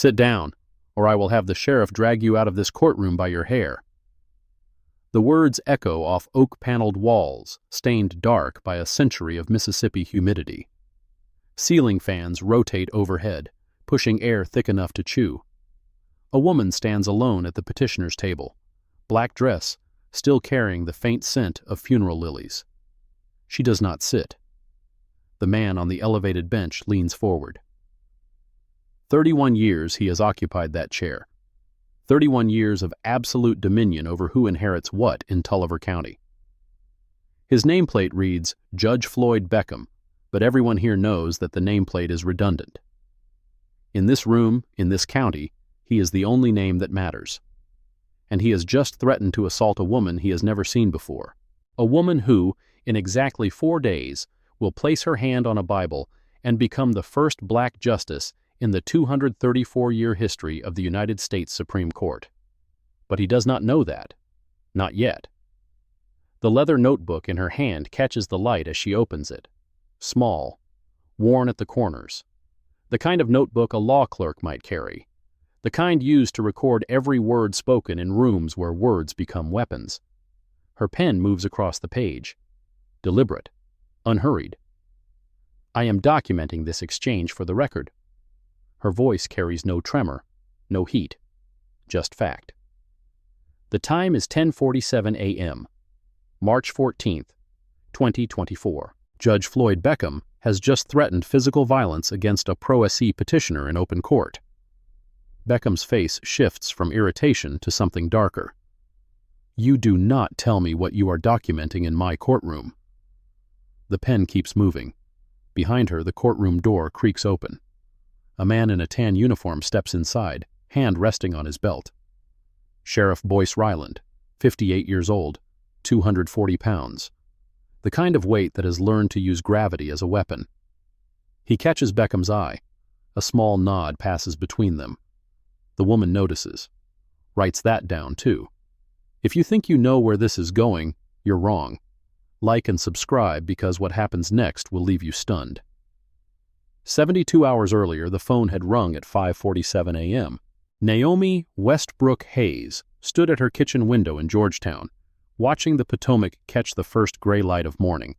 Sit down, or I will have the sheriff drag you out of this courtroom by your hair." The words echo off oak-paneled walls, stained dark by a century of Mississippi humidity. Ceiling fans rotate overhead, pushing air thick enough to chew. A woman stands alone at the petitioner's table, black dress, still carrying the faint scent of funeral lilies. She does not sit. The man on the elevated bench leans forward. 31 years he has occupied that chair. 31 years of absolute dominion over who inherits what in Tulliver County. His nameplate reads Judge Floyd Beckham, but everyone here knows that the nameplate is redundant. In this room, in this county, he is the only name that matters. And he has just threatened to assault a woman he has never seen before. A woman who, in exactly 4 days, will place her hand on a Bible and become the first black justice in the 234-year history of the United States Supreme Court. But he does not know that. Not yet. The leather notebook in her hand catches the light as she opens it. Small, worn at the corners. The kind of notebook a law clerk might carry. The kind used to record every word spoken in rooms where words become weapons. Her pen moves across the page. Deliberate. Unhurried. "I am documenting this exchange for the record." Her voice carries no tremor, no heat. Just fact. The time is 10:47 a.m. March 14th, 2024. Judge Floyd Beckham has just threatened physical violence against a pro-se petitioner in open court. Beckham's face shifts from irritation to something darker. "You do not tell me what you are documenting in my courtroom." The pen keeps moving. Behind her, the courtroom door creaks open. A man in a tan uniform steps inside, hand resting on his belt. Sheriff Boyce Ryland, 58 years old, 240 pounds. The kind of weight that has learned to use gravity as a weapon. He catches Beckham's eye. A small nod passes between them. The woman notices. Writes that down, too. If you think you know where this is going, you're wrong. Like and subscribe because what happens next will leave you stunned. 72 hours earlier, the phone had rung at 5:47 a.m. Naomi Westbrook Hayes stood at her kitchen window in Georgetown, watching the Potomac catch the first gray light of morning.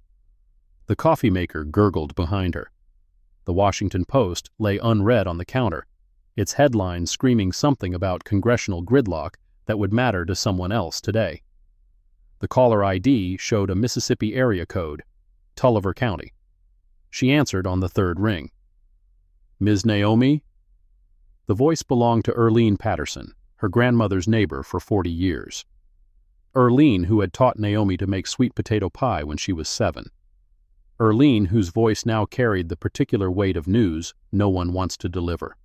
The coffee maker gurgled behind her. The Washington Post lay unread on the counter, its headline screaming something about congressional gridlock that would matter to someone else today. The caller ID showed a Mississippi area code, Tulliver County. She answered on the third ring. "Ms. Naomi?" The voice belonged to Erlene Patterson, her grandmother's neighbor for 40 years. Erlene, who had taught Naomi to make sweet potato pie when she was 7. Erlene, whose voice now carried the particular weight of news no one wants to deliver.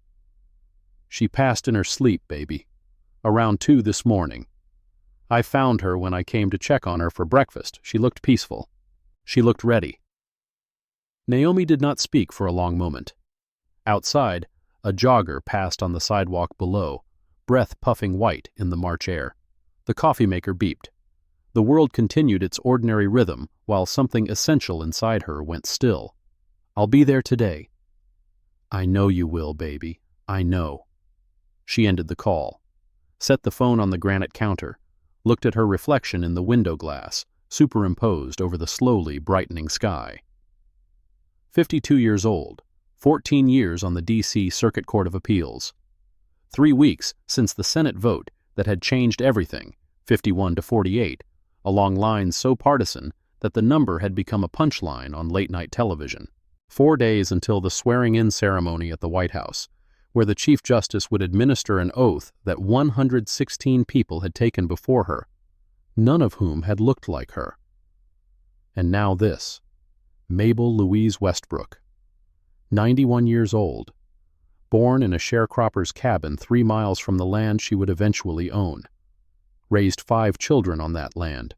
"She passed in her sleep, baby. Around 2 this morning. I found her when I came to check on her for breakfast. She looked peaceful. She looked ready." Naomi did not speak for a long moment. Outside, a jogger passed on the sidewalk below, breath puffing white in the March air. The coffee maker beeped. The world continued its ordinary rhythm while something essential inside her went still. "I'll be there today." "I know you will, baby. I know." She ended the call, set the phone on the granite counter, looked at her reflection in the window glass, superimposed over the slowly brightening sky. 52 years old, 14 years on the D.C. Circuit Court of Appeals. 3 weeks since the Senate vote that had changed everything, 51 to 48, along lines so partisan that the number had become a punchline on late-night television. 4 days until the swearing-in ceremony at the White House, where the Chief Justice would administer an oath that 116 people had taken before her, none of whom had looked like her. And now this. Mabel Louise Westbrook, 91 years old, born in a sharecropper's cabin 3 miles from the land she would eventually own, raised 5 children on that land,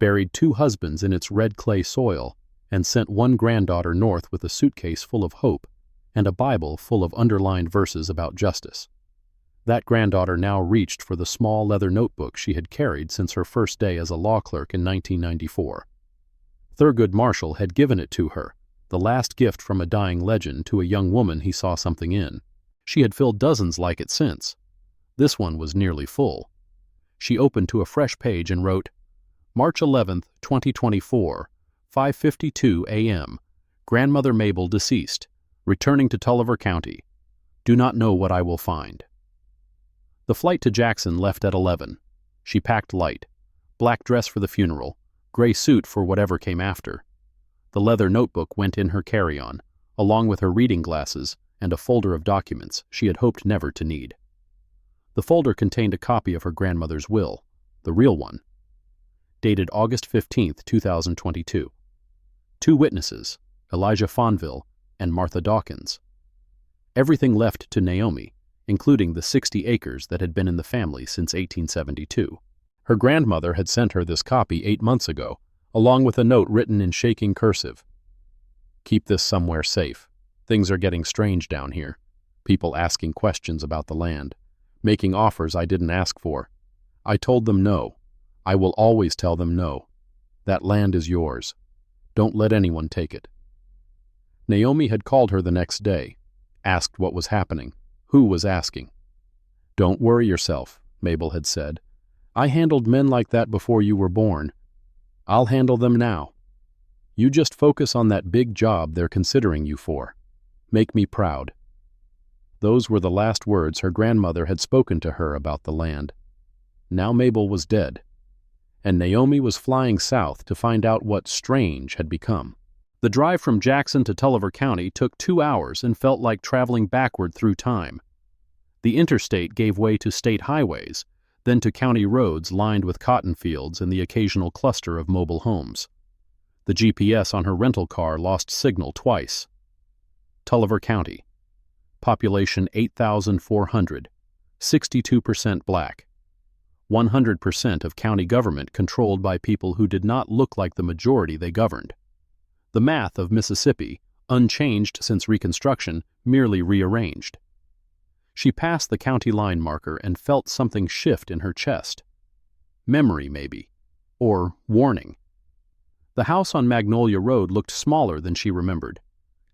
buried 2 husbands in its red clay soil, and sent 1 granddaughter north with a suitcase full of hope and a Bible full of underlined verses about justice. That granddaughter now reached for the small leather notebook she had carried since her first day as a law clerk in 1994. Thurgood Marshall had given it to her, the last gift from a dying legend to a young woman he saw something in. She had filled dozens like it since. This one was nearly full. She opened to a fresh page and wrote, March 11th, 2024, 5:52 a.m. Grandmother Mabel deceased, returning to Tulliver County. Do not know what I will find. The flight to Jackson left at 11. She packed light. Black dress for the funeral, gray suit for whatever came after. The leather notebook went in her carry-on, along with her reading glasses and a folder of documents she had hoped never to need. The folder contained a copy of her grandmother's will, the real one, dated August 15, 2022. 2 witnesses, Elijah Fonville and Martha Dawkins. Everything left to Naomi, including the 60 acres that had been in the family since 1872. Her grandmother had sent her this copy 8 months ago, along with a note written in shaking cursive. Keep this somewhere safe. Things are getting strange down here. People asking questions about the land, making offers I didn't ask for. I told them no. I will always tell them no. That land is yours. Don't let anyone take it. Naomi had called her the next day, asked what was happening, who was asking. Don't worry yourself, Mabel had said. I handled men like that before you were born. I'll handle them now. You just focus on that big job they're considering you for. Make me proud. Those were the last words her grandmother had spoken to her about the land. Now Mabel was dead, and Naomi was flying south to find out what strange had become. The drive from Jackson to Tulliver County took 2 hours and felt like traveling backward through time. The interstate gave way to state highways, then to county roads lined with cotton fields and the occasional cluster of mobile homes. The GPS on her rental car lost signal twice. Tulliver County. Population 8,400. 62% black. 100% of county government controlled by people who did not look like the majority they governed. The math of Mississippi, unchanged since Reconstruction, merely rearranged. She passed the county line marker and felt something shift in her chest. Memory, maybe. Or warning. The house on Magnolia Road looked smaller than she remembered.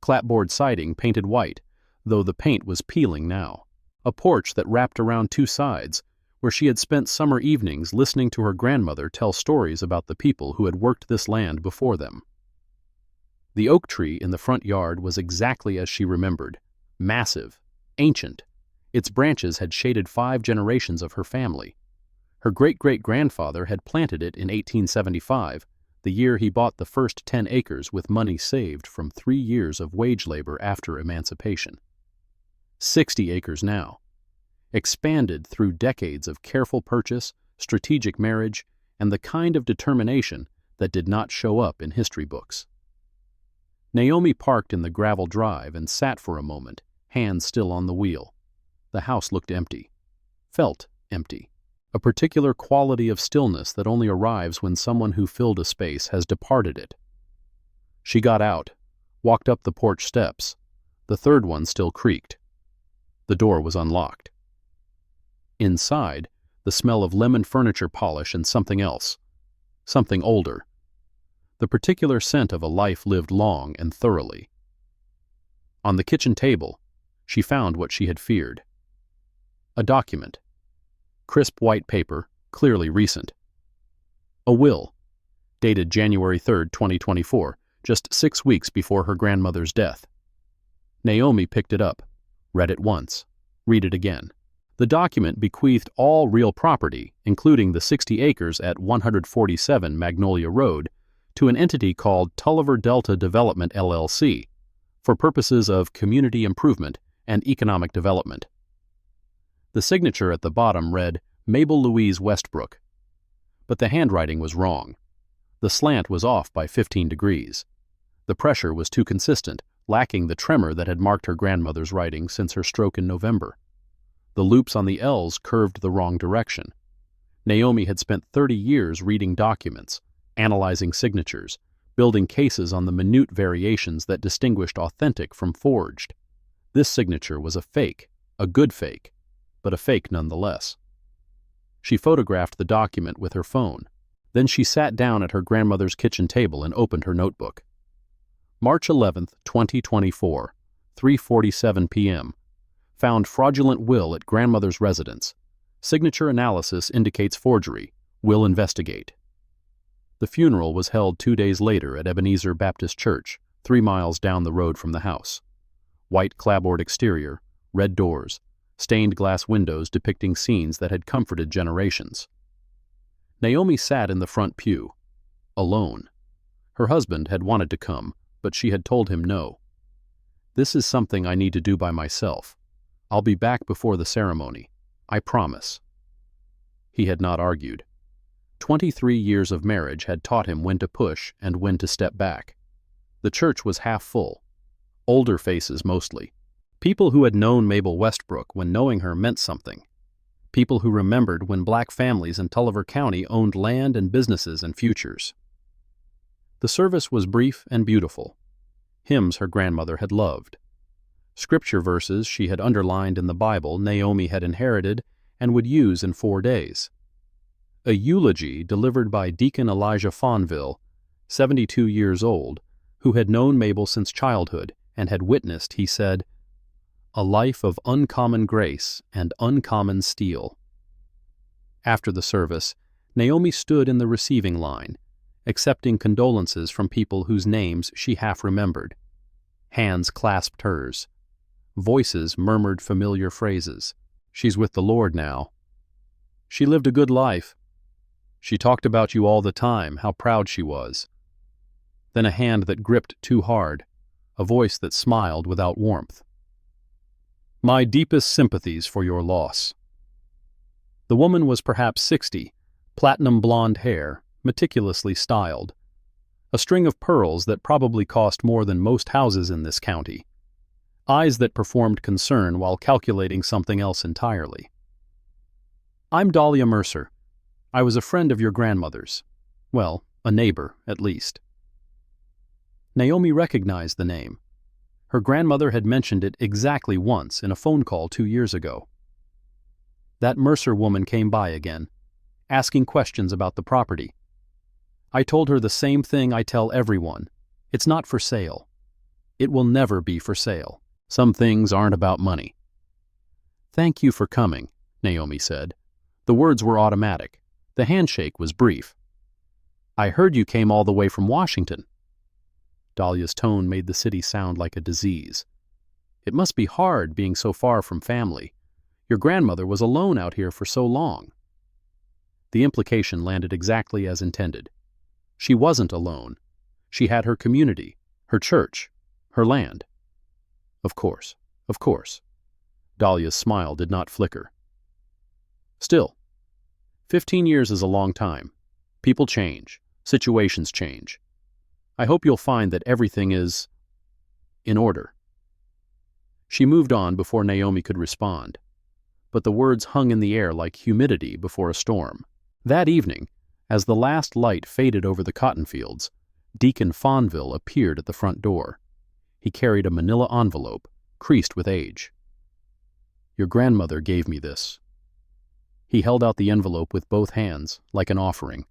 Clapboard siding painted white, though the paint was peeling now. A porch that wrapped around 2 sides, where she had spent summer evenings listening to her grandmother tell stories about the people who had worked this land before them. The oak tree in the front yard was exactly as she remembered. Massive. Ancient. Its branches had shaded 5 generations of her family. Her great-great-grandfather had planted it in 1875, the year he bought the first 10 acres with money saved from 3 years of wage labor after emancipation. 60 acres now. Expanded through decades of careful purchase, strategic marriage, and the kind of determination that did not show up in history books. Naomi parked in the gravel drive and sat for a moment, hands still on the wheel. The house looked empty. Felt empty. A particular quality of stillness that only arrives when someone who filled a space has departed it. She got out, walked up the porch steps. The 3rd one still creaked. The door was unlocked. Inside, the smell of lemon furniture polish and something else. Something older. The particular scent of a life lived long and thoroughly. On the kitchen table, she found what she had feared. A document. Crisp white paper, clearly recent. A will, dated January 3, 2024, just 6 weeks before her grandmother's death. Naomi picked it up, read it once, read it again. The document bequeathed all real property, including the 60 acres at 147 Magnolia Road, to an entity called Tulliver Delta Development LLC, for purposes of community improvement and economic development. The signature at the bottom read, Mabel Louise Westbrook. But the handwriting was wrong. The slant was off by 15 degrees. The pressure was too consistent, lacking the tremor that had marked her grandmother's writing since her stroke in November. The loops on the L's curved the wrong direction. Naomi had spent 30 years reading documents, analyzing signatures, building cases on the minute variations that distinguished authentic from forged. This signature was a fake, a good fake, but a fake nonetheless. She photographed the document with her phone. Then she sat down at her grandmother's kitchen table and opened her notebook. March 11, 2024, 3:47 p.m. Found fraudulent will at grandmother's residence. Signature analysis indicates forgery. Will investigate. The funeral was held 2 days later at Ebenezer Baptist Church, 3 miles down the road from the house. White clapboard exterior, red doors, stained glass windows depicting scenes that had comforted generations. Naomi sat in the front pew, alone. Her husband had wanted to come, but she had told him no. "This is something I need to do by myself. I'll be back before the ceremony. I promise." He had not argued. 23 years of marriage had taught him when to push and when to step back. The church was half full. Older faces mostly. People who had known Mabel Westbrook when knowing her meant something. People who remembered when black families in Tulliver County owned land and businesses and futures. The service was brief and beautiful. Hymns her grandmother had loved. Scripture verses she had underlined in the Bible Naomi had inherited and would use in 4 days. A eulogy delivered by Deacon Elijah Fonville, 72 years old, who had known Mabel since childhood and had witnessed, he said, "a life of uncommon grace and uncommon steel." After the service, Naomi stood in the receiving line, accepting condolences from people whose names she half remembered. Hands clasped hers. Voices murmured familiar phrases. "She's with the Lord now." "She lived a good life." "She talked about you all the time, how proud she was." Then a hand that gripped too hard, a voice that smiled without warmth. "My deepest sympathies for your loss." The woman was perhaps 60, platinum blonde hair, meticulously styled. A string of pearls that probably cost more than most houses in this county. Eyes that performed concern while calculating something else entirely. "I'm Dahlia Mercer. I was a friend of your grandmother's. Well, a neighbor, at least." Naomi recognized the name. Her grandmother had mentioned it exactly once in a phone call 2 years ago. That Mercer woman came by again, asking questions about the property. "I told her the same thing I tell everyone. It's not for sale. It will never be for sale. Some things aren't about money." "Thank you for coming," Naomi said. The words were automatic. The handshake was brief. "I heard you came all the way from Washington." Dahlia's tone made the city sound like a disease. "It must be hard being so far from family. Your grandmother was alone out here for so long." The implication landed exactly as intended. She wasn't alone. She had her community, her church, her land. Of course, of course. Dahlia's smile did not flicker. "Still, 15 years is a long time. People change. Situations change. I hope you'll find that everything is in order." She moved on before Naomi could respond, but the words hung in the air like humidity before a storm. That evening, as the last light faded over the cotton fields, Deacon Fonville appeared at the front door. He carried a manila envelope, creased with age. "Your grandmother gave me this." He held out the envelope with both hands, like an offering.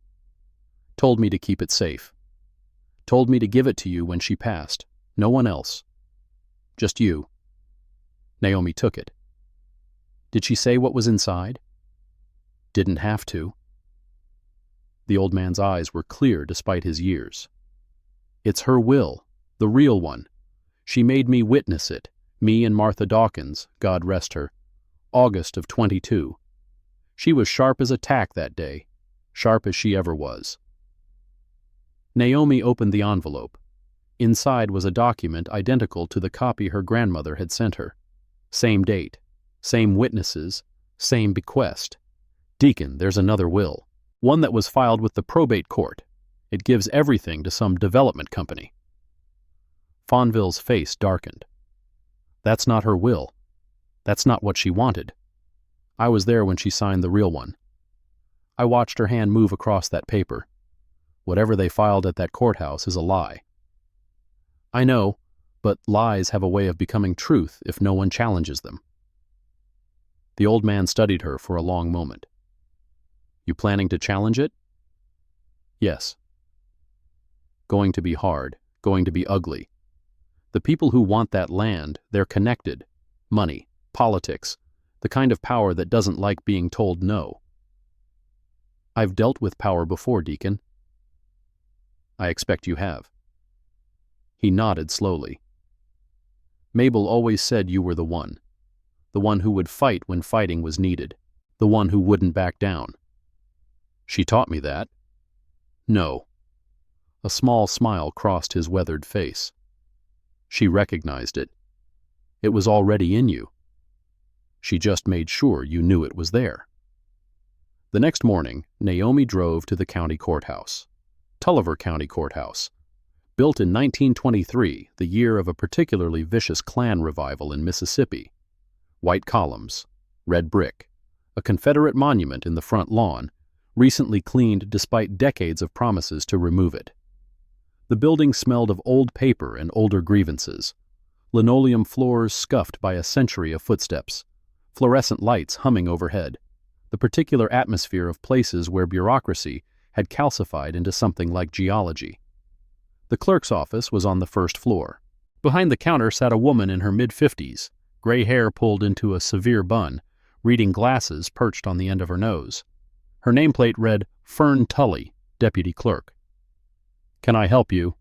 "Told me to keep it safe. Told me to give it to you when she passed. No one else. Just you." Naomi took it. "Did she say what was inside?" "Didn't have to." The old man's eyes were clear despite his years. "It's her will, the real one. She made me witness it, me and Martha Dawkins, God rest her. August of 22. She was sharp as a tack that day, sharp as she ever was." Naomi opened the envelope. Inside was a document identical to the copy her grandmother had sent her. Same date, same witnesses, same bequest. "Deacon, there's another will. One that was filed with the probate court. It gives everything to some development company." Fonville's face darkened. "That's not her will. That's not what she wanted. I was there when she signed the real one. I watched her hand move across that paper. Whatever they filed at that courthouse is a lie." "I know, but lies have a way of becoming truth if no one challenges them." The old man studied her for a long moment. "You planning to challenge it?" "Yes." "Going to be hard, going to be ugly. The people who want that land, they're connected. Money, politics, the kind of power that doesn't like being told no. I've dealt with power before, Deacon. I expect you have. He nodded slowly. Mabel always said you were the one who would fight when fighting was needed, the one who wouldn't back down. She taught me that. No. A small smile crossed his weathered face. She recognized it. It was already in you. She just made sure you knew it was there. The next morning, Naomi drove to the county courthouse, Tulliver County Courthouse. Built in 1923, the year of a particularly vicious Klan revival in Mississippi. White columns, red brick, a Confederate monument in the front lawn, recently cleaned despite decades of promises to remove it. The building smelled of old paper and older grievances, linoleum floors scuffed by a century of footsteps, fluorescent lights humming overhead, the particular atmosphere of places where bureaucracy had calcified into something like geology. The clerk's office was on the first floor. Behind the counter sat a woman in her mid-50s, gray hair pulled into a severe bun, reading glasses perched on the end of her nose. Her nameplate read, Fern Tully, Deputy Clerk. Can I help you?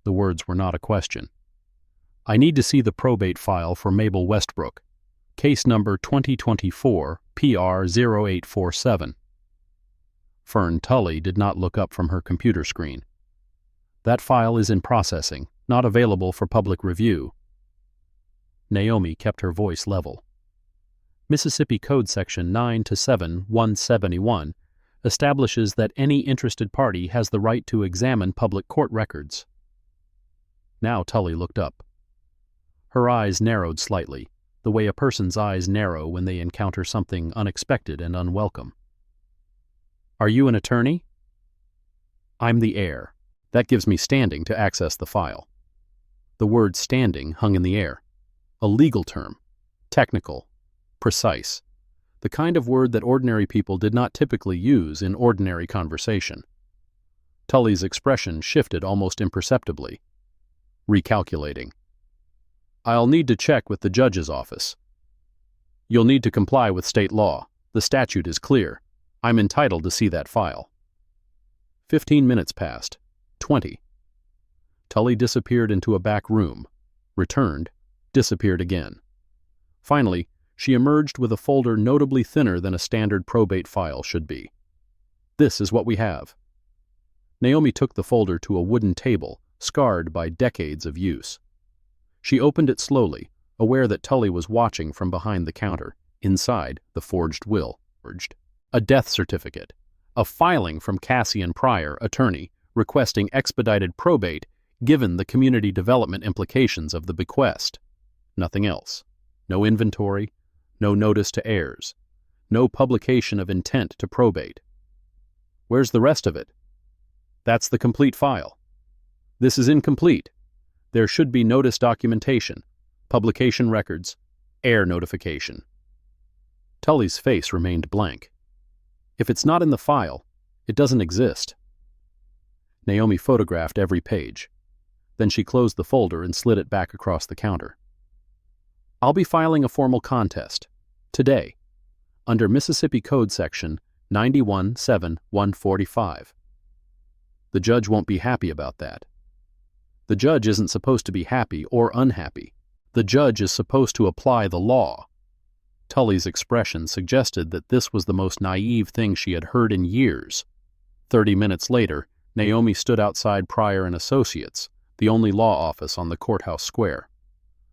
The words were not a question. I need to see the probate file for Mabel Westbrook. Case number 2024 PR 0847. Fern Tully did not look up from her computer screen. That file is in processing, not available for public review. Naomi kept her voice level. Mississippi Code Section 9-7-171 establishes that any interested party has the right to examine public court records. Now Tully looked up. Her eyes narrowed slightly, the way a person's eyes narrow when they encounter something unexpected and unwelcome. Are you an attorney? I'm the heir. That gives me standing to access the file. The word standing hung in the air. A legal term. Technical. Precise. The kind of word that ordinary people did not typically use in ordinary conversation. Tully's expression shifted almost imperceptibly. Recalculating. I'll need to check with the judge's office. You'll need to comply with state law. The statute is clear. I'm entitled to see that file. 15 minutes passed. 20. Tully disappeared into a back room, returned, disappeared again. Finally, she emerged with a folder notably thinner than a standard probate file should be. This is what we have. Naomi took the folder to a wooden table, scarred by decades of use. She opened it slowly, aware that Tully was watching from behind the counter. Inside, the forged will. A death certificate. A filing from Cassian Pryor, attorney, requesting expedited probate given the community development implications of the bequest. Nothing else. No inventory, no notice to heirs, no publication of intent to probate. Where's the rest of it? That's the complete file. This is incomplete. There should be notice documentation, publication records, heir notification. Tully's face remained blank. If it's not in the file, it doesn't exist. Naomi photographed every page. Then she closed the folder and slid it back across the counter. I'll be filing a formal contest, today, under Mississippi Code Section 91-7-145. The judge won't be happy about that. The judge isn't supposed to be happy or unhappy. The judge is supposed to apply the law. Tully's expression suggested that this was the most naive thing she had heard in years. 30 minutes later, Naomi stood outside Pryor and Associates, the only law office on the courthouse square.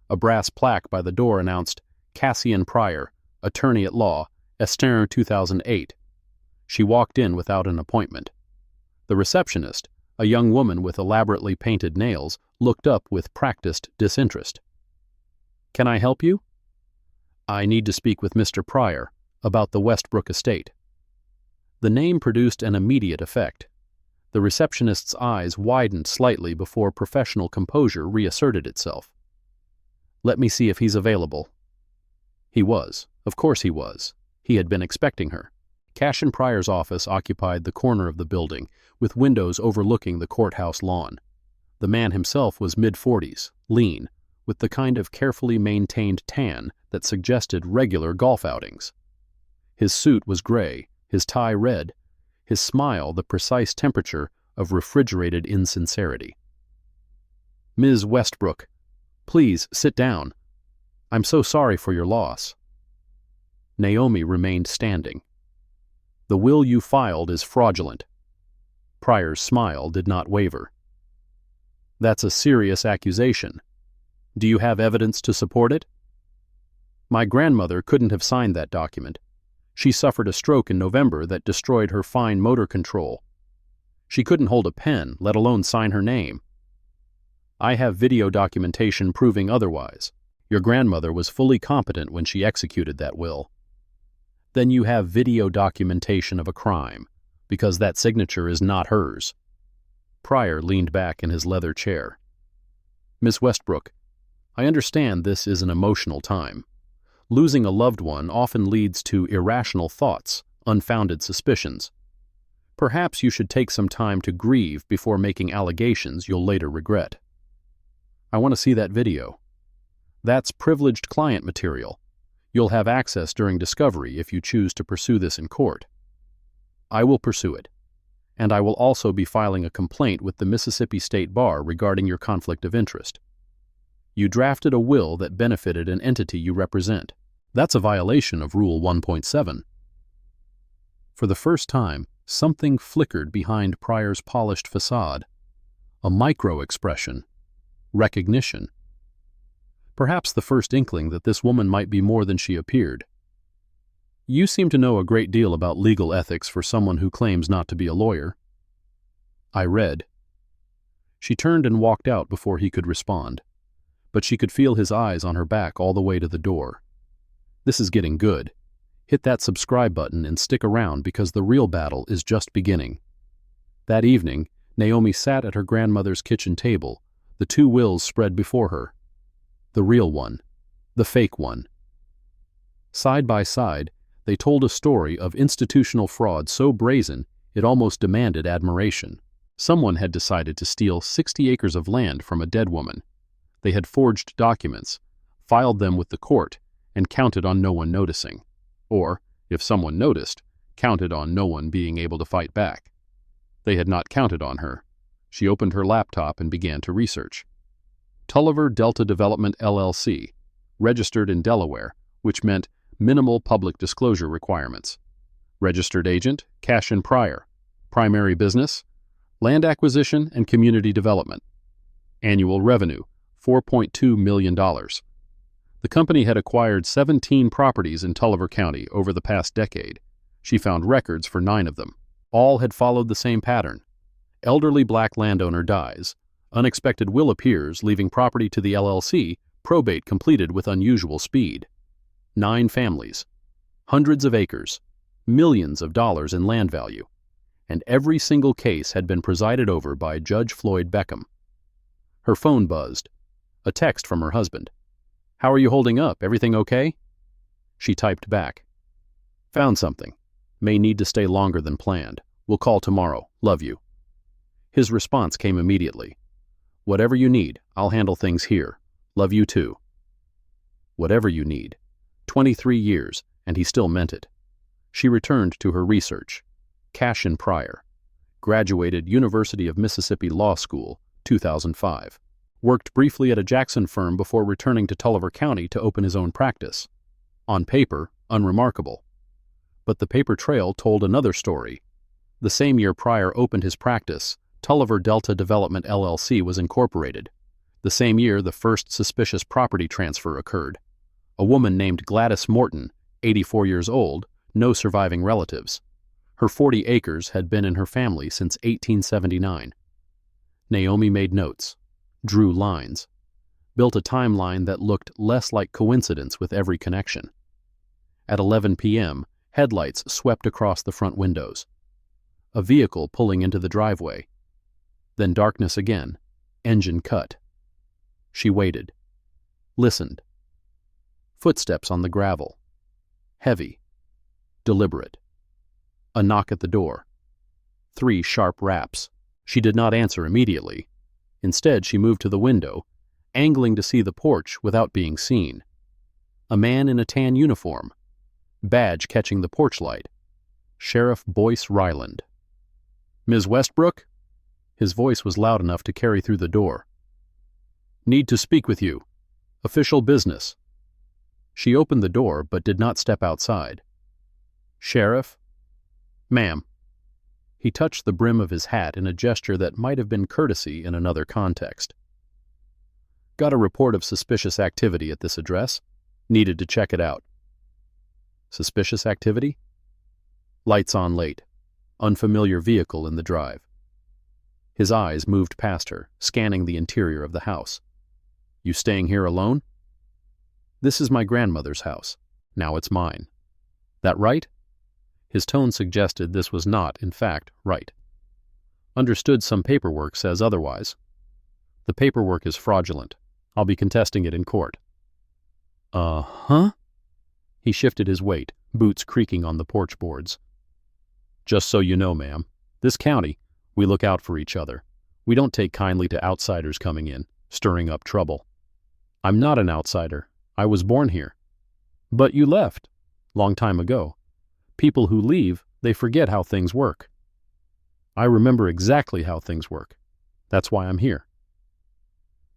A brass plaque by the door announced, Cassian Pryor, attorney at law, Esther 2008. She walked in without an appointment. The receptionist, a young woman with elaborately painted nails, looked up with practiced disinterest. Can I help you? I need to speak with Mr. Pryor about the Westbrook estate. The name produced an immediate effect. The receptionist's eyes widened slightly before professional composure reasserted itself. Let me see if he's available. He was. Of course he was. He had been expecting her. Cassian Pryor's office occupied the corner of the building, with windows overlooking the courthouse lawn. The man himself was mid-40s, lean, with the kind of carefully maintained tan that suggested regular golf outings. His suit was gray, his tie red, his smile the precise temperature of refrigerated insincerity. "Ms. Westbrook, please sit down. I'm so sorry for your loss." Naomi remained standing. "The will you filed is fraudulent." Pryor's smile did not waver. "That's a serious accusation. Do you have evidence to support it?" "My grandmother couldn't have signed that document. She suffered a stroke in November that destroyed her fine motor control. She couldn't hold a pen, let alone sign her name." "I have video documentation proving otherwise. Your grandmother was fully competent when she executed that will." "Then you have video documentation of a crime, because that signature is not hers." Pryor leaned back in his leather chair. "Miss Westbrook, I understand this is an emotional time. Losing a loved one often leads to irrational thoughts, unfounded suspicions. Perhaps you should take some time to grieve before making allegations you'll later regret." "I want to see that video." "That's privileged client material. You'll have access during discovery if you choose to pursue this in court." "I will pursue it. And I will also be filing a complaint with the Mississippi State Bar regarding your conflict of interest. You drafted a will that benefited an entity you represent. That's a violation of Rule 1.7. For the first time, something flickered behind Pryor's polished facade. A micro-expression. Recognition. Perhaps the first inkling that this woman might be more than she appeared. "You seem to know a great deal about legal ethics for someone who claims not to be a lawyer." "I read." She turned and walked out before he could respond, but she could feel his eyes on her back all the way to the door. This is getting good. Hit that subscribe button and stick around because the real battle is just beginning. That evening, Naomi sat at her grandmother's kitchen table, the two wills spread before her. The real one, the fake one. Side by side, they told a story of institutional fraud so brazen it almost demanded admiration. Someone had decided to steal 60 acres of land from a dead woman. They had forged documents, filed them with the court, and counted on no one noticing. Or, if someone noticed, counted on no one being able to fight back. They had not counted on her. She opened her laptop and began to research. Tulliver Delta Development LLC, registered in Delaware, which meant minimal public disclosure requirements. Registered agent, Cash and Pryor. Primary business, land acquisition and community development. Annual revenue, $4.2 million. The company had acquired 17 properties in Tulliver County over the past decade. She found records for 9 of them. All had followed the same pattern. Elderly black landowner dies. Unexpected will appears, leaving property to the LLC, probate completed with unusual speed. 9 families. Hundreds of acres. Millions of dollars in land value. And every single case had been presided over by Judge Floyd Beckham. Her phone buzzed. A text from her husband. "How are you holding up? Everything okay?" She typed back. "Found something. May need to stay longer than planned. We'll call tomorrow. Love you." His response came immediately. "Whatever you need, I'll handle things here. Love you too." Whatever you need. 23 years, and he still meant it. She returned to her research. Cash and Pryor. Graduated University of Mississippi Law School, 2005. Worked briefly at a Jackson firm before returning to Tulliver County to open his own practice. On paper, unremarkable. But the paper trail told another story. The same year Pryor opened his practice, Tulliver Delta Development LLC was incorporated. The same year the first suspicious property transfer occurred. A woman named Gladys Morton, 84 years old, no surviving relatives. Her 40 acres had been in her family since 1879. Naomi made notes, drew lines, built a timeline that looked less like coincidence with every connection. At 11 p.m., headlights swept across the front windows. A vehicle pulling into the driveway. Then darkness again, engine cut. She waited, listened. Footsteps on the gravel. Heavy, deliberate. A knock at the door. 3 sharp raps. She did not answer immediately. Instead, she moved to the window, angling to see the porch without being seen. A man in a tan uniform, badge catching the porch light. Sheriff Boyce Ryland. "Ms. Westbrook?" His voice was loud enough to carry through the door. "Need to speak with you. Official business." She opened the door but did not step outside. "Sheriff?" "Ma'am." He touched the brim of his hat in a gesture that might have been courtesy in another context. "Got a report of suspicious activity at this address. Needed to check it out." Suspicious activity? Lights on late. Unfamiliar vehicle in the drive. His eyes moved past her, scanning the interior of the house. "You staying here alone?" "This is my grandmother's house. Now it's mine." "That right?" His tone suggested this was not, in fact, right. "Understood some paperwork says otherwise." "The paperwork is fraudulent. I'll be contesting it in court." "Uh-huh?" He shifted his weight, boots creaking on the porch boards. "Just so you know, ma'am, this county, we look out for each other. We don't take kindly to outsiders coming in, stirring up trouble." "I'm not an outsider. I was born here." "But you left. Long time ago. People who leave, they forget how things work." "I remember exactly how things work. That's why I'm here."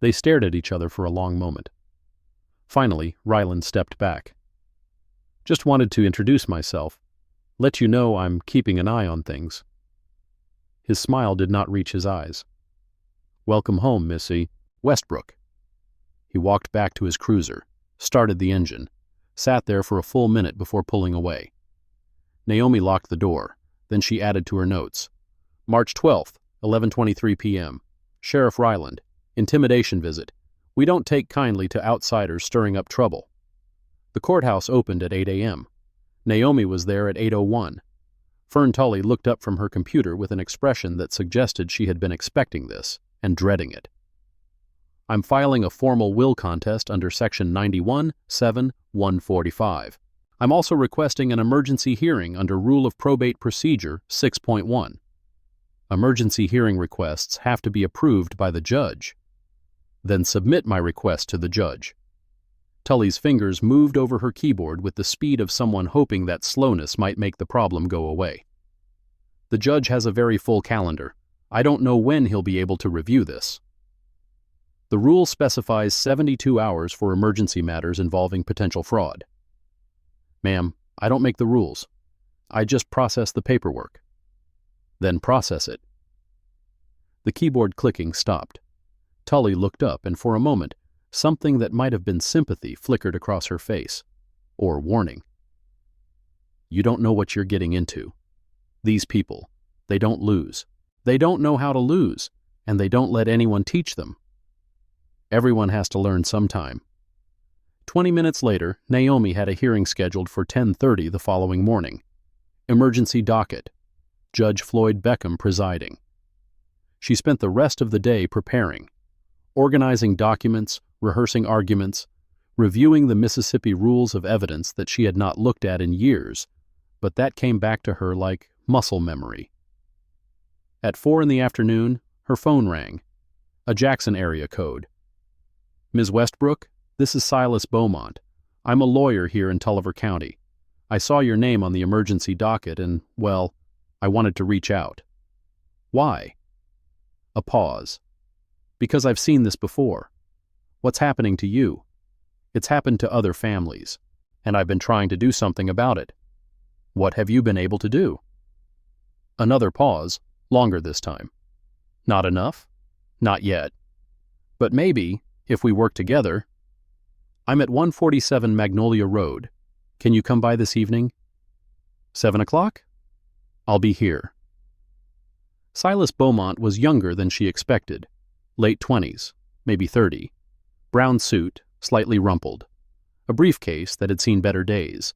They stared at each other for a long moment. Finally, Ryland stepped back. "Just wanted to introduce myself. Let you know I'm keeping an eye on things." His smile did not reach his eyes. "Welcome home, Missy Westbrook." He walked back to his cruiser, started the engine, sat there for a full minute before pulling away. Naomi locked the door, then she added to her notes. "March 12th, 11:23 p.m. Sheriff Ryland. Intimidation visit. We don't take kindly to outsiders stirring up trouble." The courthouse opened at 8 a.m. Naomi was there at 8:01. Fern Tully looked up from her computer with an expression that suggested she had been expecting this and dreading it. "I'm filing a formal will contest under Section 91(7)(145). I'm also requesting an emergency hearing under Rule of Probate Procedure 6.1. Emergency hearing requests have to be approved by the judge. Then submit my request to the judge." Tully's fingers moved over her keyboard with the speed of someone hoping that slowness might make the problem go away. "The judge has a very full calendar. I don't know when he'll be able to review this." The rule specifies 72 hours for emergency matters involving potential fraud. "Ma'am, I don't make the rules. I just process the paperwork." "Then process it." The keyboard clicking stopped. Tully looked up, and for a moment, something that might have been sympathy flickered across her face. Or warning. "You don't know what you're getting into. These people, they don't lose. They don't know how to lose, and they don't let anyone teach them. Everyone has to learn sometime." 20 minutes later, Naomi had a hearing scheduled for 10:30 the following morning. Emergency docket. Judge Floyd Beckham presiding. She spent the rest of the day preparing, organizing documents, rehearsing arguments, reviewing the Mississippi rules of evidence that she had not looked at in years, but that came back to her like muscle memory. At 4 in the afternoon, her phone rang. A Jackson area code. "Ms. Westbrook, this is Silas Beaumont. I'm a lawyer here in Tulliver County. I saw your name on the emergency docket and, well, I wanted to reach out." "Why?" A pause. "Because I've seen this before. What's happening to you? It's happened to other families, and I've been trying to do something about it. What have you been able to do?" Another pause, longer this time. "Not enough?" "Not yet. But maybe, if we work together." "I'm at 147 Magnolia Road. Can you come by this evening?" 7 o'clock? I'll be here." Silas Beaumont was younger than she expected. Late 20s, maybe 30. Brown suit, slightly rumpled. A briefcase that had seen better days.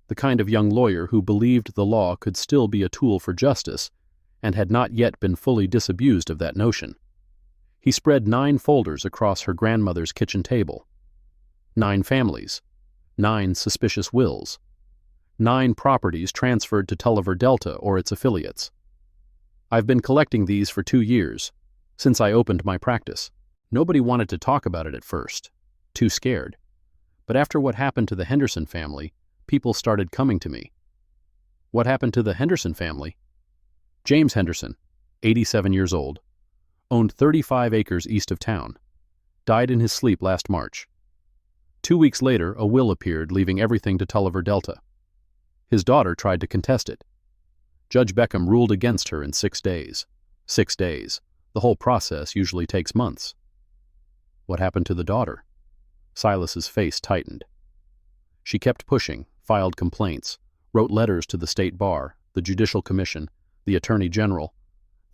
The kind of young lawyer who believed the law could still be a tool for justice and had not yet been fully disabused of that notion. He spread 9 folders across her grandmother's kitchen table. 9 families. 9 suspicious wills. 9 properties transferred to Tulliver Delta or its affiliates. "I've been collecting these for 2 years, since I opened my practice. Nobody wanted to talk about it at first, too scared. But after what happened to the Henderson family, people started coming to me. What happened to the Henderson family? James Henderson, 87 years old, owned 35 acres east of town, died in his sleep last March. 2 weeks later, a will appeared leaving everything to Tulliver Delta. His daughter tried to contest it. Judge Beckham ruled against her in 6 days. 6 days. The whole process usually takes months. What happened to the daughter? Silas's face tightened. She kept pushing, filed complaints, wrote letters to the state bar, the judicial commission, the attorney general.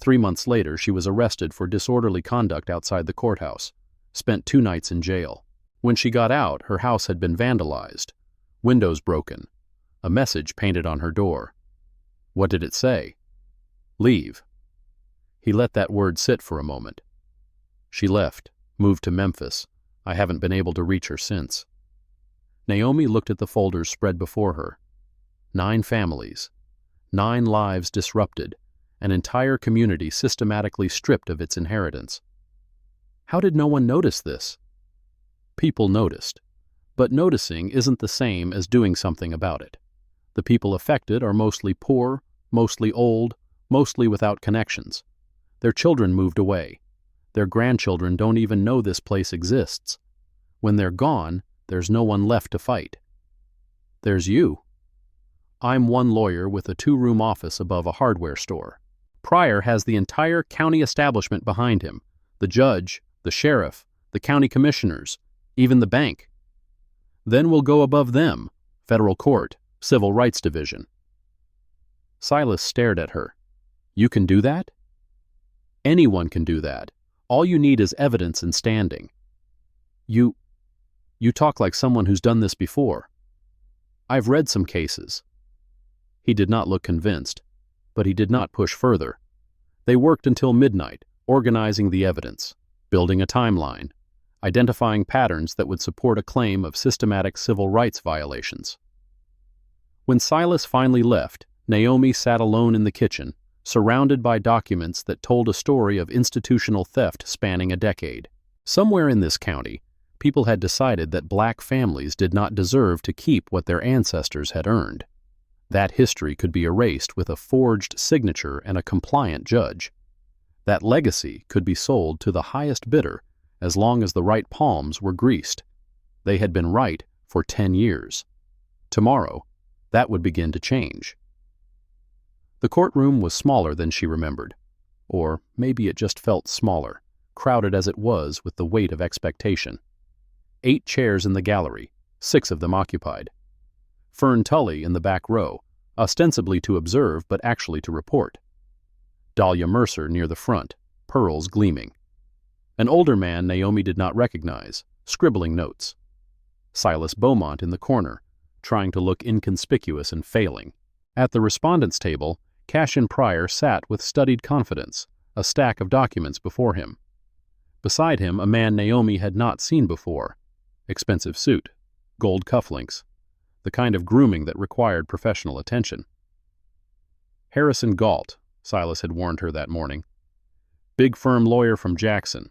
3 months later, she was arrested for disorderly conduct outside the courthouse, spent 2 nights in jail. When she got out, her house had been vandalized, windows broken, a message painted on her door. What did it say? Leave. He let that word sit for a moment. She left, moved to Memphis. I haven't been able to reach her since. Naomi looked at the folders spread before her. 9 families, 9 lives disrupted, an entire community systematically stripped of its inheritance. How did no one notice this? People noticed, but noticing isn't the same as doing something about it. The people affected are mostly poor, mostly old, mostly without connections. Their children moved away. Their grandchildren don't even know this place exists. When they're gone, there's no one left to fight. There's you. I'm one lawyer with a 2-room office above a hardware store. Pryor has the entire county establishment behind him, the judge, the sheriff, the county commissioners, even the bank. Then we'll go above them, federal court, civil rights division. Silas stared at her. You can do that? Anyone can do that. All you need is evidence and standing. You talk like someone who's done this before. I've read some cases. He did not look convinced, but he did not push further. They worked until midnight, organizing the evidence, building a timeline, identifying patterns that would support a claim of systematic civil rights violations. When Silas finally left, Naomi sat alone in the kitchen, surrounded by documents that told a story of institutional theft spanning a decade. Somewhere in this county, people had decided that black families did not deserve to keep what their ancestors had earned. That history could be erased with a forged signature and a compliant judge. That legacy could be sold to the highest bidder as long as the right palms were greased. They had been right for 10 years. Tomorrow, that would begin to change. The courtroom was smaller than she remembered. Or maybe it just felt smaller, crowded as it was with the weight of expectation. 8 chairs in the gallery, 6 of them occupied. Fern Tully in the back row, ostensibly to observe but actually to report. Dahlia Mercer near the front, pearls gleaming. An older man Naomi did not recognize, scribbling notes. Silas Beaumont in the corner, trying to look inconspicuous and failing. At the respondents' table, Cashin Pryor sat with studied confidence, a stack of documents before him. Beside him, a man Naomi had not seen before. Expensive suit, gold cufflinks, the kind of grooming that required professional attention. Harrison Galt, Silas had warned her that morning. Big firm lawyer from Jackson.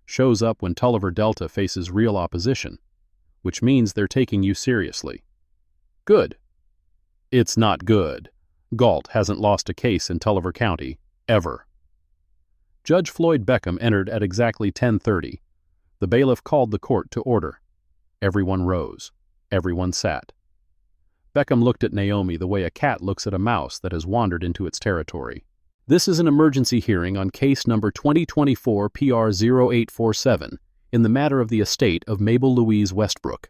Shows up when Tulliver Delta faces real opposition, which means they're taking you seriously. Good. It's not good. Galt hasn't lost a case in Tulliver County, ever. Judge Floyd Beckham entered at exactly 10:30. The bailiff called the court to order. Everyone rose. Everyone sat. Beckham looked at Naomi the way a cat looks at a mouse that has wandered into its territory. This is an emergency hearing on case number 2024 PR 0847 in the matter of the estate of Mabel Louise Westbrook.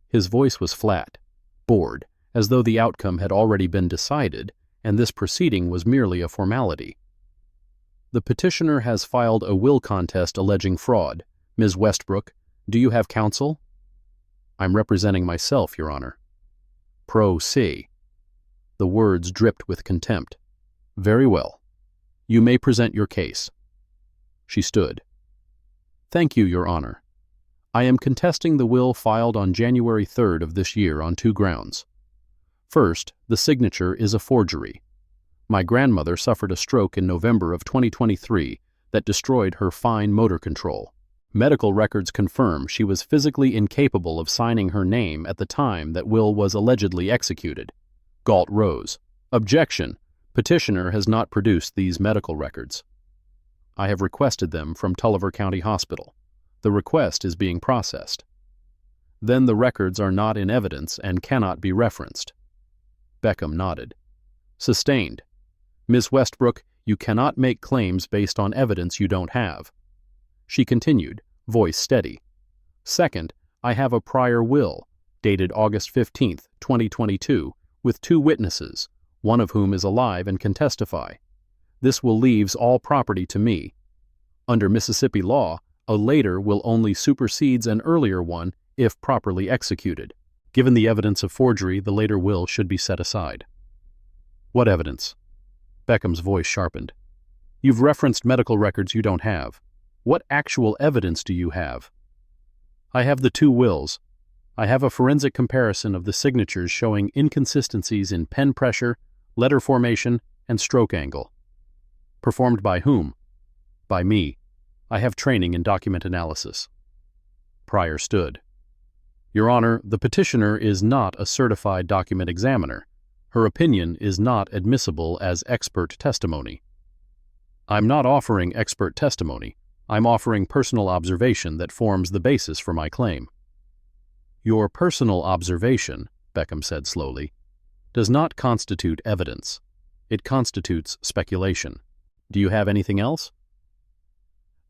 His voice was flat, bored, as though the outcome had already been decided and this proceeding was merely a formality. The petitioner has filed a will contest alleging fraud. Ms. Westbrook, do you have counsel? I'm representing myself, Your Honor. Pro se. The words dripped with contempt. Very well. You may present your case. She stood. Thank you, Your Honor. I am contesting the will filed on January 3rd of this year on 2 grounds. First, the signature is a forgery. My grandmother suffered a stroke in November of 2023 that destroyed her fine motor control. Medical records confirm she was physically incapable of signing her name at the time that will was allegedly executed. Galt rose. Objection. Petitioner has not produced these medical records. I have requested them from Tulliver County Hospital. The request is being processed. Then the records are not in evidence and cannot be referenced. Beckham nodded. Sustained. Ms. Westbrook, you cannot make claims based on evidence you don't have. She continued, voice steady. Second, I have a prior will, dated August 15, 2022, with 2 witnesses, one of whom is alive and can testify. This will leaves all property to me. Under Mississippi law, a later will only supersedes an earlier one if properly executed. Given the evidence of forgery, the later will should be set aside. What evidence? Beckham's voice sharpened. You've referenced medical records you don't have. What actual evidence do you have? I have the 2 wills. I have a forensic comparison of the signatures showing inconsistencies in pen pressure, letter formation, and stroke angle. Performed by whom? By me. I have training in document analysis. Pryor stood. Your Honor, the petitioner is not a certified document examiner. Her opinion is not admissible as expert testimony. I'm not offering expert testimony. I'm offering personal observation that forms the basis for my claim. Your personal observation, Beckham said slowly, does not constitute evidence. It constitutes speculation. Do you have anything else?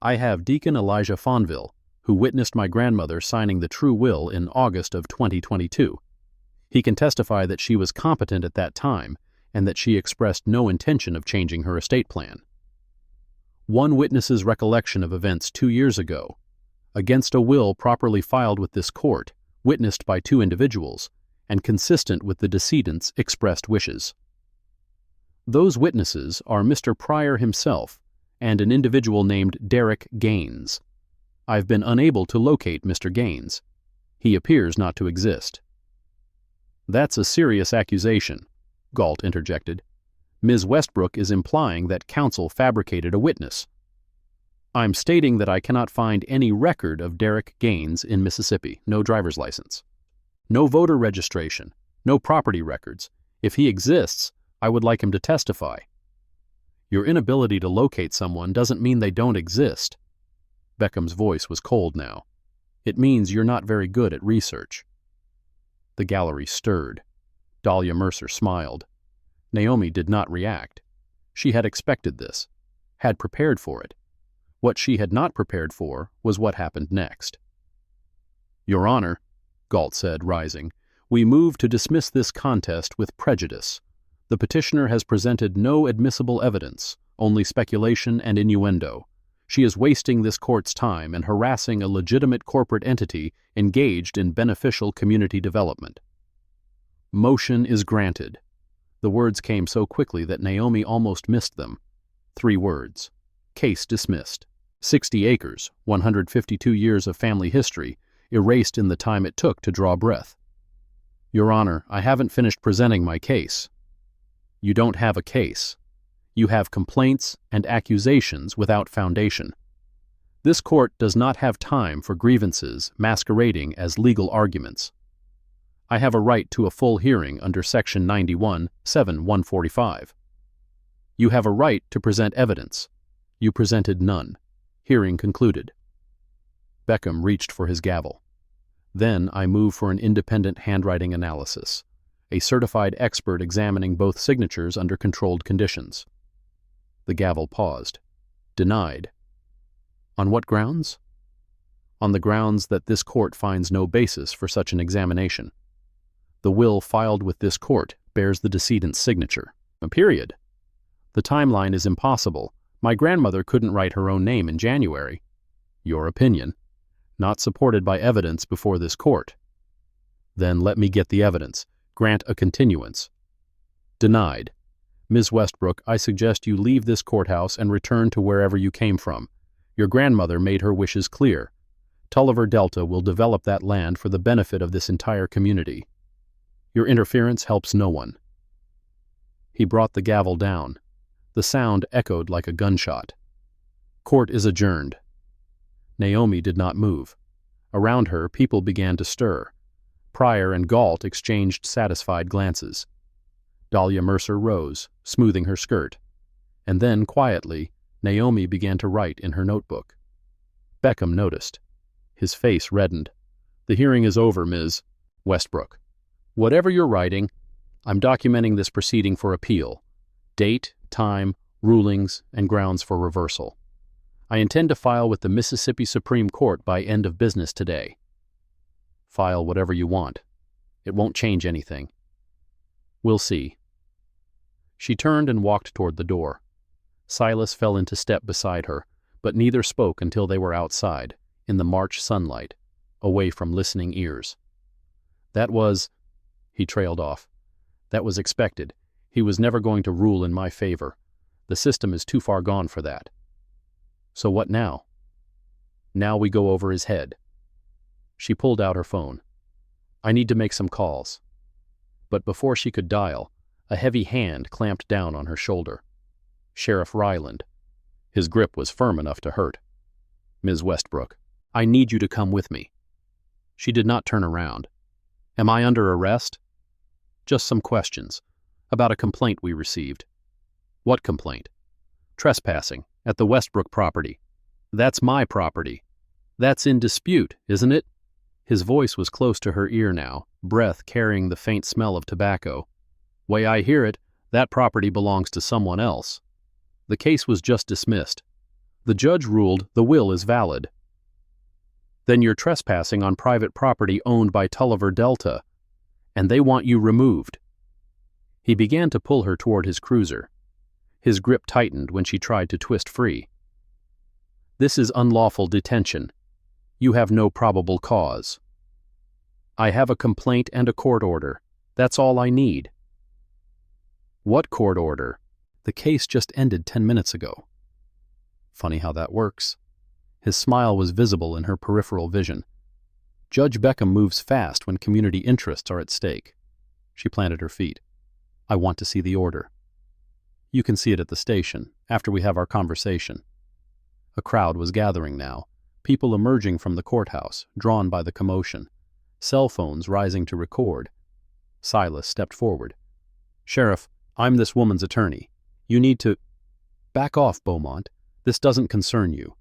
I have Deacon Elijah Fonville, who witnessed my grandmother signing the true will in August of 2022. He can testify that she was competent at that time and that she expressed no intention of changing her estate plan. One witness's recollection of events 2 years ago, against a will properly filed with this court, witnessed by 2 individuals, and consistent with the decedent's expressed wishes. Those witnesses are Mr. Pryor himself and an individual named Derek Gaines. I've been unable to locate Mr. Gaines. He appears not to exist. That's a serious accusation, Galt interjected. Ms. Westbrook is implying that counsel fabricated a witness. I'm stating that I cannot find any record of Derek Gaines in Mississippi, no driver's license. No voter registration, no property records. If he exists, I would like him to testify. Your inability to locate someone doesn't mean they don't exist. Beckham's voice was cold now. It means you're not very good at research. The gallery stirred. Dahlia Mercer smiled. Naomi did not react. She had expected this, had prepared for it. What she had not prepared for was what happened next. Your Honor, Galt said, rising, we move to dismiss this contest with prejudice. The petitioner has presented no admissible evidence, only speculation and innuendo. She is wasting this court's time and harassing a legitimate corporate entity engaged in beneficial community development. Motion is granted. The words came so quickly that Naomi almost missed them. 3 words. Case dismissed. 60 acres, 152 years of family history, erased in the time it took to draw breath. Your Honor, I haven't finished presenting my case. You don't have a case. You have complaints and accusations without foundation. This court does not have time for grievances masquerading as legal arguments. I have a right to a full hearing under Section 91(7)(145). You have a right to present evidence. You presented none. Hearing concluded. Beckham reached for his gavel. Then I move for an independent handwriting analysis, a certified expert examining both signatures under controlled conditions. The gavel paused. Denied. On what grounds? On the grounds that this court finds no basis for such an examination. The will filed with this court bears the decedent's signature. Period. The timeline is impossible. My grandmother couldn't write her own name in January. Your opinion. Not supported by evidence before this court. Then let me get the evidence. Grant a continuance. Denied. Ms. Westbrook, I suggest you leave this courthouse and return to wherever you came from. Your grandmother made her wishes clear. Tulliver Delta will develop that land for the benefit of this entire community. Your interference helps no one. He brought the gavel down. The sound echoed like a gunshot. Court is adjourned. Naomi did not move. Around her, people began to stir. Pryor and Galt exchanged satisfied glances. Dahlia Mercer rose, smoothing her skirt. And then, quietly, Naomi began to write in her notebook. Beckham noticed. His face reddened. "The hearing is over, Ms. Westbrook. Whatever you're writing, I'm documenting this proceeding for appeal. Date, time, rulings, and grounds for reversal. I intend to file with the Mississippi Supreme Court by end of business today." "File whatever you want. It won't change anything." "We'll see." She turned and walked toward the door. Silas fell into step beside her, but neither spoke until they were outside, in the March sunlight, away from listening ears. "That was—" he trailed off. "That was expected. He was never going to rule in my favor. The system is too far gone for that." "So what now?" "Now we go over his head." She pulled out her phone. "I need to make some calls." But before she could dial, a heavy hand clamped down on her shoulder. Sheriff Ryland. His grip was firm enough to hurt. "Ms. Westbrook, I need you to come with me." She did not turn around. "Am I under arrest?" "Just some questions. About a complaint we received." "What complaint?" "Trespassing, at the Westbrook property." "That's my property." "That's in dispute, isn't it?" His voice was close to her ear now, breath carrying the faint smell of tobacco. "Way I hear it, that property belongs to someone else. The case was just dismissed. The judge ruled the will is valid." "Then you're trespassing on private property owned by Tulliver Delta, and they want you removed." He began to pull her toward his cruiser. His grip tightened when she tried to twist free. "This is unlawful detention. You have no probable cause." "I have a complaint and a court order. That's all I need." "What court order?" "The case just ended 10 minutes ago." Funny how that works. His smile was visible in her peripheral vision. Judge Beckham moves fast when community interests are at stake. She planted her feet. "I want to see the order." "You can see it at the station, after we have our conversation." A crowd was gathering now, people emerging from the courthouse, drawn by the commotion, cell phones rising to record. Silas stepped forward. "Sheriff, I'm this woman's attorney. You need to—" "Back off, Beaumont. This doesn't concern you."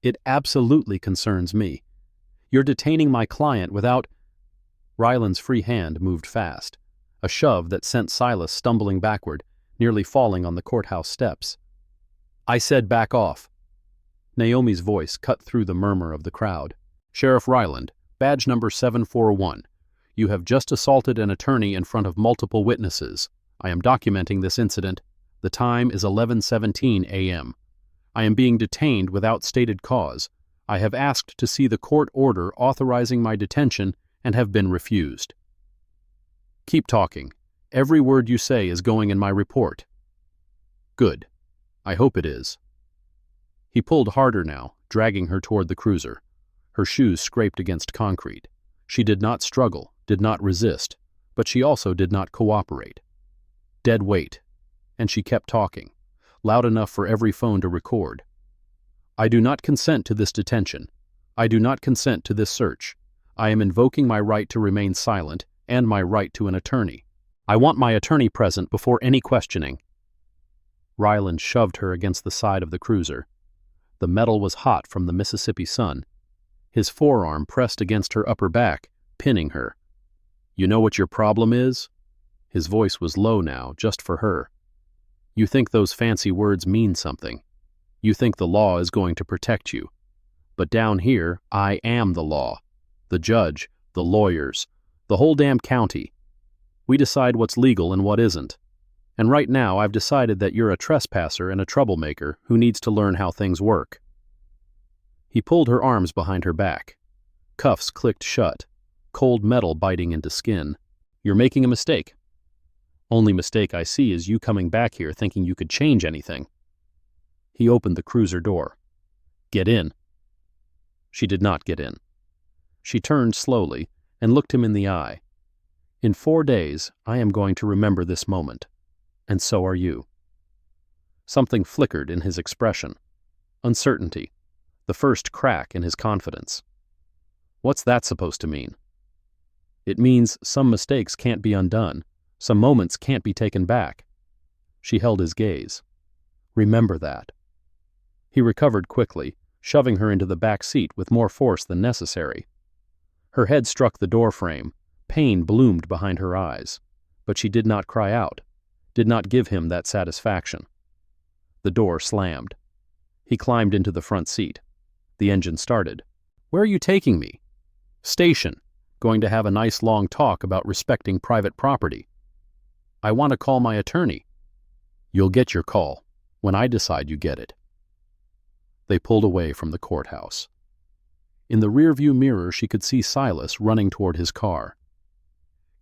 "It absolutely concerns me. You're detaining my client without—" Ryland's free hand moved fast, a shove that sent Silas stumbling backward, nearly falling on the courthouse steps. "I said back off." Naomi's voice cut through the murmur of the crowd. "Sheriff Ryland, badge number 741. You have just assaulted an attorney in front of multiple witnesses. I am documenting this incident. The time is 11:17 a.m. I am being detained without stated cause. I have asked to see the court order authorizing my detention and have been refused." "Keep talking. Every word you say is going in my report." "Good. I hope it is." He pulled harder now, dragging her toward the cruiser. Her shoes scraped against concrete. She did not struggle, did not resist, but she also did not cooperate. Dead weight. And she kept talking, loud enough for every phone to record. "I do not consent to this detention. I do not consent to this search. I am invoking my right to remain silent and my right to an attorney. I want my attorney present before any questioning." Ryland shoved her against the side of the cruiser. The metal was hot from the Mississippi sun. His forearm pressed against her upper back, pinning her. "You know what your problem is?" His voice was low now, just for her. "You think those fancy words mean something. You think the law is going to protect you. But down here, I am the law. The judge, the lawyers, the whole damn county. We decide what's legal and what isn't. And right now I've decided that you're a trespasser and a troublemaker who needs to learn how things work." He pulled her arms behind her back. Cuffs clicked shut, cold metal biting into skin. "You're making a mistake. Only mistake I see is you coming back here thinking you could change anything." He opened the cruiser door. "Get in." She did not get in. She turned slowly and looked him in the eye. "In 4 days, I am going to remember this moment. And so are you." Something flickered in his expression. Uncertainty. the first crack in his confidence. What's that supposed to mean? It means some mistakes can't be undone, some moments can't be taken back. She held his gaze. Remember that. He recovered quickly, shoving her into the back seat with more force than necessary. Her head struck the door frame. Pain bloomed behind her eyes, but she did not cry out, did not give him that satisfaction. The door slammed. He climbed into the front seat. The engine started. Where are you taking me? Station. Going to have a nice long talk about respecting private property. I want to call my attorney. You'll get your call, when I decide you get it. They pulled away from the courthouse. In the rearview mirror she could see Silas running toward his car.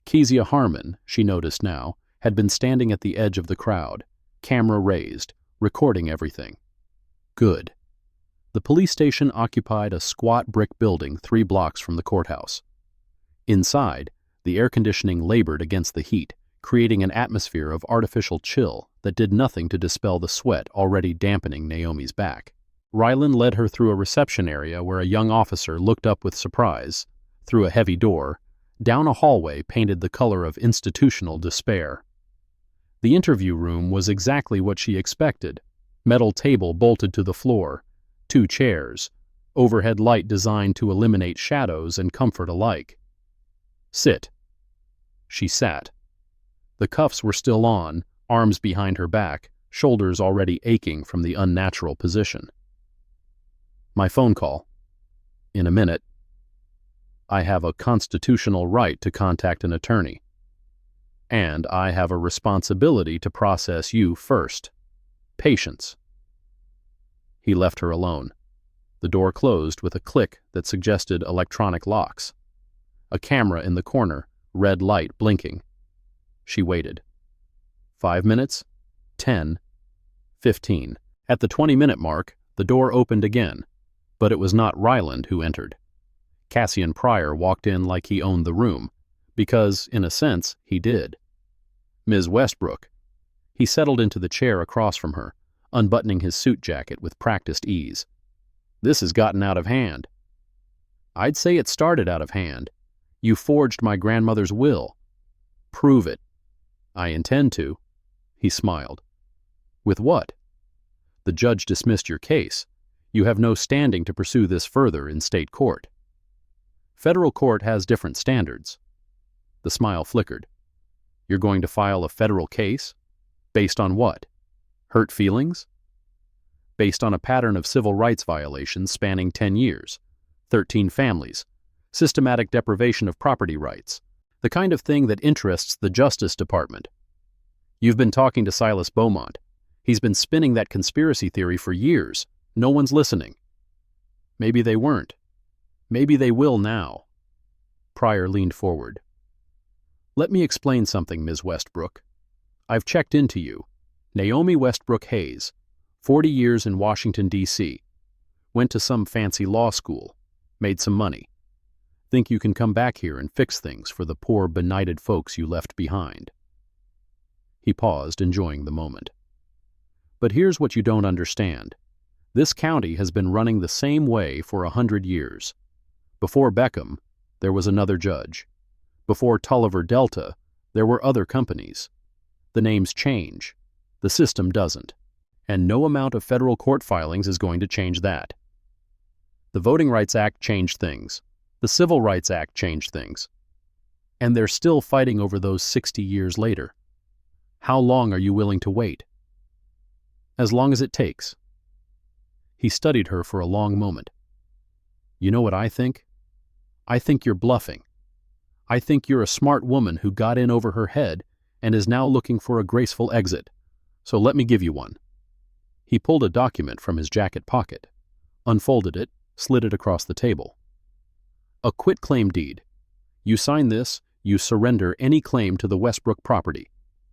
Kezia Harmon, she noticed now, had been standing at the edge of the crowd, camera raised, recording everything. Good. The police station occupied a squat brick building 3 blocks from the courthouse. Inside, the air conditioning labored against the heat, creating an atmosphere of artificial chill that did nothing to dispel the sweat already dampening Naomi's back. Ryland led her through a reception area where a young officer looked up with surprise, through a heavy door, down a hallway painted the color of institutional despair. The interview room was exactly what she expected. Metal table bolted to the floor, 2 chairs, overhead light designed to eliminate shadows and comfort alike. Sit. She sat. The cuffs were still on, arms behind her back, shoulders already aching from the unnatural position. My phone call. In a minute. I have a constitutional right to contact an attorney. And I have a responsibility to process you first. Patience. He left her alone. The door closed with a click that suggested electronic locks. A camera in the corner, red light blinking. She waited. 5 minutes, 10, 15. At the 20-minute mark, the door opened again, but it was not Ryland who entered. Cassian Pryor walked in like he owned the room, because, in a sense, he did. Ms. Westbrook. He settled into the chair across from her, unbuttoning his suit jacket with practiced ease. This has gotten out of hand. I'd say it started out of hand. You forged my grandmother's will. Prove it. I intend to. He smiled. With what? The judge dismissed your case. You have no standing to pursue this further in state court. Federal court has different standards. The smile flickered. You're going to file a federal case? Based on what? Hurt feelings? Based on a pattern of civil rights violations spanning 10 years, 13 families, systematic deprivation of property rights, the kind of thing that interests the Justice Department. You've been talking to Silas Beaumont. He's been spinning that conspiracy theory for years. No one's listening. Maybe they weren't. Maybe they will now. Pryor leaned forward. Let me explain something, Ms. Westbrook. I've checked into you. Naomi Westbrook Hayes, 40 years in Washington, D.C. Went to some fancy law school. Made some money. Think you can come back here and fix things for the poor, benighted folks you left behind. He paused, enjoying the moment. But here's what you don't understand. This county has been running the same way for 100 years. Before Beckham, there was another judge. Before Tulliver Delta, there were other companies. The names change. The system doesn't. And no amount of federal court filings is going to change that. The Voting Rights Act changed things. The Civil Rights Act changed things. And they're still fighting over those 60 years later. How long are you willing to wait? As long as it takes. He studied her for a long moment. You know what I think? I think you're bluffing. I think you're a smart woman who got in over her head and is now looking for a graceful exit. So let me give you one. He pulled a document from his jacket pocket, unfolded it, slid it across the table. A quitclaim deed. You sign this, you surrender any claim to the Westbrook property.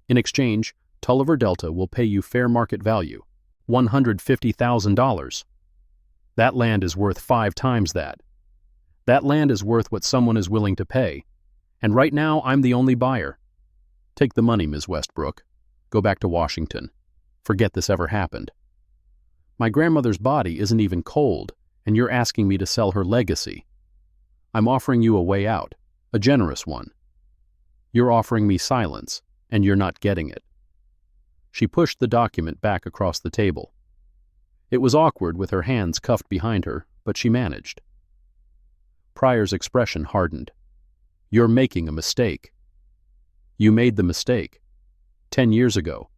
In exchange, Tulliver Delta will pay you fair market value, $150,000. That land is worth 5 times that. That land is worth what someone is willing to pay. And right now, I'm the only buyer. Take the money, Ms. Westbrook. Go back to Washington. Forget this ever happened. My grandmother's body isn't even cold. and you're asking me to sell her legacy. I'm offering you a way out, a generous one. You're offering me silence, and you're not getting it." She pushed the document back across the table. It was awkward with her hands cuffed behind her, but she managed. Pryor's expression hardened. "You're making a mistake. You made the mistake 10 years ago,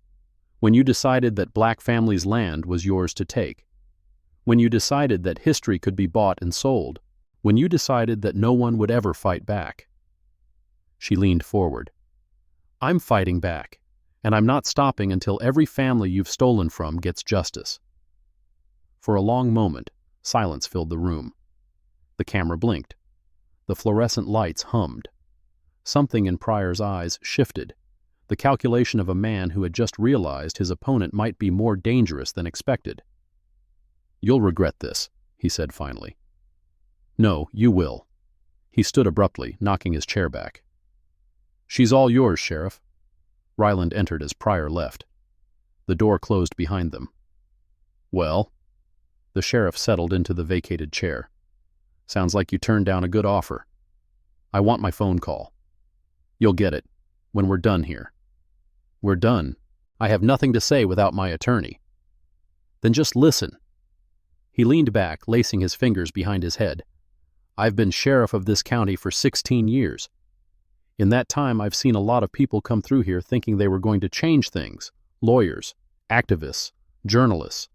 when you decided that black families' land was yours to take, when you decided that history could be bought and sold, when you decided that no one would ever fight back." She leaned forward. "I'm fighting back, and I'm not stopping until every family you've stolen from gets justice." For a long moment, silence filled the room. The camera blinked. The fluorescent lights hummed. Something in Pryor's eyes shifted, the calculation of a man who had just realized his opponent might be more dangerous than expected. "You'll regret this," he said finally. "No, you will." He stood abruptly, knocking his chair back. "She's all yours, Sheriff." Ryland entered as Pryor left. The door closed behind them. "Well?" The sheriff settled into the vacated chair. "Sounds like you turned down a good offer. I want my phone call. You'll get it when we're done here." "We're done. I have nothing to say without my attorney." "Then just listen." He leaned back, lacing his fingers behind his head. "I've been sheriff of this county for 16 years. In that time, I've seen a lot of people come through here thinking they were going to change things. Lawyers, activists, journalists.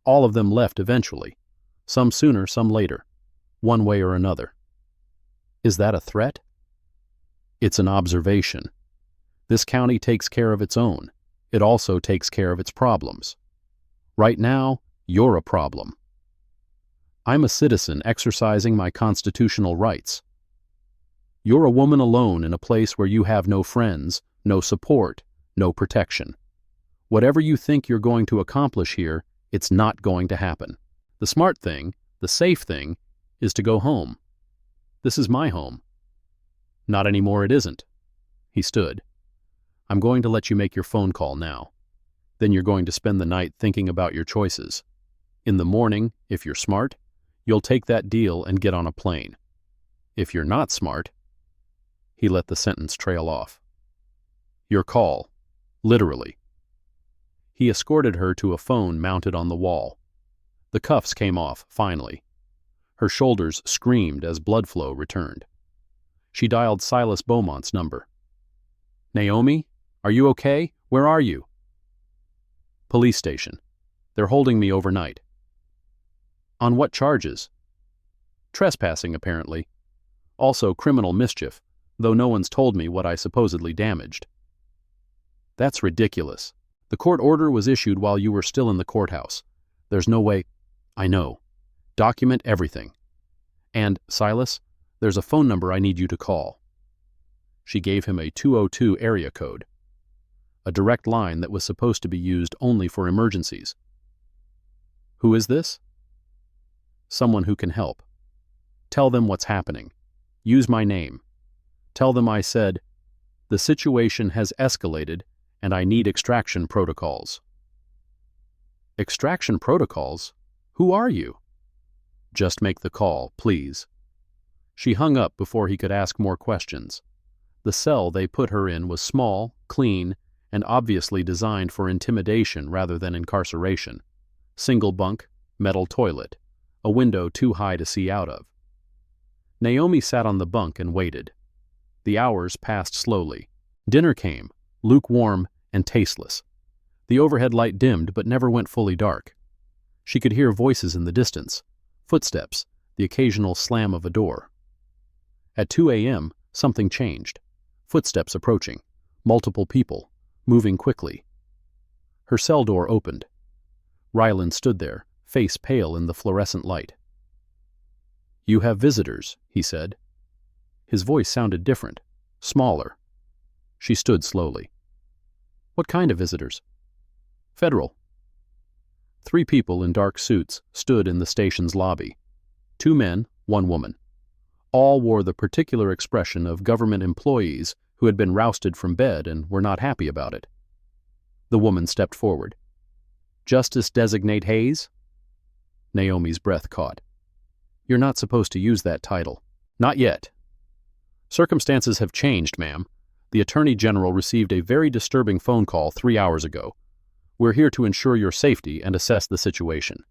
All of them left eventually. Some sooner, some later. One way or another." "Is that a threat?" "It's an observation. This county takes care of its own. It also takes care of its problems. Right now, you're a problem. I'm a citizen exercising my constitutional rights. You're a woman alone in a place where you have no friends, no support, no protection. Whatever you think you're going to accomplish here, it's not going to happen. The smart thing, the safe thing, is to go home. This is my home." "Not anymore, it isn't." He stood. "I'm going to let you make your phone call now. Then you're going to spend the night thinking about your choices. In the morning, if you're smart, you'll take that deal and get on a plane. If you're not smart—" He let the sentence trail off. "Your call. Literally." He escorted her to a phone mounted on the wall. The cuffs came off, finally. Her shoulders screamed as blood flow returned. She dialed Silas Beaumont's number. "Naomi? Are you okay? Where are you?" "Police station. They're holding me overnight." "On what charges?" "Trespassing, apparently. Also criminal mischief, though no one's told me what I supposedly damaged." "That's ridiculous. The court order was issued while you were still in the courthouse. There's no way—" "I know. Document everything. And, Silas, there's a phone number I need you to call." She gave him a 202 area code, a direct line that was supposed to be used only for emergencies. "Who is this?" "Someone who can help. Tell them what's happening. Use my name. Tell them I said, 'The situation has escalated and I need extraction protocols.'" "Extraction protocols? Who are you?" "Just make the call, please." She hung up before he could ask more questions. The cell they put her in was small, clean, and obviously designed for intimidation rather than incarceration. Single bunk, metal toilet, a window too high to see out of. Naomi sat on the bunk and waited. The hours passed slowly. Dinner came, lukewarm and tasteless. The overhead light dimmed but never went fully dark. She could hear voices in the distance, footsteps, the occasional slam of a door. At 2 a.m., something changed. Footsteps approaching, multiple people, moving quickly. Her cell door opened. Ryland stood there, face pale in the fluorescent light. "You have visitors," he said. His voice sounded different, smaller. She stood slowly. "What kind of visitors?" "Federal." 3 people in dark suits stood in the station's lobby. 2 men, 1 woman. All wore the particular expression of government employees who had been rousted from bed and were not happy about it. The woman stepped forward. "Justice designate Hayes?" Naomi's breath caught. You're not supposed to use that title. Not yet. Circumstances have changed, ma'am. The Attorney General received a very disturbing phone call 3 hours ago. We're here to ensure your safety and assess the situation.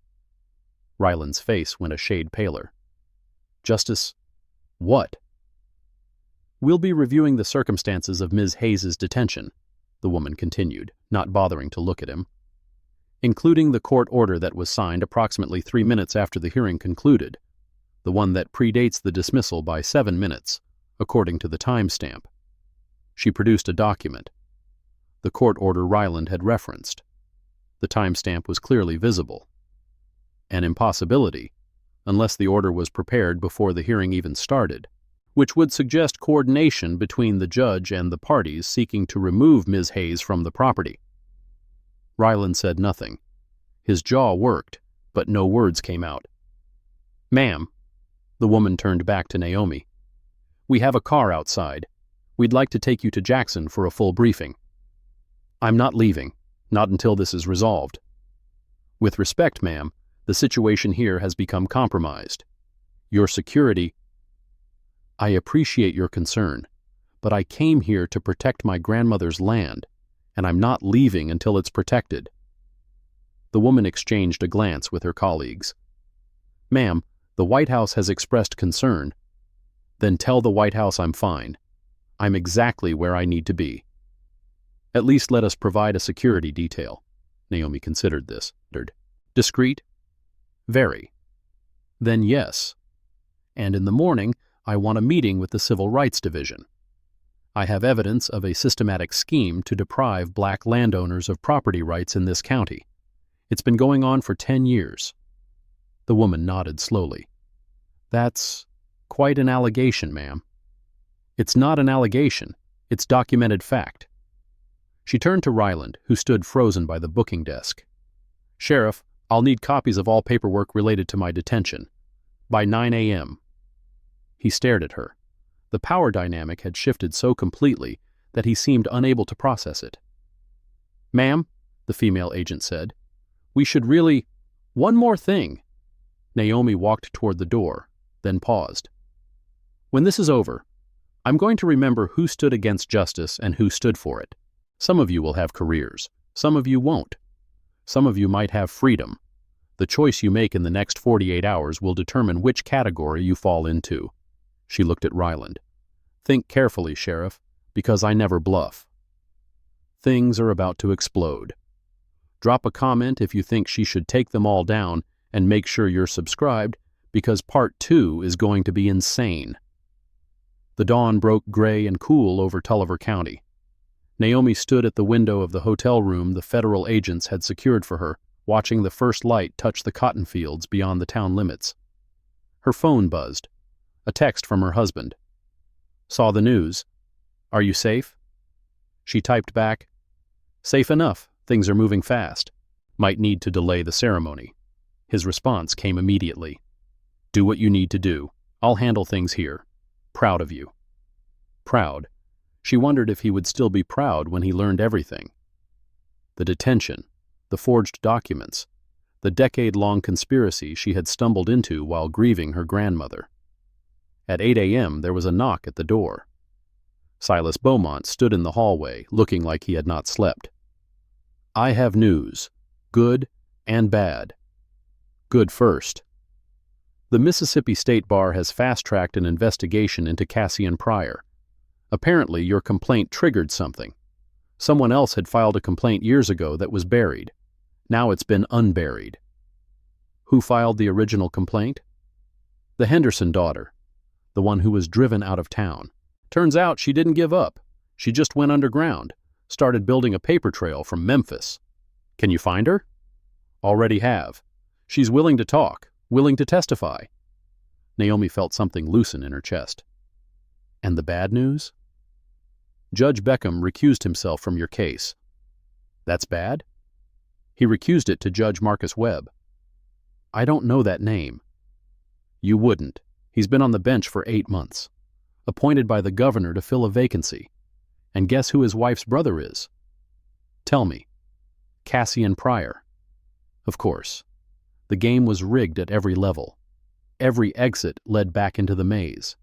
Ryland's face went a shade paler. Justice, what? We'll be reviewing the circumstances of Ms. Hayes's detention, the woman continued, not bothering to look at him, including the court order that was signed approximately 3 minutes after the hearing concluded, the one that predates the dismissal by 7 minutes, according to the timestamp. She produced a document. The court order Ryland had referenced. The timestamp was clearly visible. An impossibility, unless the order was prepared before the hearing even started, which would suggest coordination between the judge and the parties seeking to remove Ms. Hayes from the property. Ryland said nothing. His jaw worked, but no words came out. Ma'am, the woman turned back to Naomi. We have a car outside. We'd like to take you to Jackson for a full briefing. I'm not leaving, not until this is resolved. With respect, ma'am, the situation here has become compromised. Your security... I appreciate your concern, but I came here to protect my grandmother's land, and I'm not leaving until it's protected. The woman exchanged a glance with her colleagues. Ma'am, the White House has expressed concern. Then tell the White House I'm fine. I'm exactly where I need to be. At least let us provide a security detail. Naomi considered this. Discreet? Very. Then yes. And in the morning, I want a meeting with the Civil Rights Division. I have evidence of a systematic scheme to deprive black landowners of property rights in this county. It's been going on for 10 years. The woman nodded slowly. That's quite an allegation, ma'am. It's not an allegation. It's documented fact. She turned to Ryland, who stood frozen by the booking desk. Sheriff, I'll need copies of all paperwork related to my detention. By 9 a.m. He stared at her. The power dynamic had shifted so completely that he seemed unable to process it. Ma'am, the female agent said, we should really... One more thing. Naomi walked toward the door, then paused. When this is over, I'm going to remember who stood against justice and who stood for it. Some of you will have careers. Some of you won't. Some of you might have freedom. The choice you make in the next 48 hours will determine which category you fall into. She looked at Ryland. Think carefully, Sheriff, because I never bluff. Things are about to explode. Drop a comment if you think she should take them all down, and make sure you're subscribed, because Part 2 is going to be insane. The dawn broke gray and cool over Tulliver County. Naomi stood at the window of the hotel room the federal agents had secured for her, watching the first light touch the cotton fields beyond the town limits. Her phone buzzed. A text from her husband. Saw the news. Are you safe? She typed back, safe enough, things are moving fast. Might need to delay the ceremony. His response came immediately. Do what you need to do. I'll handle things here. Proud of you. Proud. She wondered if he would still be proud when he learned everything. The detention, the forged documents, the decade-long conspiracy she had stumbled into while grieving her grandmother. At 8 a.m., there was a knock at the door. Silas Beaumont stood in the hallway, looking like he had not slept. I have news, good and bad. Good first. The Mississippi State Bar has fast-tracked an investigation into Cassian Pryor. Apparently, your complaint triggered something. Someone else had filed a complaint years ago that was buried. Now it's been unburied. Who filed the original complaint? The Henderson daughter. The one who was driven out of town. Turns out she didn't give up. She just went underground, started building a paper trail from Memphis. Can you find her? Already have. She's willing to talk, willing to testify. Naomi felt something loosen in her chest. And the bad news? Judge Beckham recused himself from your case. That's bad? He recused it to Judge Marcus Webb. I don't know that name. You wouldn't. He's been on the bench for 8 months, appointed by the governor to fill a vacancy. And guess who his wife's brother is? Tell me. Cassian Pryor. Of course. The game was rigged at every level. Every exit led back into the maze.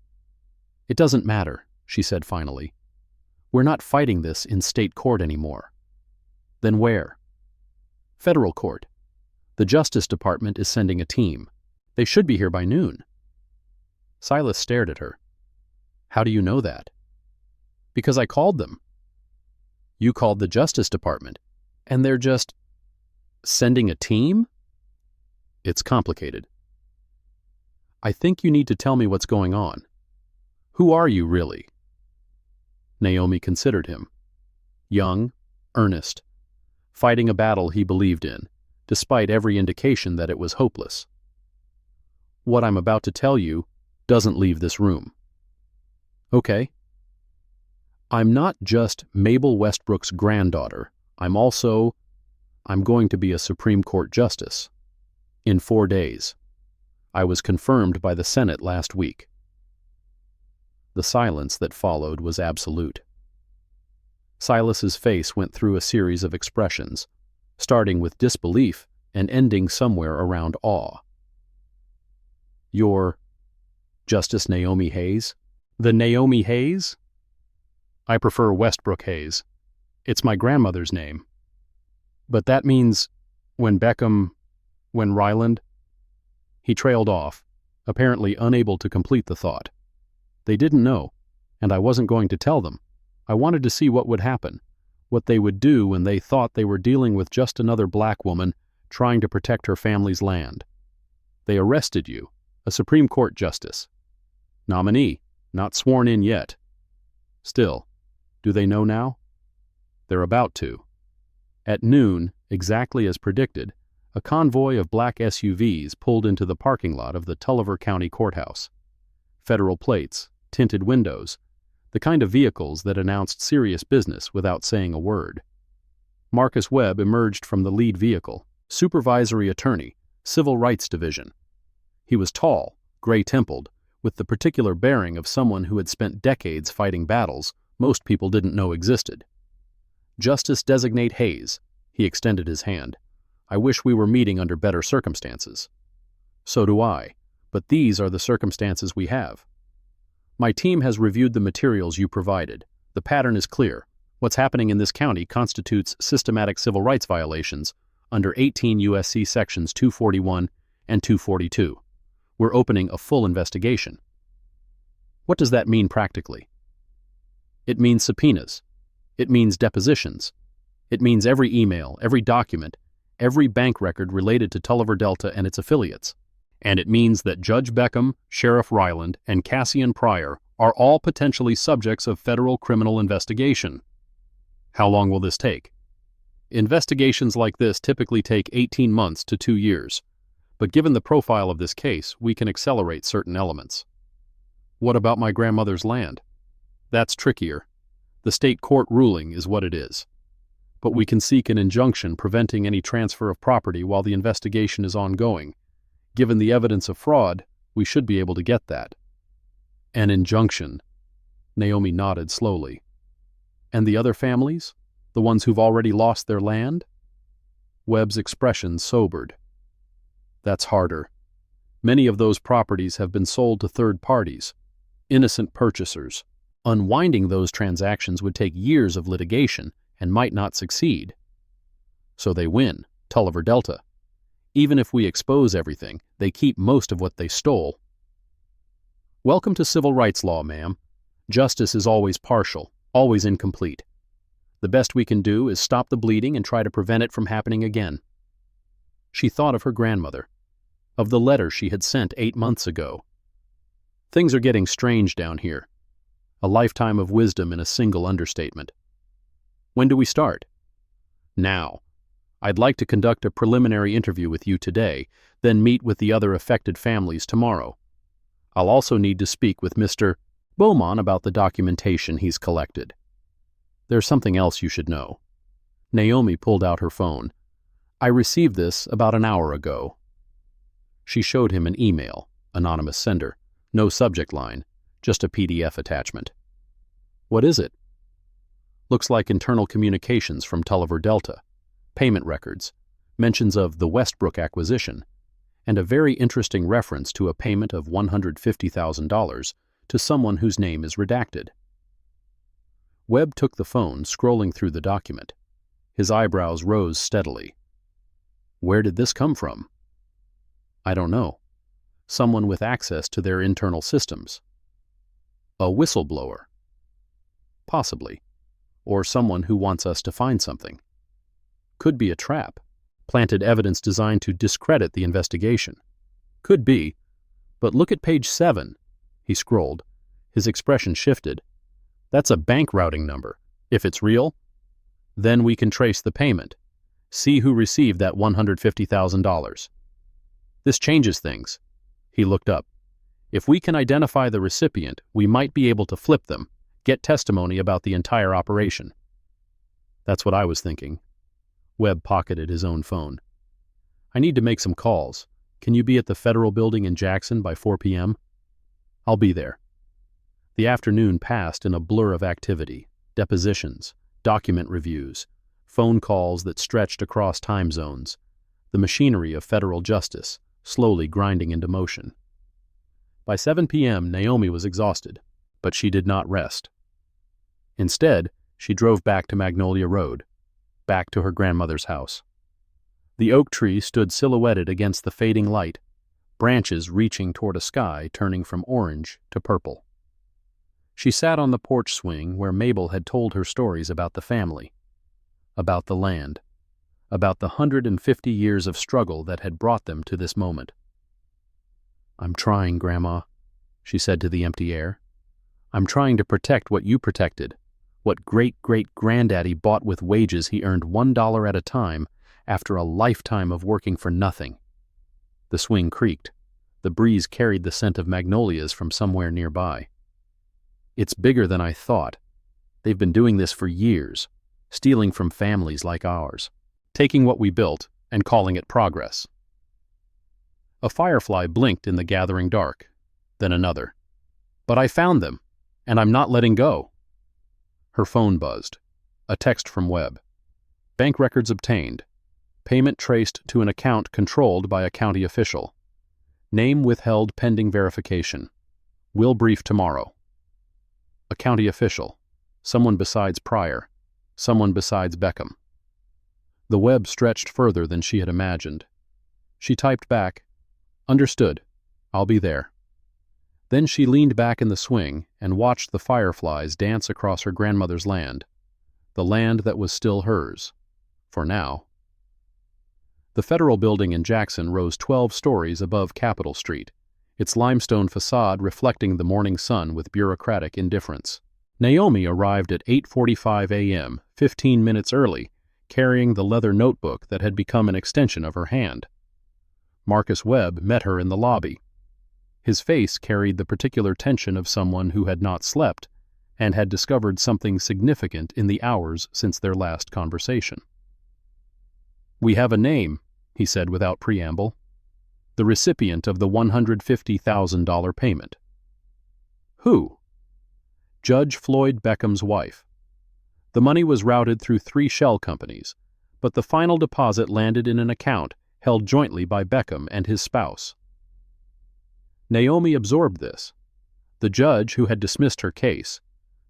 "It doesn't matter," she said finally. "We're not fighting this in state court anymore." "Then where?" "Federal court. The Justice Department is sending a team. They should be here by noon." Silas stared at her. "How do you know that?" "Because I called them." "You called the Justice Department, and they're just sending a team?" "It's complicated." "I think you need to tell me what's going on. Who are you, really?" Naomi considered him. Young, earnest, fighting a battle he believed in, despite every indication that it was hopeless. "What I'm about to tell you doesn't leave this room." "Okay." "I'm not just Mabel Westbrook's granddaughter. I'm going to be a Supreme Court justice. In 4 days. I was confirmed by the Senate last week." The silence that followed was absolute. Silas's face went through a series of expressions, starting with disbelief and ending somewhere around awe. "You're Justice Naomi Hayes?" "The Naomi Hayes?" "I prefer Westbrook Hayes. It's my grandmother's name." "But that means when Ryland—" He trailed off, apparently unable to complete the thought. "They didn't know, and I wasn't going to tell them. I wanted to see what would happen, what they would do when they thought they were dealing with just another black woman trying to protect her family's land. They arrested you, a Supreme Court justice. Nominee, not sworn in yet. Still, do they know now?" "They're about to." At noon, exactly as predicted, a convoy of black SUVs pulled into the parking lot of the Tulliver County Courthouse. Federal plates, tinted windows, the kind of vehicles that announced serious business without saying a word. Marcus Webb emerged from the lead vehicle, supervisory attorney, Civil Rights Division. He was tall, gray-templed, with the particular bearing of someone who had spent decades fighting battles most people didn't know existed. "Justice-designate Hayes," he extended his hand. "I wish we were meeting under better circumstances." "So do I, but these are the circumstances we have. My team has reviewed the materials you provided. The pattern is clear. What's happening in this county constitutes systematic civil rights violations under 18 U.S.C. sections 241 and 242. We're opening a full investigation." "What does that mean practically?" "It means subpoenas. It means depositions. It means every email, every document, every bank record related to Tulliver Delta and its affiliates. And it means that Judge Beckham, Sheriff Ryland, and Cassian Pryor are all potentially subjects of federal criminal investigation." "How long will this take?" "Investigations like this typically take 18 months to 2 years, but given the profile of this case, we can accelerate certain elements." "What about my grandmother's land?" "That's trickier. The state court ruling is what it is. But we can seek an injunction preventing any transfer of property while the investigation is ongoing. Given the evidence of fraud, we should be able to get that." "An injunction." Naomi nodded slowly. "And the other families? The ones who've already lost their land?" Webb's expression sobered. "That's harder. Many of those properties have been sold to third parties, innocent purchasers. Unwinding those transactions would take years of litigation and might not succeed. So they win, Tulliver Delta. Even if we expose everything, they keep most of what they stole." "Welcome to civil rights law, ma'am. Justice is always partial, always incomplete. The best we can do is stop the bleeding and try to prevent it from happening again." She thought of her grandmother, of the letter she had sent 8 months ago. "Things are getting strange down here. A lifetime of wisdom in a single understatement. When do we start?" "Now. I'd like to conduct a preliminary interview with you today, then meet with the other affected families tomorrow. I'll also need to speak with Mr. Beaumont about the documentation he's collected. There's something else you should know." Naomi pulled out her phone. "I received this about an hour ago." She showed him an email, anonymous sender, no subject line, just a PDF attachment. "What is it?" "Looks like internal communications from Tulliver Delta. Payment records, mentions of the Westbrook acquisition. and a very interesting reference to a payment of $150,000 to someone whose name is redacted. Webb took the phone, scrolling through the document. His eyebrows rose steadily. Where did this come from? I don't know. Someone with access to their internal systems. A whistleblower. Possibly. Or someone who wants us to find something. Could be a trap. Planted evidence designed to discredit the investigation. Could be. But look at page 7. He scrolled. His expression shifted. That's a bank routing number. If it's real, then we can trace the payment. See who received that $150,000. This changes things. He looked up. If we can identify the recipient, we might be able to flip them, get testimony about the entire operation. That's what I was thinking. Webb pocketed his own phone. I need to make some calls. Can you be at the Federal Building in Jackson by 4 p.m.? I'll be there. The afternoon passed in a blur of activity, depositions, document reviews, phone calls that stretched across time zones, the machinery of federal justice slowly grinding into motion. By 7 p.m., Naomi was exhausted, but she did not rest. Instead, she drove back to Magnolia Road, back to her grandmother's house. The oak tree stood silhouetted against the fading light, branches reaching toward a sky turning from orange to purple. She sat on the porch swing where Mabel had told her stories about the family, about the land, about the 150 years of struggle that had brought them to this moment. I'm trying, Grandma, she said to the empty air. I'm trying to protect what you protected, what great-great-granddaddy bought with wages he earned $1 at a time after a lifetime of working for nothing. The swing creaked. The breeze carried the scent of magnolias from somewhere nearby. It's bigger than I thought. They've been doing this for years, stealing from families like ours, taking what we built and calling it progress. A firefly blinked in the gathering dark, then another. But I found them, and I'm not letting go. Her phone buzzed. A text from Webb. Bank records obtained. Payment traced to an account controlled by a county official. Name withheld pending verification. Will brief tomorrow. A county official. Someone besides Pryor. Someone besides Beckham. The web stretched further than she had imagined. She typed back, Understood. I'll be there. Then she leaned back in the swing and watched the fireflies dance across her grandmother's land, the land that was still hers, for now. The Federal Building in Jackson rose 12 stories above Capitol Street, its limestone facade reflecting the morning sun with bureaucratic indifference. Naomi arrived at 8:45 a.m., 15 minutes early, carrying the leather notebook that had become an extension of her hand. Marcus Webb met her in the lobby. His face carried the particular tension of someone who had not slept and had discovered something significant in the hours since their last conversation. We have a name, he said without preamble. The recipient of the $150,000 payment. Who? Judge Floyd Beckham's wife. The money was routed through 3 shell companies, but the final deposit landed in an account held jointly by Beckham and his spouse. Naomi absorbed this. The judge who had dismissed her case,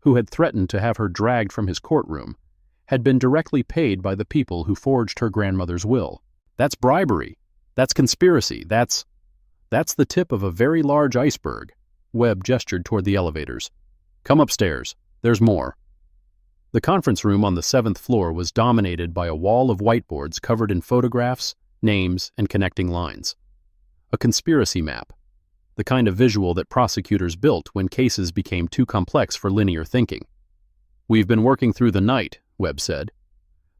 who had threatened to have her dragged from his courtroom, had been directly paid by the people who forged her grandmother's will. That's bribery. That's conspiracy. That's the tip of a very large iceberg. Webb gestured toward the elevators. Come upstairs. There's more. The conference room on the 7th floor was dominated by a wall of whiteboards covered in photographs, names, and connecting lines. A conspiracy map. The kind of visual that prosecutors built when cases became too complex for linear thinking. We've been working through the night, Webb said.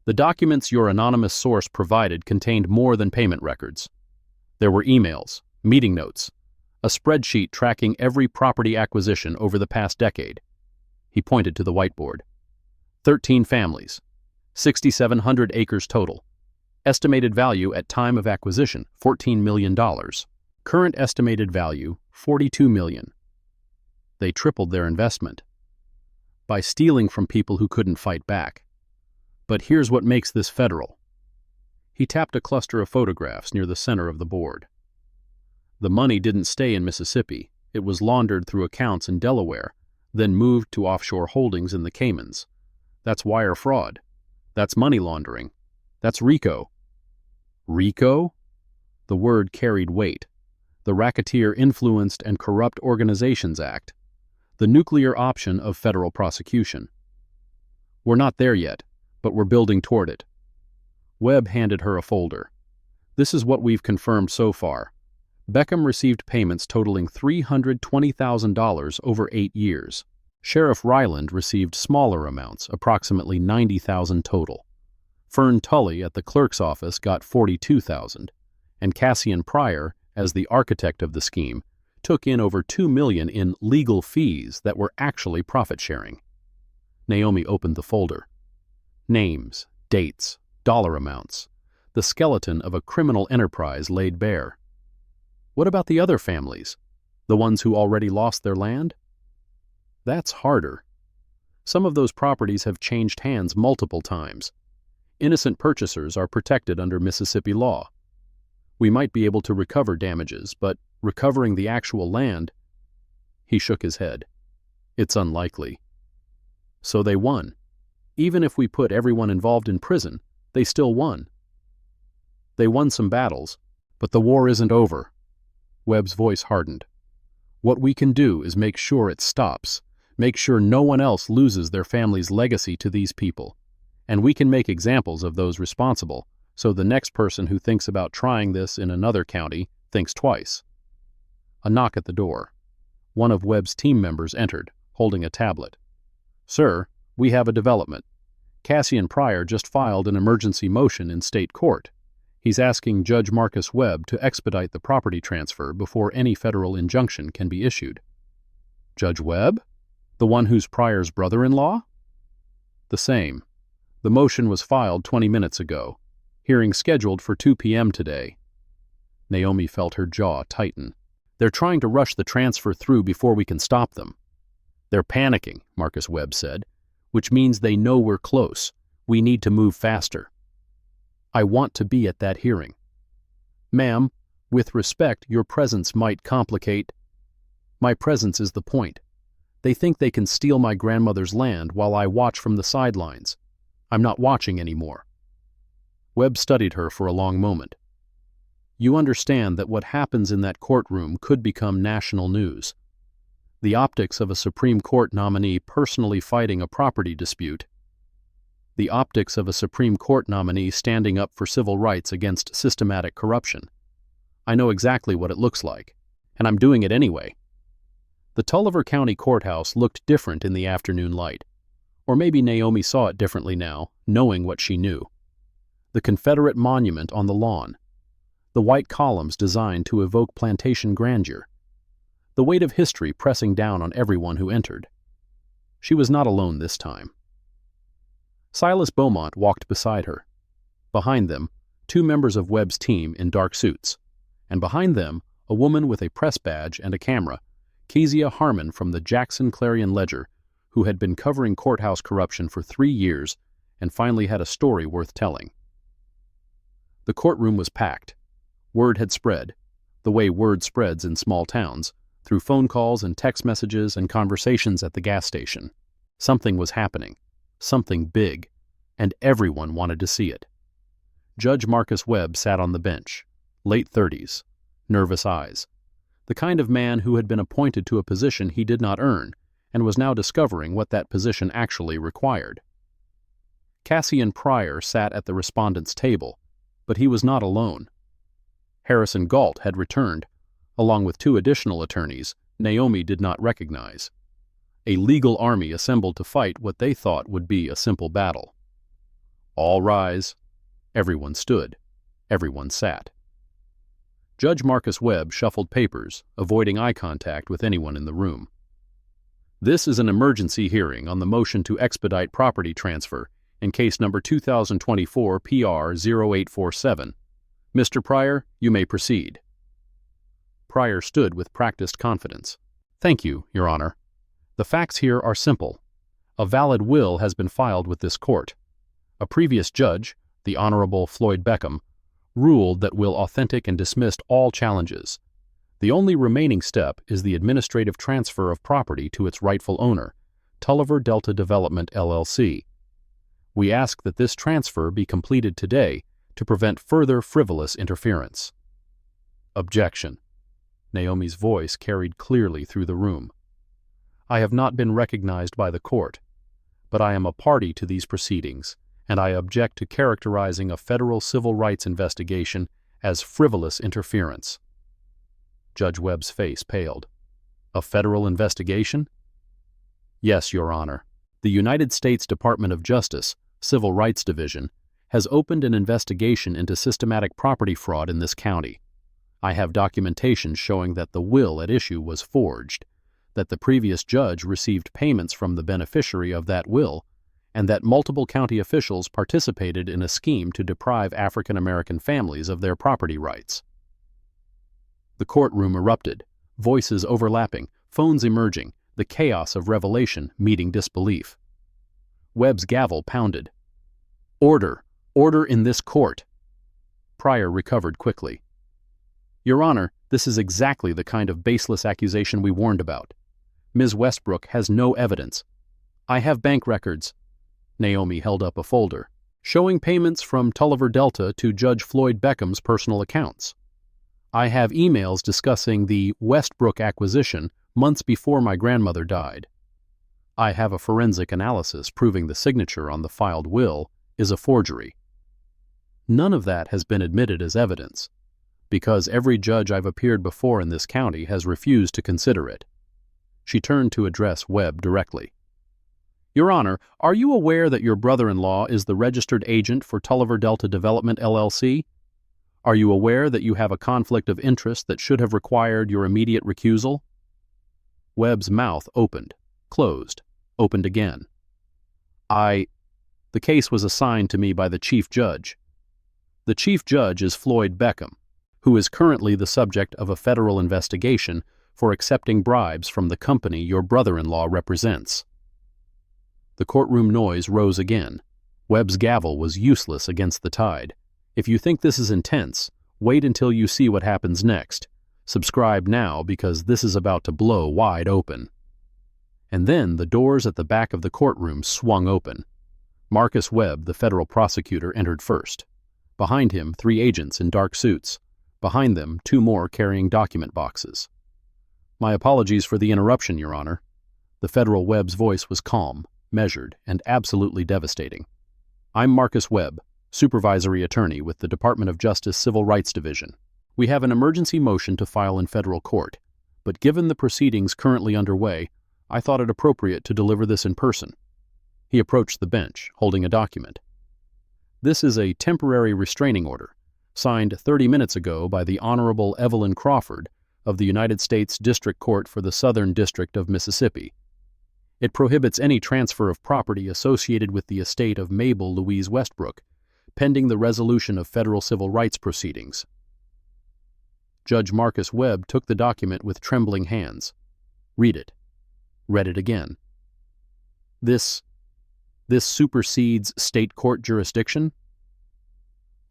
The documents your anonymous source provided contained more than payment records. There were emails, meeting notes, a spreadsheet tracking every property acquisition over the past decade. He pointed to the whiteboard. 13 families, 6,700 acres total. Estimated value at time of acquisition, $14 million. Current estimated value, $42 million. They tripled their investment by stealing from people who couldn't fight back. But here's what makes this federal. He tapped a cluster of photographs near the center of the board. The money didn't stay in Mississippi. It was laundered through accounts in Delaware, then moved to offshore holdings in the Caymans. That's wire fraud. That's money laundering. That's RICO. RICO? The word carried weight. The Racketeer Influenced and Corrupt Organizations Act. The nuclear option of federal prosecution. We're not there yet, but we're building toward it. Webb handed her a folder. This is what we've confirmed so far. Beckham received payments totaling $320,000 over 8 years. Sheriff Ryland received smaller amounts, approximately $90,000 total. Fern Tully at the clerk's office got $42,000, and Cassian Pryor, as the architect of the scheme, took in over $2 million in legal fees that were actually profit-sharing. Naomi opened the folder. Names, dates, dollar amounts. The skeleton of a criminal enterprise laid bare. What about the other families? The ones who already lost their land? That's harder. Some of those properties have changed hands multiple times. Innocent purchasers are protected under Mississippi law. We might be able to recover damages, but recovering the actual land... He shook his head. It's unlikely. So they won. Even if we put everyone involved in prison, they still won. They won some battles, but the war isn't over. Webb's voice hardened. What we can do is make sure it stops, make sure no one else loses their family's legacy to these people, and we can make examples of those responsible, so the next person who thinks about trying this in another county thinks twice. A knock at the door. One of Webb's team members entered, holding a tablet. Sir, we have a development. Cassian Pryor just filed an emergency motion in state court. He's asking Judge Marcus Webb to expedite the property transfer before any federal injunction can be issued. Judge Webb? The one who's Pryor's brother-in-law? The same. The motion was filed 20 minutes ago. Hearing scheduled for 2 p.m. today. Naomi felt her jaw tighten. They're trying to rush the transfer through before we can stop them. They're panicking, Marcus Webb said, which means they know we're close. We need to move faster. I want to be at that hearing. Ma'am, with respect, your presence might complicate. My presence is the point. They think they can steal my grandmother's land while I watch from the sidelines. I'm not watching anymore. Webb studied her for a long moment. You understand that what happens in that courtroom could become national news. The optics of a Supreme Court nominee personally fighting a property dispute. The optics of a Supreme Court nominee standing up for civil rights against systematic corruption. I know exactly what it looks like, and I'm doing it anyway. The Tulliver County Courthouse looked different in the afternoon light, or maybe Naomi saw it differently now, knowing what she knew. The Confederate monument on the lawn, the white columns designed to evoke plantation grandeur, the weight of history pressing down on everyone who entered. She was not alone this time. Silas Beaumont walked beside her. Behind them, 2 members of Webb's team in dark suits, and behind them, a woman with a press badge and a camera, Kezia Harmon from the Jackson Clarion Ledger, who had been covering courthouse corruption for 3 years and finally had a story worth telling. The courtroom was packed. Word had spread, the way word spreads in small towns, through phone calls and text messages and conversations at the gas station. Something was happening. Something big, and everyone wanted to see it. Judge Marcus Webb sat on the bench, late 30s, nervous eyes, the kind of man who had been appointed to a position he did not earn and was now discovering what that position actually required. Cassian Pryor sat at the respondent's table, but he was not alone. Harrison Galt had returned, along with 2 additional attorneys Naomi did not recognize. A legal army assembled to fight what they thought would be a simple battle. All rise. Everyone stood. Everyone sat. Judge Marcus Webb shuffled papers, avoiding eye contact with anyone in the room. This is an emergency hearing on the motion to expedite property transfer in case number 2024 PR 0847. Mr. Pryor, you may proceed. Pryor stood with practiced confidence. Thank you, Your Honor. The facts here are simple. A valid will has been filed with this court. A previous judge, the Honorable Floyd Beckham, ruled that will authentic and dismissed all challenges. The only remaining step is the administrative transfer of property to its rightful owner, Tulliver Delta Development, LLC. We ask that this transfer be completed today to prevent further frivolous interference. Objection. Naomi's voice carried clearly through the room. I have not been recognized by the court, but I am a party to these proceedings, and I object to characterizing a federal civil rights investigation as frivolous interference. Judge Webb's face paled. A federal investigation? Yes, Your Honor. The United States Department of Justice, Civil Rights Division, has opened an investigation into systematic property fraud in this county. I have documentation showing that the will at issue was forged, that the previous judge received payments from the beneficiary of that will, and that multiple county officials participated in a scheme to deprive African American families of their property rights. The courtroom erupted, voices overlapping, phones emerging, the chaos of revelation meeting disbelief. Webb's gavel pounded. Order! Order in this court! Pryor recovered quickly. Your Honor, this is exactly the kind of baseless accusation we warned about. Ms. Westbrook has no evidence. I have bank records. Naomi held up a folder, showing payments from Tulliver Delta to Judge Floyd Beckham's personal accounts. I have emails discussing the Westbrook acquisition months before my grandmother died. I have a forensic analysis proving the signature on the filed will is a forgery. None of that has been admitted as evidence, because every judge I've appeared before in this county has refused to consider it. She turned to address Webb directly. Your Honor, are you aware that your brother-in-law is the registered agent for Tulliver Delta Development, LLC? Are you aware that you have a conflict of interest that should have required your immediate recusal? Webb's mouth opened, closed, opened again. The case was assigned to me by the chief judge. The chief judge is Floyd Beckham, who is currently the subject of a federal investigation for accepting bribes from the company your brother-in-law represents. The courtroom noise rose again. Webb's gavel was useless against the tide. If you think this is intense, wait until you see what happens next. Subscribe now because this is about to blow wide open. And then the doors at the back of the courtroom swung open. Marcus Webb, the federal prosecutor, entered first. Behind him, 3 agents in dark suits. Behind them, 2 more carrying document boxes. My apologies for the interruption, Your Honor. The federal Webb's voice was calm, measured, and absolutely devastating. I'm Marcus Webb, supervisory attorney with the Department of Justice Civil Rights Division. We have an emergency motion to file in federal court, but given the proceedings currently underway, I thought it appropriate to deliver this in person. He approached the bench, holding a document. This is a temporary restraining order, signed 30 minutes ago by the Honorable Evelyn Crawford of the United States District Court for the Southern District of Mississippi. It prohibits any transfer of property associated with the estate of Mabel Louise Westbrook, pending the resolution of federal civil rights proceedings. Judge Marcus Webb took the document with trembling hands. Read it. Read it again. This supersedes state court jurisdiction?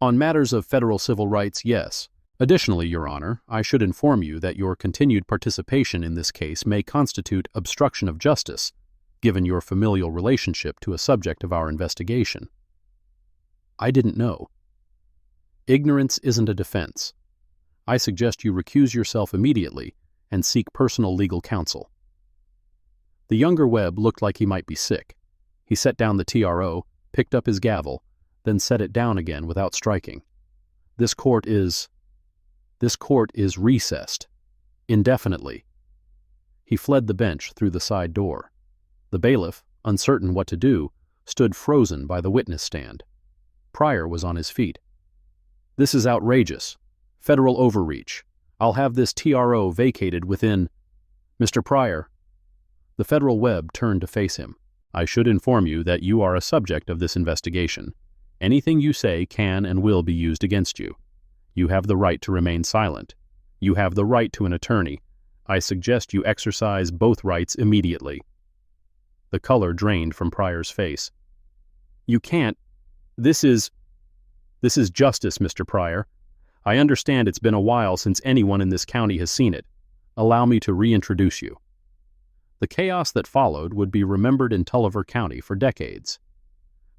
On matters of federal civil rights, yes. Additionally, Your Honor, I should inform you that your continued participation in this case may constitute obstruction of justice, given your familial relationship to a subject of our investigation. I didn't know. Ignorance isn't a defense. I suggest you recuse yourself immediately and seek personal legal counsel. The younger Webb looked like he might be sick. He set down the TRO, picked up his gavel, then set it down again without striking. This court is recessed. Indefinitely. He fled the bench through the side door. The bailiff, uncertain what to do, stood frozen by the witness stand. Pryor was on his feet. This is outrageous. Federal overreach. I'll have this TRO vacated within... Mr. Pryor. The federal Webb turned to face him. I should inform you that you are a subject of this investigation. Anything you say can and will be used against you. You have the right to remain silent. You have the right to an attorney. I suggest you exercise both rights immediately. The color drained from Pryor's face. You can't. This is justice, Mr. Pryor. I understand it's been a while since anyone in this county has seen it. Allow me to reintroduce you." The chaos that followed would be remembered in Tulliver County for decades.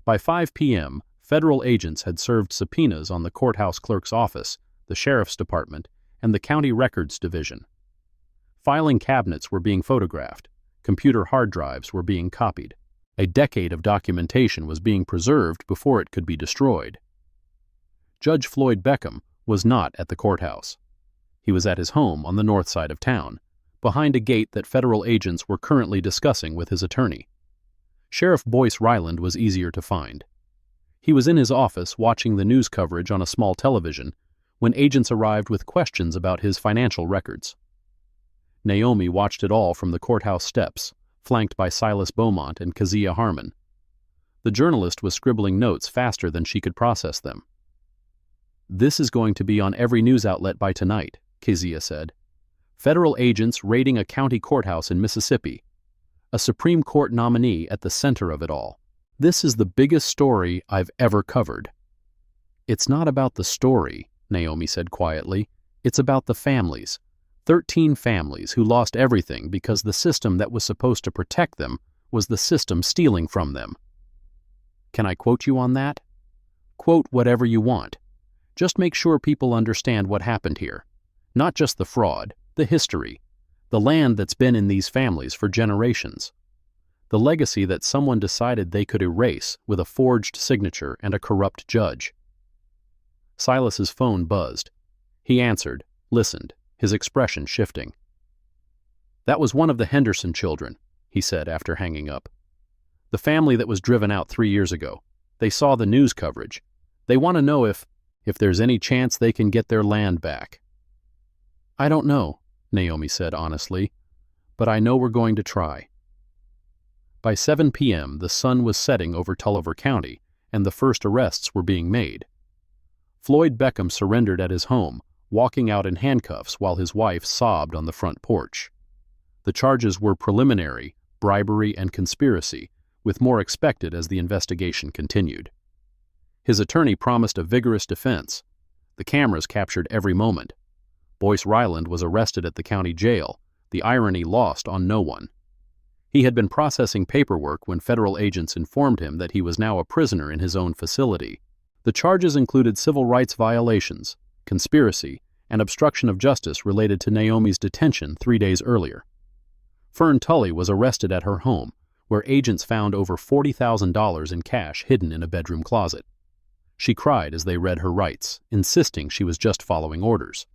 By 5 p.m., federal agents had served subpoenas on the courthouse clerk's office, the sheriff's department, and the county records division. Filing cabinets were being photographed. Computer hard drives were being copied. A decade of documentation was being preserved before it could be destroyed. Judge Floyd Beckham was not at the courthouse. He was at his home on the north side of town, behind a gate that federal agents were currently discussing with his attorney. Sheriff Boyce Ryland was easier to find. He was in his office watching the news coverage on a small television when agents arrived with questions about his financial records. Naomi watched it all from the courthouse steps, flanked by Silas Beaumont and Kezia Harmon. The journalist was scribbling notes faster than she could process them. "This is going to be on every news outlet by tonight," Kezia said. "Federal agents raiding a county courthouse in Mississippi. A Supreme Court nominee at the center of it all. This is the biggest story I've ever covered." "It's not about the story," Naomi said quietly. "It's about the families. 13 families who lost everything because the system that was supposed to protect them was the system stealing from them." "Can I quote you on that?" "Quote whatever you want. Just make sure people understand what happened here. Not just the fraud, the history, the land that's been in these families for generations. The legacy that someone decided they could erase with a forged signature and a corrupt judge." Silas's phone buzzed. He answered, listened, his expression shifting. "That was one of the Henderson children," he said after hanging up. "The family that was driven out 3 years ago. They saw the news coverage. They want to know if there's any chance they can get their land back." "I don't know," Naomi said honestly, "but I know we're going to try." By 7 p.m., the sun was setting over Tulliver County, and the first arrests were being made. Floyd Beckham surrendered at his home, walking out in handcuffs while his wife sobbed on the front porch. The charges were preliminary, bribery, and conspiracy, with more expected as the investigation continued. His attorney promised a vigorous defense. The cameras captured every moment. Boyce Ryland was arrested at the county jail, the irony lost on no one. He had been processing paperwork when federal agents informed him that he was now a prisoner in his own facility. The charges included civil rights violations, conspiracy, and obstruction of justice related to Naomi's detention 3 days earlier. Fern Tully was arrested at her home, where agents found over $40,000 in cash hidden in a bedroom closet. She cried as they read her rights, insisting she was just following orders.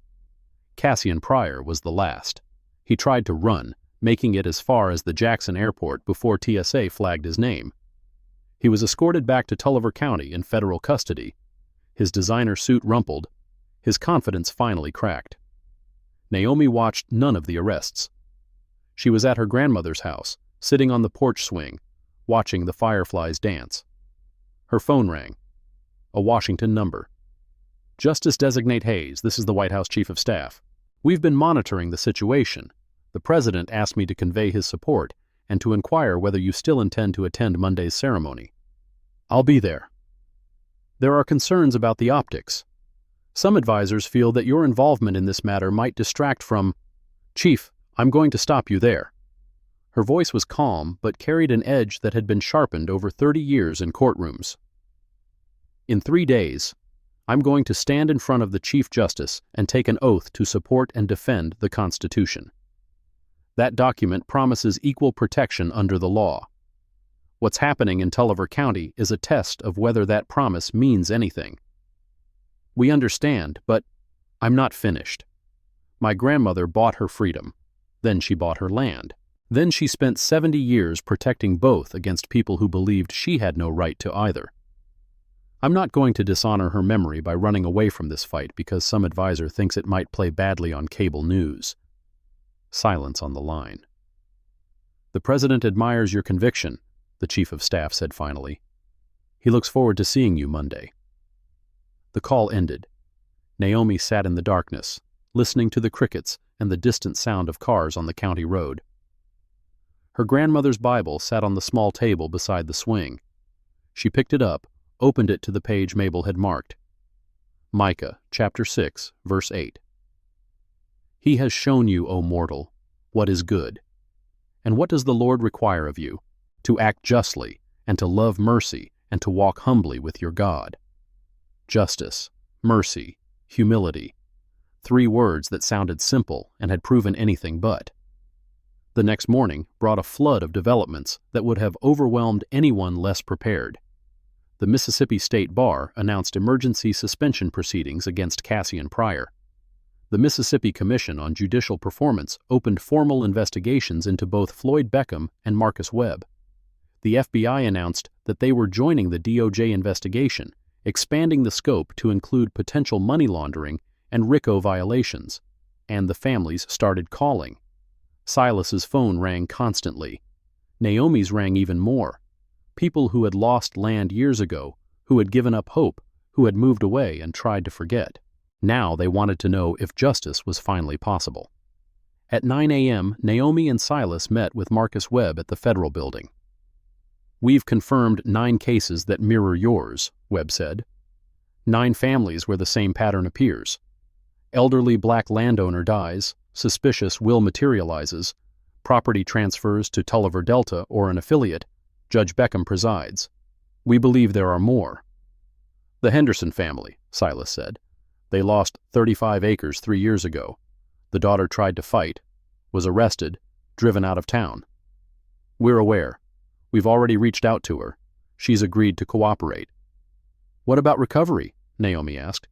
Cassian Pryor was the last. He tried to run, making it as far as the Jackson airport before TSA flagged his name. He was escorted back to Tulliver County in federal custody. His designer suit rumpled. His confidence finally cracked. Naomi watched none of the arrests. She was at her grandmother's house, sitting on the porch swing, watching the fireflies dance. Her phone rang. A Washington number. "Justice Designate Hayes, this is the White House Chief of Staff. We've been monitoring the situation. The President asked me to convey his support and to inquire whether you still intend to attend Monday's ceremony." "I'll be there." "There are concerns about the optics. Some advisors feel that your involvement in this matter might distract from—" "Chief, I'm going to stop you there." Her voice was calm but carried an edge that had been sharpened over 30 years in courtrooms. "In 3 days, I'm going to stand in front of the Chief Justice and take an oath to support and defend the Constitution. That document promises equal protection under the law. What's happening in Tulliver County is a test of whether that promise means anything. We understand, but I'm not finished. My grandmother bought her freedom. Then she bought her land. Then she spent 70 years protecting both against people who believed she had no right to either. I'm not going to dishonor her memory by running away from this fight because some advisor thinks it might play badly on cable news." Silence on the line. "The President admires your conviction," the Chief of Staff said finally. "He looks forward to seeing you Monday." The call ended. Naomi sat in the darkness, listening to the crickets and the distant sound of cars on the county road. Her grandmother's Bible sat on the small table beside the swing. She picked it up, opened it to the page Mabel had marked. Micah chapter 6, verse 8. He has shown you, O mortal, what is good. And what does the Lord require of you? To act justly, and to love mercy, and to walk humbly with your God. Justice, mercy, humility. 3 words that sounded simple and had proven anything but. The next morning brought a flood of developments that would have overwhelmed anyone less prepared. The Mississippi State Bar announced emergency suspension proceedings against Cassian Pryor. The Mississippi Commission on Judicial Performance opened formal investigations into both Floyd Beckham and Marcus Webb. The FBI announced that they were joining the DOJ investigation, expanding the scope to include potential money laundering and RICO violations, and the families started calling. Silas's phone rang constantly. Naomi's rang even more. People who had lost land years ago, who had given up hope, who had moved away and tried to forget. Now they wanted to know if justice was finally possible. At 9 a.m., Naomi and Silas met with Marcus Webb at the Federal Building. "We've confirmed 9 cases that mirror yours," Webb said. 9 families where the same pattern appears. Elderly black landowner dies, suspicious will materializes, property transfers to Tulliver Delta or an affiliate, Judge Beckham presides. We believe there are more. The Henderson family, Silas said. They lost 35 acres 3 years ago. The daughter tried to fight, was arrested, driven out of town. We're aware. We've already reached out to her. She's agreed to cooperate. What about recovery? Naomi asked.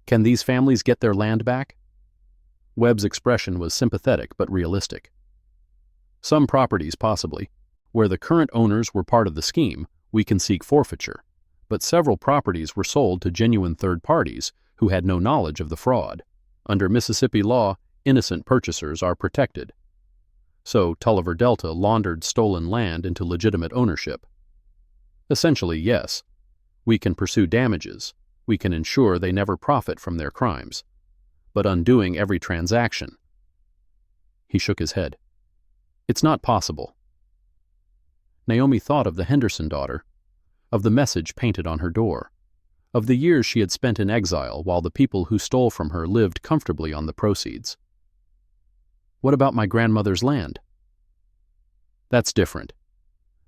Can these families get their land back? Webb's expression was sympathetic but realistic. Some properties, possibly. Where the current owners were part of the scheme, we can seek forfeiture. But several properties were sold to genuine third parties who had no knowledge of the fraud. Under Mississippi law, innocent purchasers are protected. So Tulliver Delta laundered stolen land into legitimate ownership. Essentially, yes. We can pursue damages. We can ensure they never profit from their crimes. But undoing every transaction. He shook his head. It's not possible. Naomi thought of the Henderson daughter, of the message painted on her door, of the years she had spent in exile while the people who stole from her lived comfortably on the proceeds. What about my grandmother's land? That's different.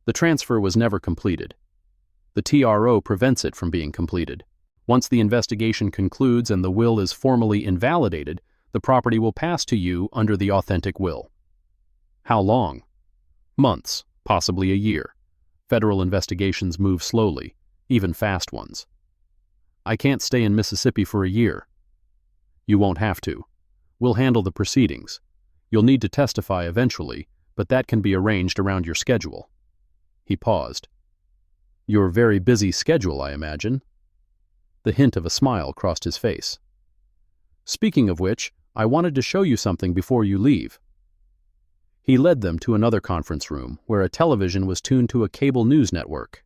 The transfer was never completed. The TRO prevents it from being completed. Once the investigation concludes and the will is formally invalidated, the property will pass to you under the authentic will. How long? Months, possibly a year. Federal investigations move slowly, even fast ones. I can't stay in Mississippi for a year. You won't have to. We'll handle the proceedings. You'll need to testify eventually, but that can be arranged around your schedule. He paused. Your very busy schedule, I imagine. The hint of a smile crossed his face. Speaking of which, I wanted to show you something before you leave. He led them to another conference room where a television was tuned to a cable news network.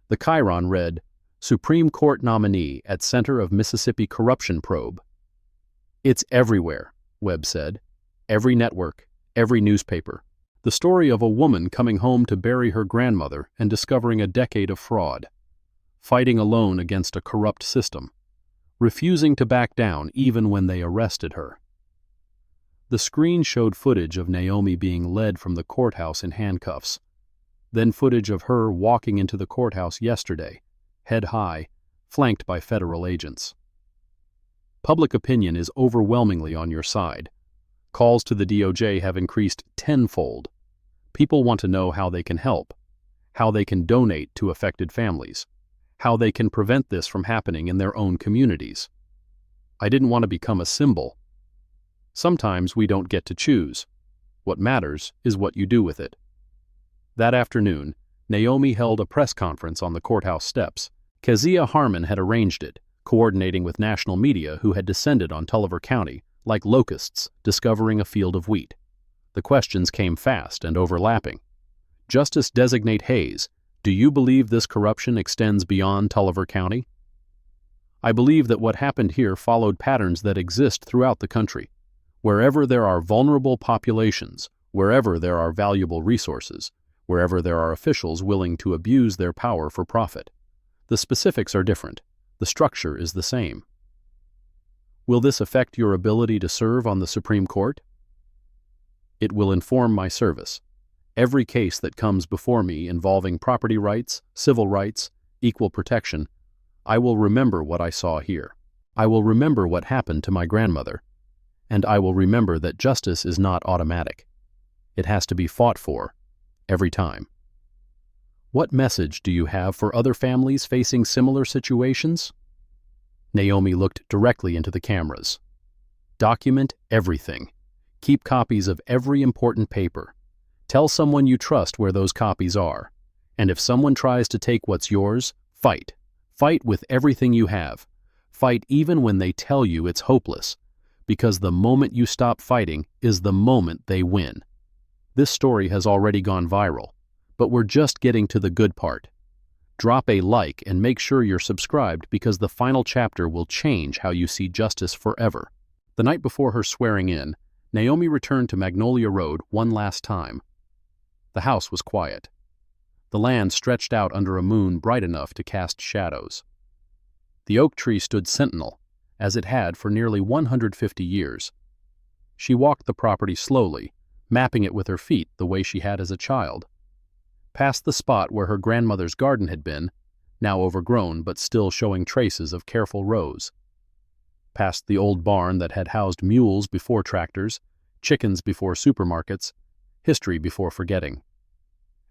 The chyron read, Supreme Court nominee at center of Mississippi corruption probe. It's everywhere, Webb said. Every network, every newspaper. The story of a woman coming home to bury her grandmother and discovering a decade of fraud. Fighting alone against a corrupt system. Refusing to back down even when they arrested her. The screen showed footage of Naomi being led from the courthouse in handcuffs. Then footage of her walking into the courthouse yesterday, head high, flanked by federal agents. Public opinion is overwhelmingly on your side. Calls to the DOJ have increased tenfold. People want to know how they can help, how they can donate to affected families, how they can prevent this from happening in their own communities. I didn't want to become a symbol. Sometimes we don't get to choose. What matters is what you do with it. That afternoon, Naomi held a press conference on the courthouse steps. Kezia Harmon had arranged it, coordinating with national media who had descended on Tulliver County, like locusts discovering a field of wheat. The questions came fast and overlapping. Justice Designate Hayes, do you believe this corruption extends beyond Tulliver County? I believe that what happened here followed patterns that exist throughout the country. Wherever there are vulnerable populations, wherever there are valuable resources, wherever there are officials willing to abuse their power for profit. The specifics are different. The structure is the same. Will this affect your ability to serve on the Supreme Court? It will inform my service. Every case that comes before me involving property rights, civil rights, equal protection, I will remember what I saw here. I will remember what happened to my grandmother. And I will remember that justice is not automatic. It has to be fought for, every time. What message do you have for other families facing similar situations? Naomi looked directly into the cameras. Document everything. Keep copies of every important paper. Tell someone you trust where those copies are. And if someone tries to take what's yours, fight. Fight with everything you have. Fight even when they tell you it's hopeless, because the moment you stop fighting is the moment they win. This story has already gone viral, but we're just getting to the good part. Drop a like and make sure you're subscribed, because the final chapter will change how you see justice forever. The night before her swearing in, Naomi returned to Magnolia Road one last time. The house was quiet. The land stretched out under a moon bright enough to cast shadows. The oak tree stood sentinel, as it had for nearly 150 years. She walked the property slowly, mapping it with her feet the way she had as a child. Past the spot where her grandmother's garden had been, now overgrown but still showing traces of careful rows. Past the old barn that had housed mules before tractors, chickens before supermarkets, history before forgetting.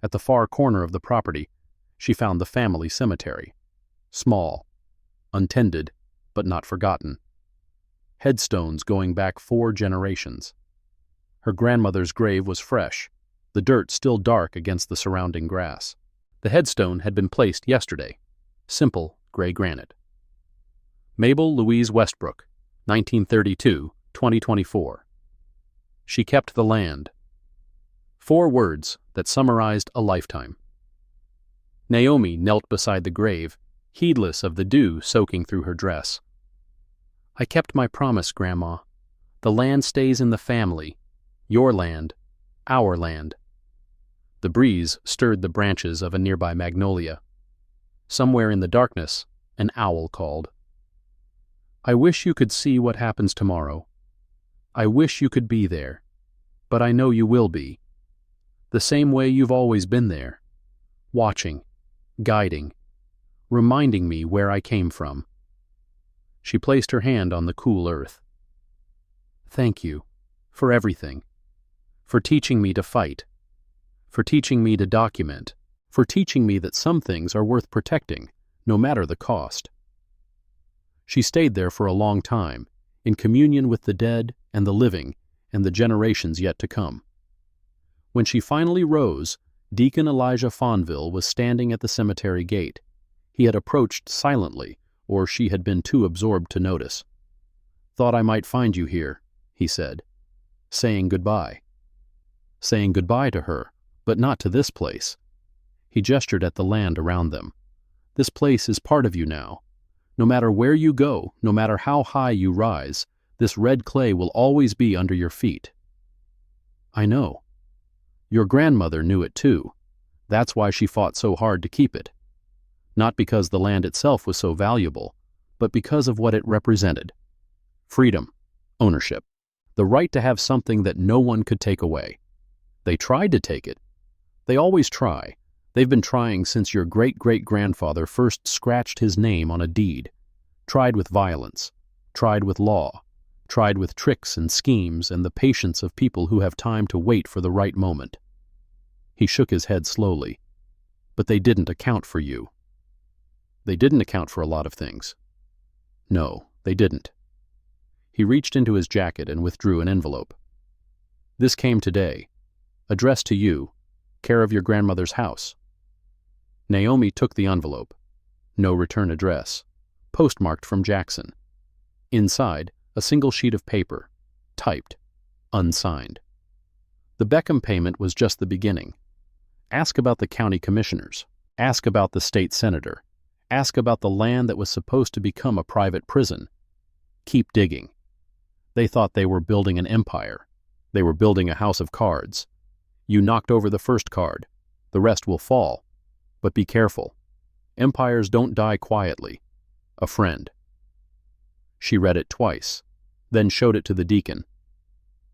At the far corner of the property, she found the family cemetery. Small, untended, but not forgotten. Headstones going back 4 generations. Her grandmother's grave was fresh, the dirt still dark against the surrounding grass. The headstone had been placed yesterday. Simple gray granite. Mabel Louise Westbrook, 1932-2024. She kept the land. 4 words that summarized a lifetime. Naomi knelt beside the grave, heedless of the dew soaking through her dress. I kept my promise, Grandma. The land stays in the family. Your land, our land. The breeze stirred the branches of a nearby magnolia. Somewhere in the darkness, an owl called. I wish you could see what happens tomorrow. I wish you could be there, but I know you will be. The same way you've always been there, watching, guiding, reminding me where I came from. She placed her hand on the cool earth. Thank you for everything, for teaching me to fight, for teaching me to document, for teaching me that some things are worth protecting, no matter the cost. She stayed there for a long time, in communion with the dead and the living and the generations yet to come. When she finally rose, Deacon Elijah Fonville was standing at the cemetery gate. He had approached silently, or she had been too absorbed to notice. Thought I might find you here, he said, saying goodbye. Saying goodbye to her, but not to this place. He gestured at the land around them. This place is part of you now. No matter where you go, no matter how high you rise, this red clay will always be under your feet. I know. Your grandmother knew it too. That's why she fought so hard to keep it. Not because the land itself was so valuable, but because of what it represented. Freedom, ownership, the right to have something that no one could take away. They tried to take it. They always try. They've been trying since your great-great-grandfather first scratched his name on a deed. Tried with violence, tried with law, tried with tricks and schemes and the patience of people who have time to wait for the right moment. He shook his head slowly. But they didn't account for you. They didn't account for a lot of things. No, they didn't. He reached into his jacket and withdrew an envelope. This came today, addressed to you, care of your grandmother's house. Naomi took the envelope. No return address. Postmarked from Jackson. Inside, a single sheet of paper, typed, unsigned. The Beckham payment was just the beginning. Ask about the county commissioners. Ask about the state senator. Ask about the land that was supposed to become a private prison. Keep digging. They thought they were building an empire. They were building a house of cards. You knocked over the first card. The rest will fall. But be careful. Empires don't die quietly. A friend. She read it twice, then showed it to the deacon.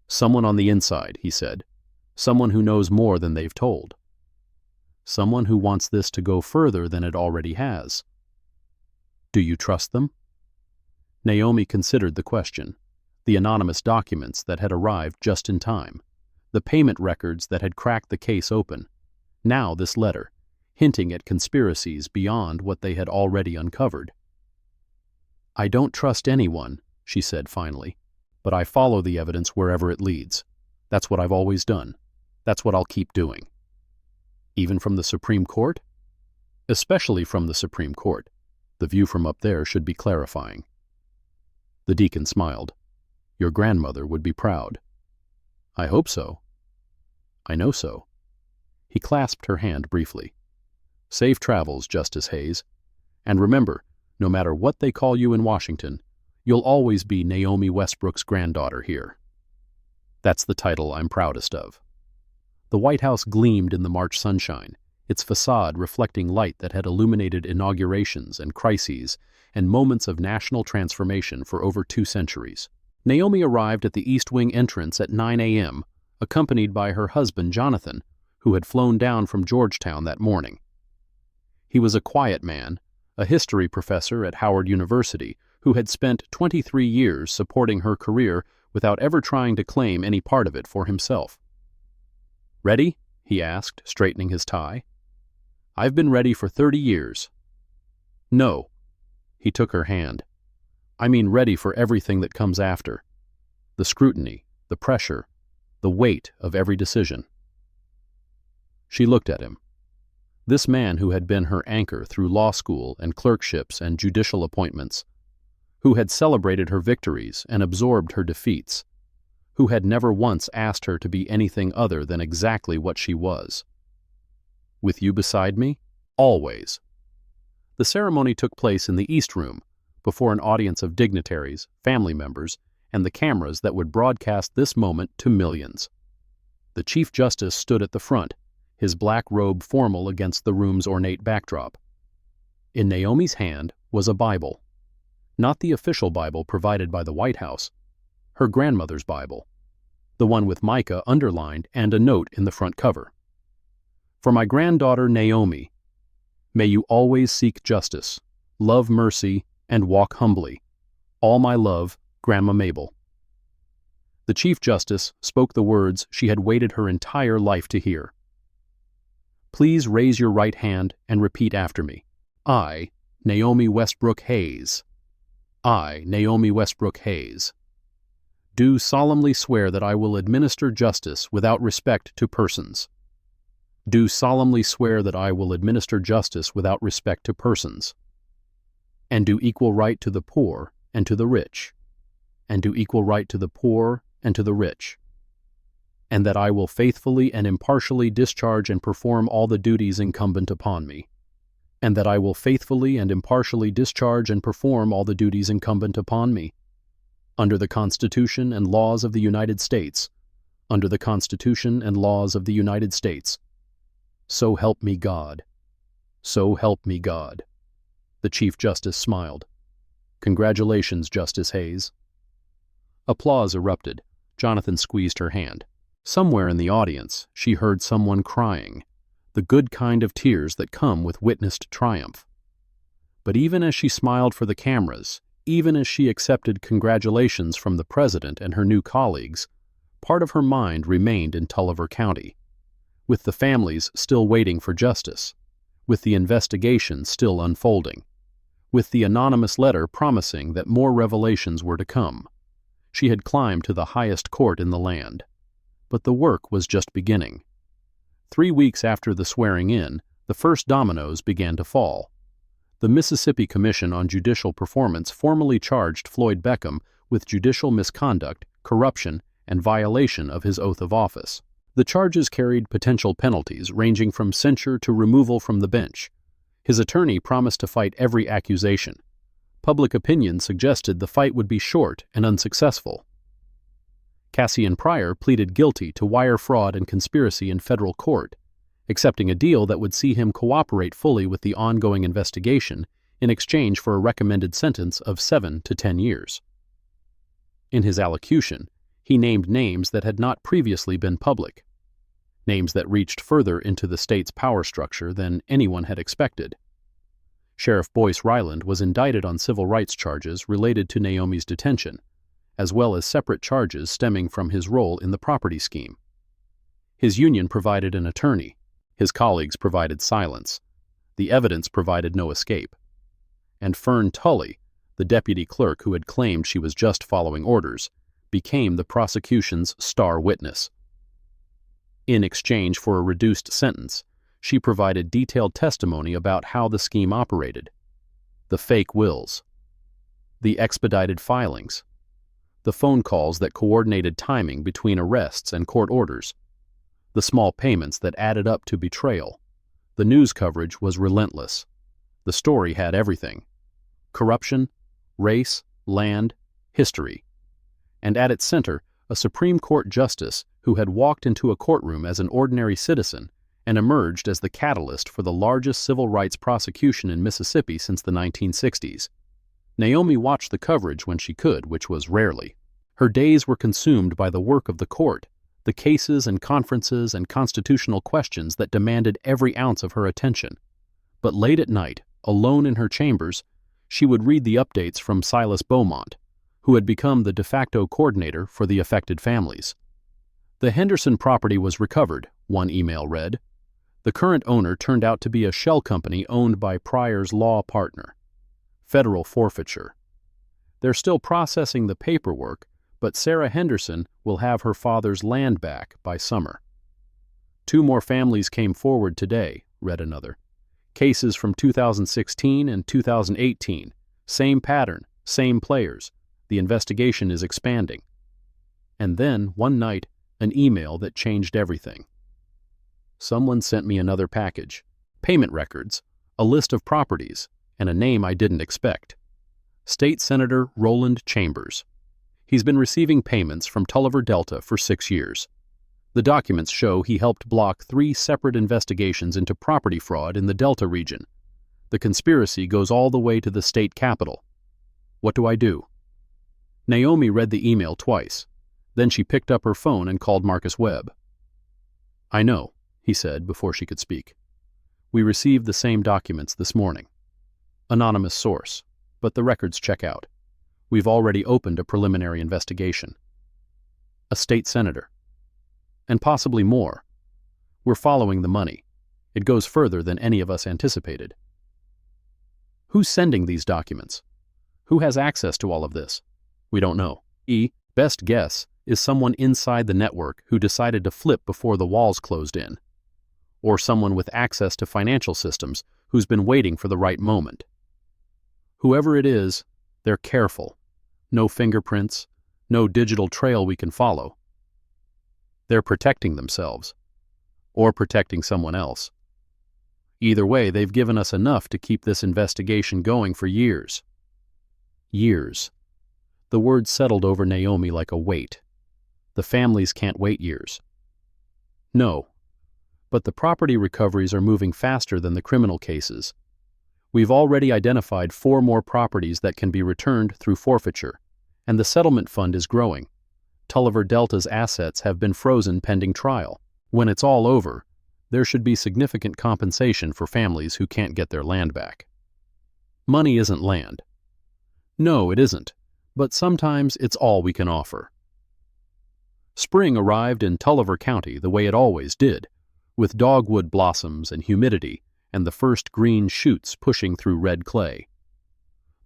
"Someone on the inside," he said. "Someone who knows more than they've told. Someone who wants this to go further than it already has. Do you trust them?" Naomi considered the question, the anonymous documents that had arrived just in time, the payment records that had cracked the case open, now this letter, hinting at conspiracies beyond what they had already uncovered. "I don't trust anyone," she said finally, "but I follow the evidence wherever it leads. That's what I've always done. That's what I'll keep doing." "Even from the Supreme Court?" "Especially from the Supreme Court. The view from up there should be clarifying." The deacon smiled. "Your grandmother would be proud." "I hope so." "I know so." He clasped her hand briefly. "Safe travels, Justice Hayes. And remember, no matter what they call you in Washington, you'll always be Naomi Westbrook's granddaughter here." "That's the title I'm proudest of." The White House gleamed in the March sunshine, its facade reflecting light that had illuminated inaugurations and crises and moments of national transformation for over 2 centuries. Naomi arrived at the East Wing entrance at 9 a.m., accompanied by her husband Jonathan, who had flown down from Georgetown that morning. He was a quiet man, a history professor at Howard University, who had spent 23 years supporting her career without ever trying to claim any part of it for himself. "Ready?" he asked, straightening his tie. "I've been ready for 30 years. "No." He took her hand. "I mean ready for everything that comes after. The scrutiny, the pressure, the weight of every decision." She looked at him. This man who had been her anchor through law school and clerkships and judicial appointments, who had celebrated her victories and absorbed her defeats, who had never once asked her to be anything other than exactly what she was. "With you beside me? Always." The ceremony took place in the East Room, before an audience of dignitaries, family members, and the cameras that would broadcast this moment to millions. The Chief Justice stood at the front, his black robe formal against the room's ornate backdrop. In Naomi's hand was a Bible. Not the official Bible provided by the White House, her grandmother's Bible, the one with Micah underlined and a note in the front cover. "For my granddaughter Naomi, may you always seek justice, love mercy, and walk humbly. All my love, Grandma Mabel." The Chief Justice spoke the words she had waited her entire life to hear. "Please raise your right hand and repeat after me. I, Naomi Westbrook Hayes. I, Naomi Westbrook Hayes. Do solemnly swear that I will administer justice without respect to persons. Do solemnly swear that I will administer justice without respect to persons. And do equal right to the poor and to the rich. And do equal right to the poor and to the rich. And that I will faithfully and impartially discharge and perform all the duties incumbent upon me. And that I will faithfully and impartially discharge and perform all the duties incumbent upon me. Under the Constitution and laws of the United States. Under the Constitution and laws of the United States. So help me God. So help me God." The Chief Justice smiled. "Congratulations, Justice Hayes." Applause erupted. Jonathan squeezed her hand. Somewhere in the audience, she heard someone crying, the good kind of tears that come with witnessed triumph. But even as she smiled for the cameras, even as she accepted congratulations from the president and her new colleagues, part of her mind remained in Tulliver County, with the families still waiting for justice, with the investigation still unfolding, with the anonymous letter promising that more revelations were to come. She had climbed to the highest court in the land. But the work was just beginning. 3 weeks after the swearing-in, the first dominoes began to fall. The Mississippi Commission on Judicial Performance formally charged Floyd Beckham with judicial misconduct, corruption, and violation of his oath of office. The charges carried potential penalties ranging from censure to removal from the bench. His attorney promised to fight every accusation. Public opinion suggested the fight would be short and unsuccessful. Cassian Pryor pleaded guilty to wire fraud and conspiracy in federal court, accepting a deal that would see him cooperate fully with the ongoing investigation in exchange for a recommended sentence of 7 to 10 years. In his allocution, he named names that had not previously been public, names that reached further into the state's power structure than anyone had expected. Sheriff Boyce Ryland was indicted on civil rights charges related to Naomi's detention, as well as separate charges stemming from his role in the property scheme. His union provided an attorney. His colleagues provided silence. The evidence provided no escape. And Fern Tully, the deputy clerk who had claimed she was just following orders, became the prosecution's star witness. In exchange for a reduced sentence, she provided detailed testimony about how the scheme operated: the fake wills, the expedited filings, the phone calls that coordinated timing between arrests and court orders, the small payments that added up to betrayal. The news coverage was relentless. The story had everything: corruption, race, land, history. And at its center, a Supreme Court justice who had walked into a courtroom as an ordinary citizen and emerged as the catalyst for the largest civil rights prosecution in Mississippi since the 1960s. Naomi watched the coverage when she could, which was rarely. Her days were consumed by the work of the court, the cases and conferences and constitutional questions that demanded every ounce of her attention. But late at night, alone in her chambers, she would read the updates from Silas Beaumont, who had become the de facto coordinator for the affected families. The Henderson property was recovered, one email read. The current owner turned out to be a shell company owned by Pryor's law partner. Federal forfeiture. They're still processing the paperwork, but Sarah Henderson will have her father's land back by summer. 2 more families came forward today, read another. Cases from 2016 and 2018. Same pattern, same players. The investigation is expanding. And then, one night, an email that changed everything. Someone sent me another package: payment records, a list of properties, and a name I didn't expect. State Senator Roland Chambers. He's been receiving payments from Tulliver Delta for 6 years. The documents show he helped block 3 separate investigations into property fraud in the Delta region. The conspiracy goes all the way to the state capitol. What do I do? Naomi read the email twice. Then she picked up her phone and called Marcus Webb. "I know," he said before she could speak. "We received the same documents this morning. Anonymous source, but the records check out. We've already opened a preliminary investigation. A state senator. And possibly more. We're following the money. It goes further than any of us anticipated." Who's sending these documents? Who has access to all of this? We don't know. Best guess is someone inside the network who decided to flip before the walls closed in. Or someone with access to financial systems who's been waiting for the right moment. Whoever it is, they're careful. No fingerprints, no digital trail we can follow. They're protecting themselves. Or protecting someone else. Either way, they've given us enough to keep this investigation going for years. Years. The word settled over Naomi like a weight. The families can't wait years. No. But the property recoveries are moving faster than the criminal cases. We've already identified 4 more properties that can be returned through forfeiture, and the settlement fund is growing. Tulliver Delta's assets have been frozen pending trial. When it's all over, there should be significant compensation for families who can't get their land back. Money isn't land. No, it isn't, but sometimes it's all we can offer. Spring arrived in Tulliver County the way it always did, with dogwood blossoms and humidity and the first green shoots pushing through red clay.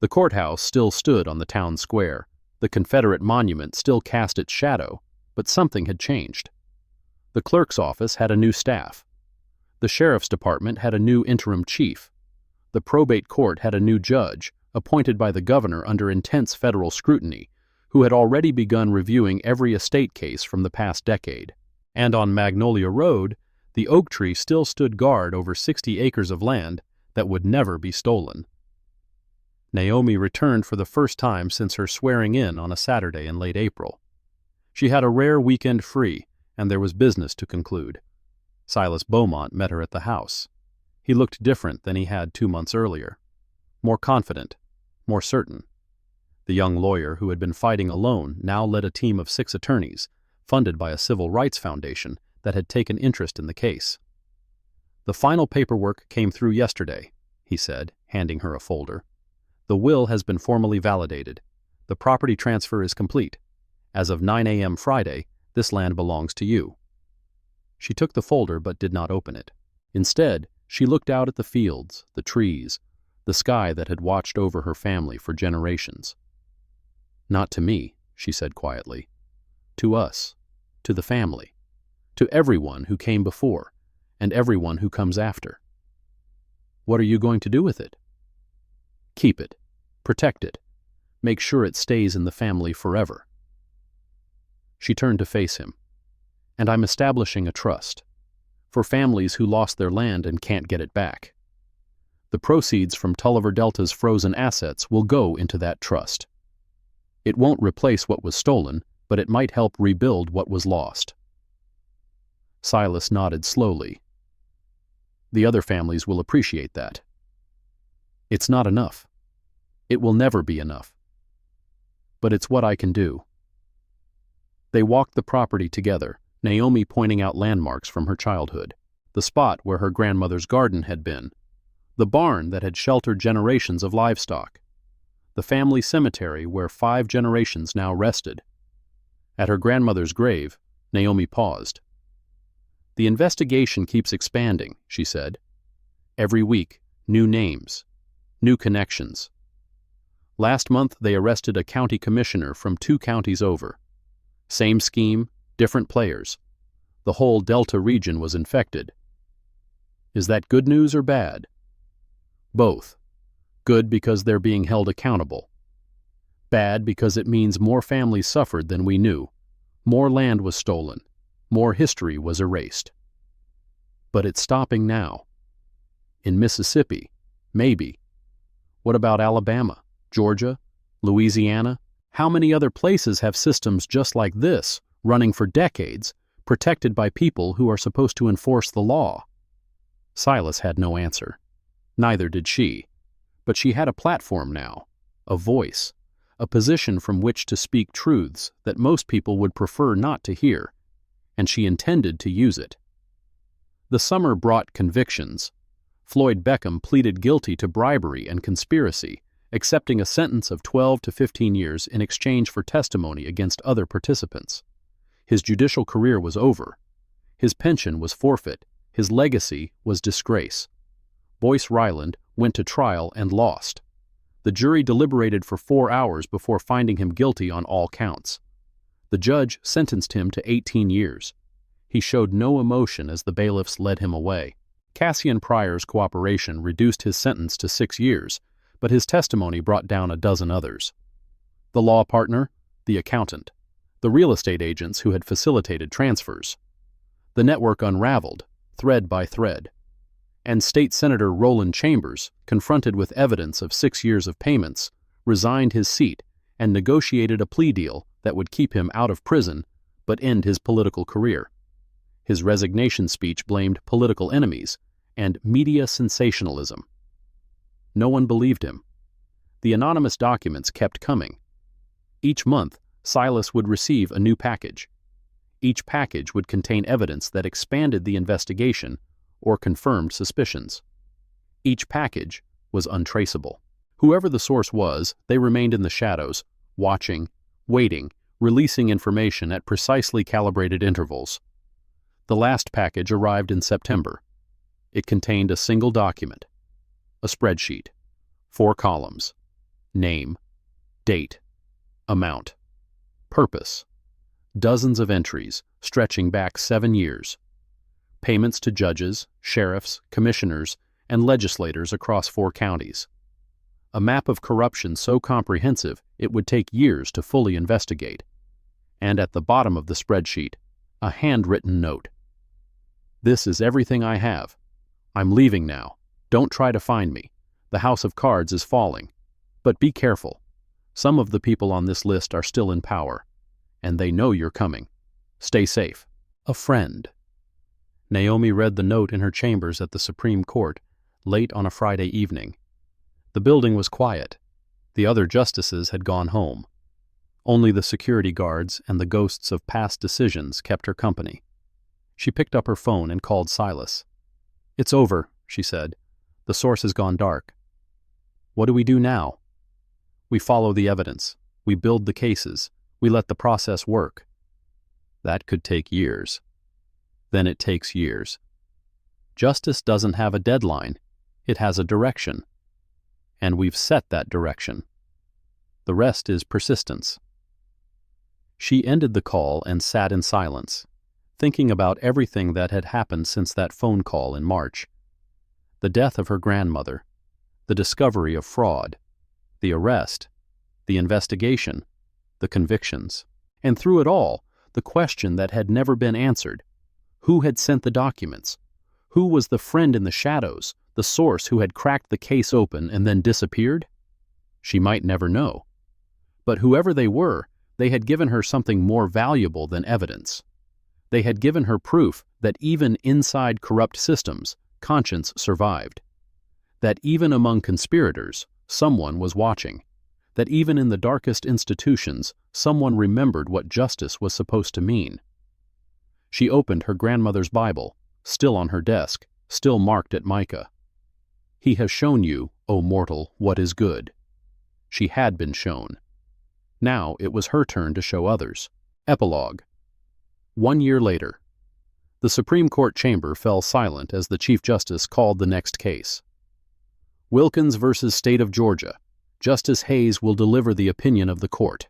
The courthouse still stood on the town square. The Confederate monument still cast its shadow, but something had changed. The clerk's office had a new staff. The sheriff's department had a new interim chief. The probate court had a new judge, appointed by the governor under intense federal scrutiny, who had already begun reviewing every estate case from the past decade. And on Magnolia Road, the oak tree still stood guard over 60 acres of land that would never be stolen. Naomi returned for the first time since her swearing-in on a Saturday in late April. She had a rare weekend free, and there was business to conclude. Silas Beaumont met her at the house. He looked different than he had 2 months earlier. More confident, more certain. The young lawyer who had been fighting alone now led a team of 6 attorneys, funded by a civil rights foundation that had taken interest in the case. "The final paperwork came through yesterday," he said, handing her a folder. "The will has been formally validated. The property transfer is complete. As of 9 a.m. Friday, this land belongs to you." She took the folder but did not open it. Instead, she looked out at the fields, the trees, the sky that had watched over her family for generations. "Not to me," she said quietly. "To us, to the family, to everyone who came before, and everyone who comes after." "What are you going to do with it?" "Keep it, protect it, make sure it stays in the family forever." She turned to face him. "And I'm establishing a trust for families who lost their land and can't get it back. The proceeds from Tulliver Delta's frozen assets will go into that trust. It won't replace what was stolen, but it might help rebuild what was lost." Silas nodded slowly. "The other families will appreciate that." "It's not enough. It will never be enough. But it's what I can do." They walked the property together, Naomi pointing out landmarks from her childhood, the spot where her grandmother's garden had been, the barn that had sheltered generations of livestock, the family cemetery where 5 generations now rested. At her grandmother's grave, Naomi paused. "The investigation keeps expanding," she said. "Every week, new names, new connections. Last month they arrested a county commissioner from 2 counties over. Same scheme, different players. The whole Delta region was infected." "Is that good news or bad?" "Both. Good because they're being held accountable. Bad because it means more families suffered than we knew. More land was stolen. More history was erased." "But it's stopping now." "In Mississippi, maybe. What about Alabama, Georgia, Louisiana? How many other places have systems just like this, running for decades, protected by people who are supposed to enforce the law?" Silas had no answer. Neither did she. But she had a platform now, a voice, a position from which to speak truths that most people would prefer not to hear, and she intended to use it. The summer brought convictions. Floyd Beckham pleaded guilty to bribery and conspiracy, accepting a sentence of 12 to 15 years in exchange for testimony against other participants. His judicial career was over. His pension was forfeit. His legacy was disgrace. Boyce Ryland went to trial and lost. The jury deliberated for 4 hours before finding him guilty on all counts. The judge sentenced him to 18 years. He showed no emotion as the bailiffs led him away. Cassian Pryor's cooperation reduced his sentence to 6 years, but his testimony brought down a dozen others. The law partner, the accountant, the real estate agents who had facilitated transfers. The network unraveled, thread by thread. And State Senator Roland Chambers, confronted with evidence of 6 years of payments, resigned his seat and negotiated a plea deal that would keep him out of prison but end his political career. His resignation speech blamed political enemies and media sensationalism. No one believed him. The anonymous documents kept coming. Each month, Silas would receive a new package. Each package would contain evidence that expanded the investigation or confirmed suspicions. Each package was untraceable. Whoever the source was, they remained in the shadows, watching, waiting, releasing information at precisely calibrated intervals. The last package arrived in September. It contained a single document, a spreadsheet, 4 columns, name, date, amount, purpose, dozens of entries stretching back 7 years, payments to judges, sheriffs, commissioners, and legislators across 4 counties. A map of corruption so comprehensive it would take years to fully investigate. And at the bottom of the spreadsheet, a handwritten note. "This is everything I have. I'm leaving now. Don't try to find me. The house of cards is falling. But be careful. Some of the people on this list are still in power, and they know you're coming. Stay safe. A friend." Naomi read the note in her chambers at the Supreme Court, late on a Friday evening. The building was quiet. The other justices had gone home. Only the security guards and the ghosts of past decisions kept her company. She picked up her phone and called Silas. "It's over," she said. "The source has gone dark." "What do we do now?" "We follow the evidence. We build the cases. We let the process work." That could take years. Then it takes years. Justice doesn't have a deadline. It has a direction. And we've set that direction. The rest is persistence. She ended the call and sat in silence, thinking about everything that had happened since that phone call in March. The death of her grandmother, the discovery of fraud, the arrest, the investigation, the convictions. And through it all, the question that had never been answered: who had sent the documents? Who was the friend in the shadows, the source who had cracked the case open and then disappeared? She might never know. But whoever they were, they had given her something more valuable than evidence. They had given her proof that even inside corrupt systems, conscience survived. That even among conspirators, someone was watching. That even in the darkest institutions, someone remembered what justice was supposed to mean. She opened her grandmother's Bible, still on her desk, still marked at Micah. "He has shown you, O mortal, what is good." She had been shown. Now it was her turn to show others. Epilogue. 1 year later. The Supreme Court chamber fell silent as the Chief Justice called the next case. Wilkins versus State of Georgia. Justice Hayes will deliver the opinion of the court.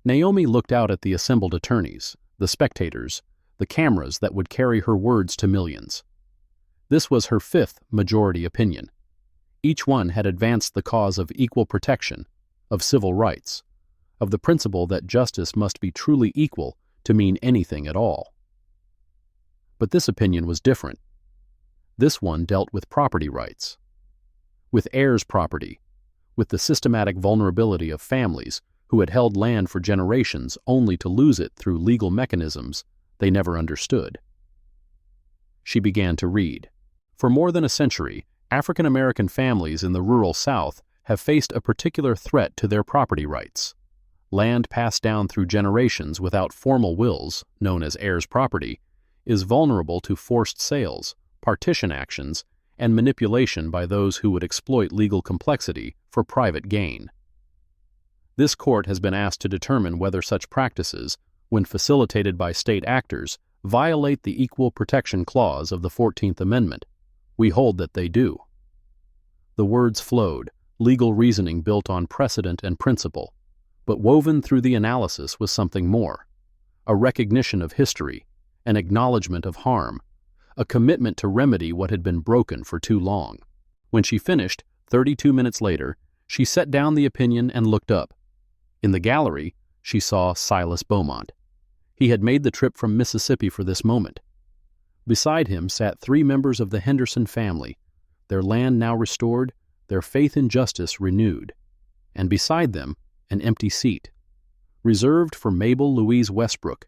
Naomi looked out at the assembled attorneys, the spectators, the cameras that would carry her words to millions. This was her 5th majority opinion. Each one had advanced the cause of equal protection, of civil rights, of the principle that justice must be truly equal to mean anything at all. But this opinion was different. This one dealt with property rights, with heirs' property, with the systematic vulnerability of families who had held land for generations only to lose it through legal mechanisms they never understood. She began to read. For more than a century, African American families in the rural South have faced a particular threat to their property rights. Land passed down through generations without formal wills, known as heirs' property, is vulnerable to forced sales, partition actions, and manipulation by those who would exploit legal complexity for private gain. This court has been asked to determine whether such practices, when facilitated by state actors, violate the Equal Protection Clause of the 14th Amendment. We hold that they do. The words flowed, legal reasoning built on precedent and principle, but woven through the analysis was something more: a recognition of history, an acknowledgement of harm, a commitment to remedy what had been broken for too long. When she finished, 32 minutes later, she set down the opinion and looked up. In the gallery, she saw Silas Beaumont. He had made the trip from Mississippi for this moment. Beside him sat 3 members of the Henderson family, their land now restored, their faith in justice renewed. And beside them, an empty seat, reserved for Mabel Louise Westbrook,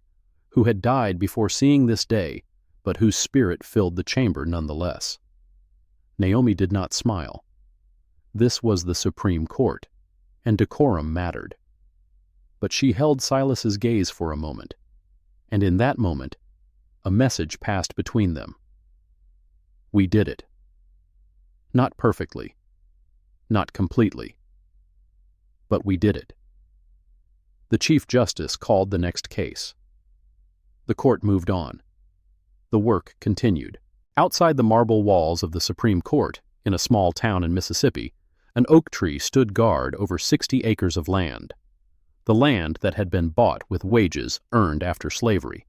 who had died before seeing this day, but whose spirit filled the chamber nonetheless. Naomi did not smile. This was the Supreme Court, and decorum mattered. But she held Silas's gaze for a moment, and in that moment, a message passed between them. We did it. Not perfectly, not completely, but we did it. The Chief Justice called the next case. The court moved on. The work continued. Outside the marble walls of the Supreme Court, in a small town in Mississippi, an oak tree stood guard over 60 acres of land. The land that had been bought with wages earned after slavery.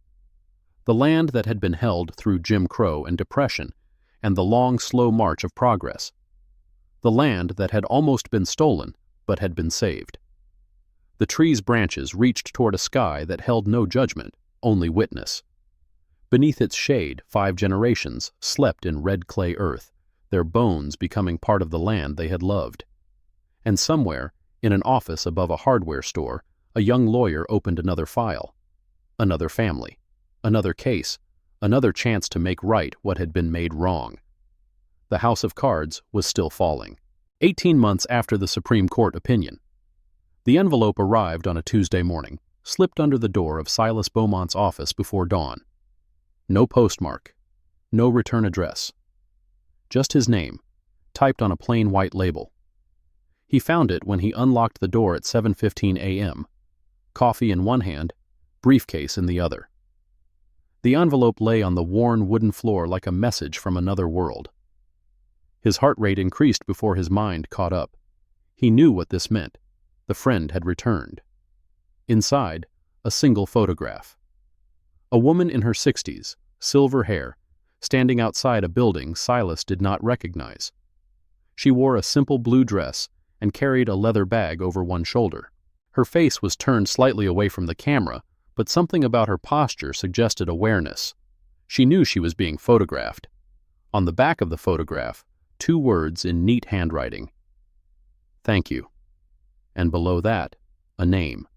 The land that had been held through Jim Crow and Depression and the long, slow march of progress. The land that had almost been stolen, but had been saved. The tree's branches reached toward a sky that held no judgment, only witness. Beneath its shade, 5 generations slept in red clay earth, their bones becoming part of the land they had loved. And somewhere, in an office above a hardware store, a young lawyer opened another file. Another family, another case, another chance to make right what had been made wrong. The house of cards was still falling. 18 months after the Supreme Court opinion. The envelope arrived on a Tuesday morning, slipped under the door of Silas Beaumont's office before dawn. No postmark, no return address. Just his name, typed on a plain white label. He found it when he unlocked the door at 7:15 a.m., coffee in one hand, briefcase in the other. The envelope lay on the worn wooden floor like a message from another world. His heart rate increased before his mind caught up. He knew what this meant. The friend had returned. Inside, a single photograph. A woman in her 60s, silver hair, standing outside a building Silas did not recognize. She wore a simple blue dress and carried a leather bag over one shoulder. Her face was turned slightly away from the camera, but something about her posture suggested awareness. She knew she was being photographed. On the back of the photograph, 2 words in neat handwriting. "Thank you." And below that, a name.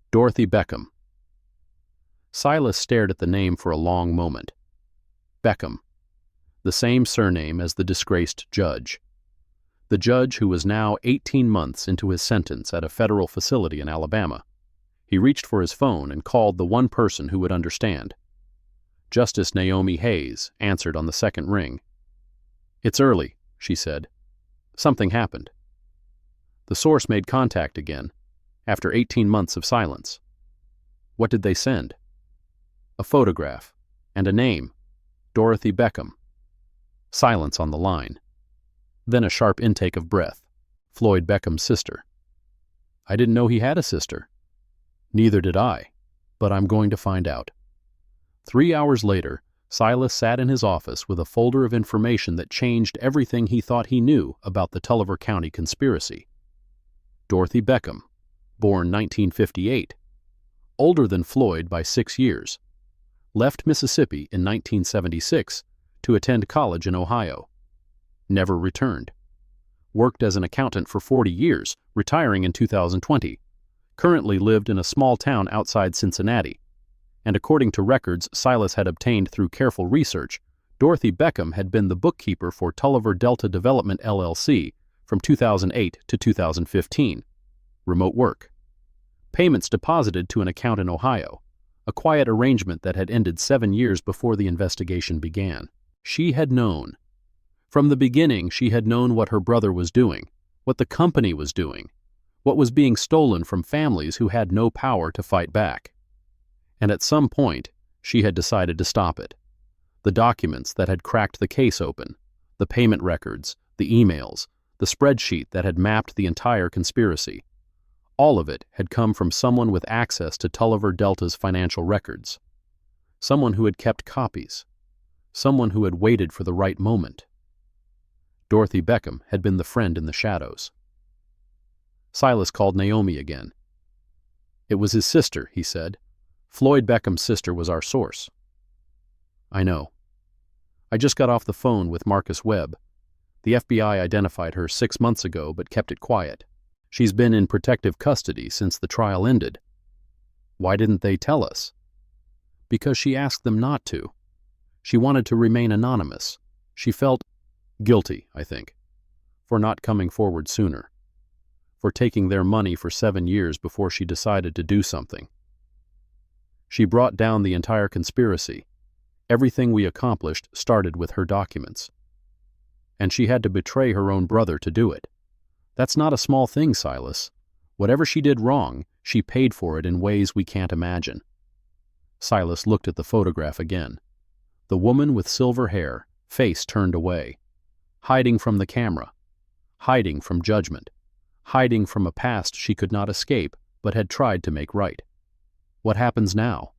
Dorothy Beckham. Silas stared at the name for a long moment. Beckham. The same surname as the disgraced judge. The judge who was now 18 months into his sentence at a federal facility in Alabama. He reached for his phone and called the one person who would understand. Justice Naomi Hayes answered on the second ring. "It's early," she said. "Something happened." The source made contact again, after 18 months of silence. What did they send? A photograph, and a name, Dorothy Beckham. Silence on the line. Then a sharp intake of breath. Floyd Beckham's sister. "I didn't know he had a sister." "Neither did I, but I'm going to find out." 3 hours later, Silas sat in his office with a folder of information that changed everything he thought he knew about the Tulliver County conspiracy. Dorothy Beckham, born 1958, older than Floyd by 6 years, left Mississippi in 1976 to attend college in Ohio. Never returned. Worked as an accountant for 40 years, retiring in 2020. Currently lived in a small town outside Cincinnati. And according to records Silas had obtained through careful research, Dorothy Beckham had been the bookkeeper for Tulliver Delta Development LLC from 2008 to 2015. Remote work. Payments deposited to an account in Ohio, a quiet arrangement that had ended 7 years before the investigation began. She had known. From the beginning, she had known what her brother was doing, what the company was doing, what was being stolen from families who had no power to fight back. And at some point, she had decided to stop it. The documents that had cracked the case open, the payment records, the emails, the spreadsheet that had mapped the entire conspiracy. All of it had come from someone with access to Tulliver Delta's financial records. Someone who had kept copies. Someone who had waited for the right moment. Dorothy Beckham had been the friend in the shadows. Silas called Naomi again. "It was his sister," he said. "Floyd Beckham's sister was our source." "I know. I just got off the phone with Marcus Webb. The FBI identified her 6 months ago but kept it quiet. She's been in protective custody since the trial ended." "Why didn't they tell us?" "Because she asked them not to. She wanted to remain anonymous. She felt guilty, I think, for not coming forward sooner, for taking their money for 7 years before she decided to do something. She brought down the entire conspiracy. Everything we accomplished started with her documents. And she had to betray her own brother to do it. That's not a small thing, Silas. Whatever she did wrong, she paid for it in ways we can't imagine." Silas looked at the photograph again. The woman with silver hair, face turned away. Hiding from the camera. Hiding from judgment. Hiding from a past she could not escape but had tried to make right. What happens now?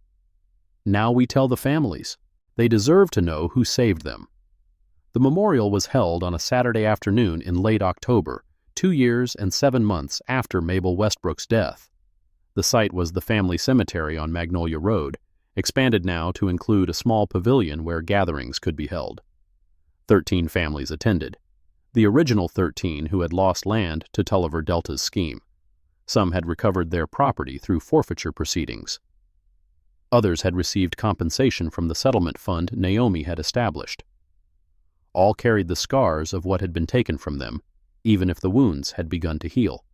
Now we tell the families. They deserve to know who saved them. The memorial was held on a Saturday afternoon in late October, 2 years and 7 months after Mabel Westbrook's death. The site was the family cemetery on Magnolia Road, expanded now to include a small pavilion where gatherings could be held. 13 families attended. The original 13 who had lost land to Tulliver Delta's scheme. Some had recovered their property through forfeiture proceedings. Others had received compensation from the settlement fund Naomi had established. All carried the scars of what had been taken from them, even if the wounds had begun to heal.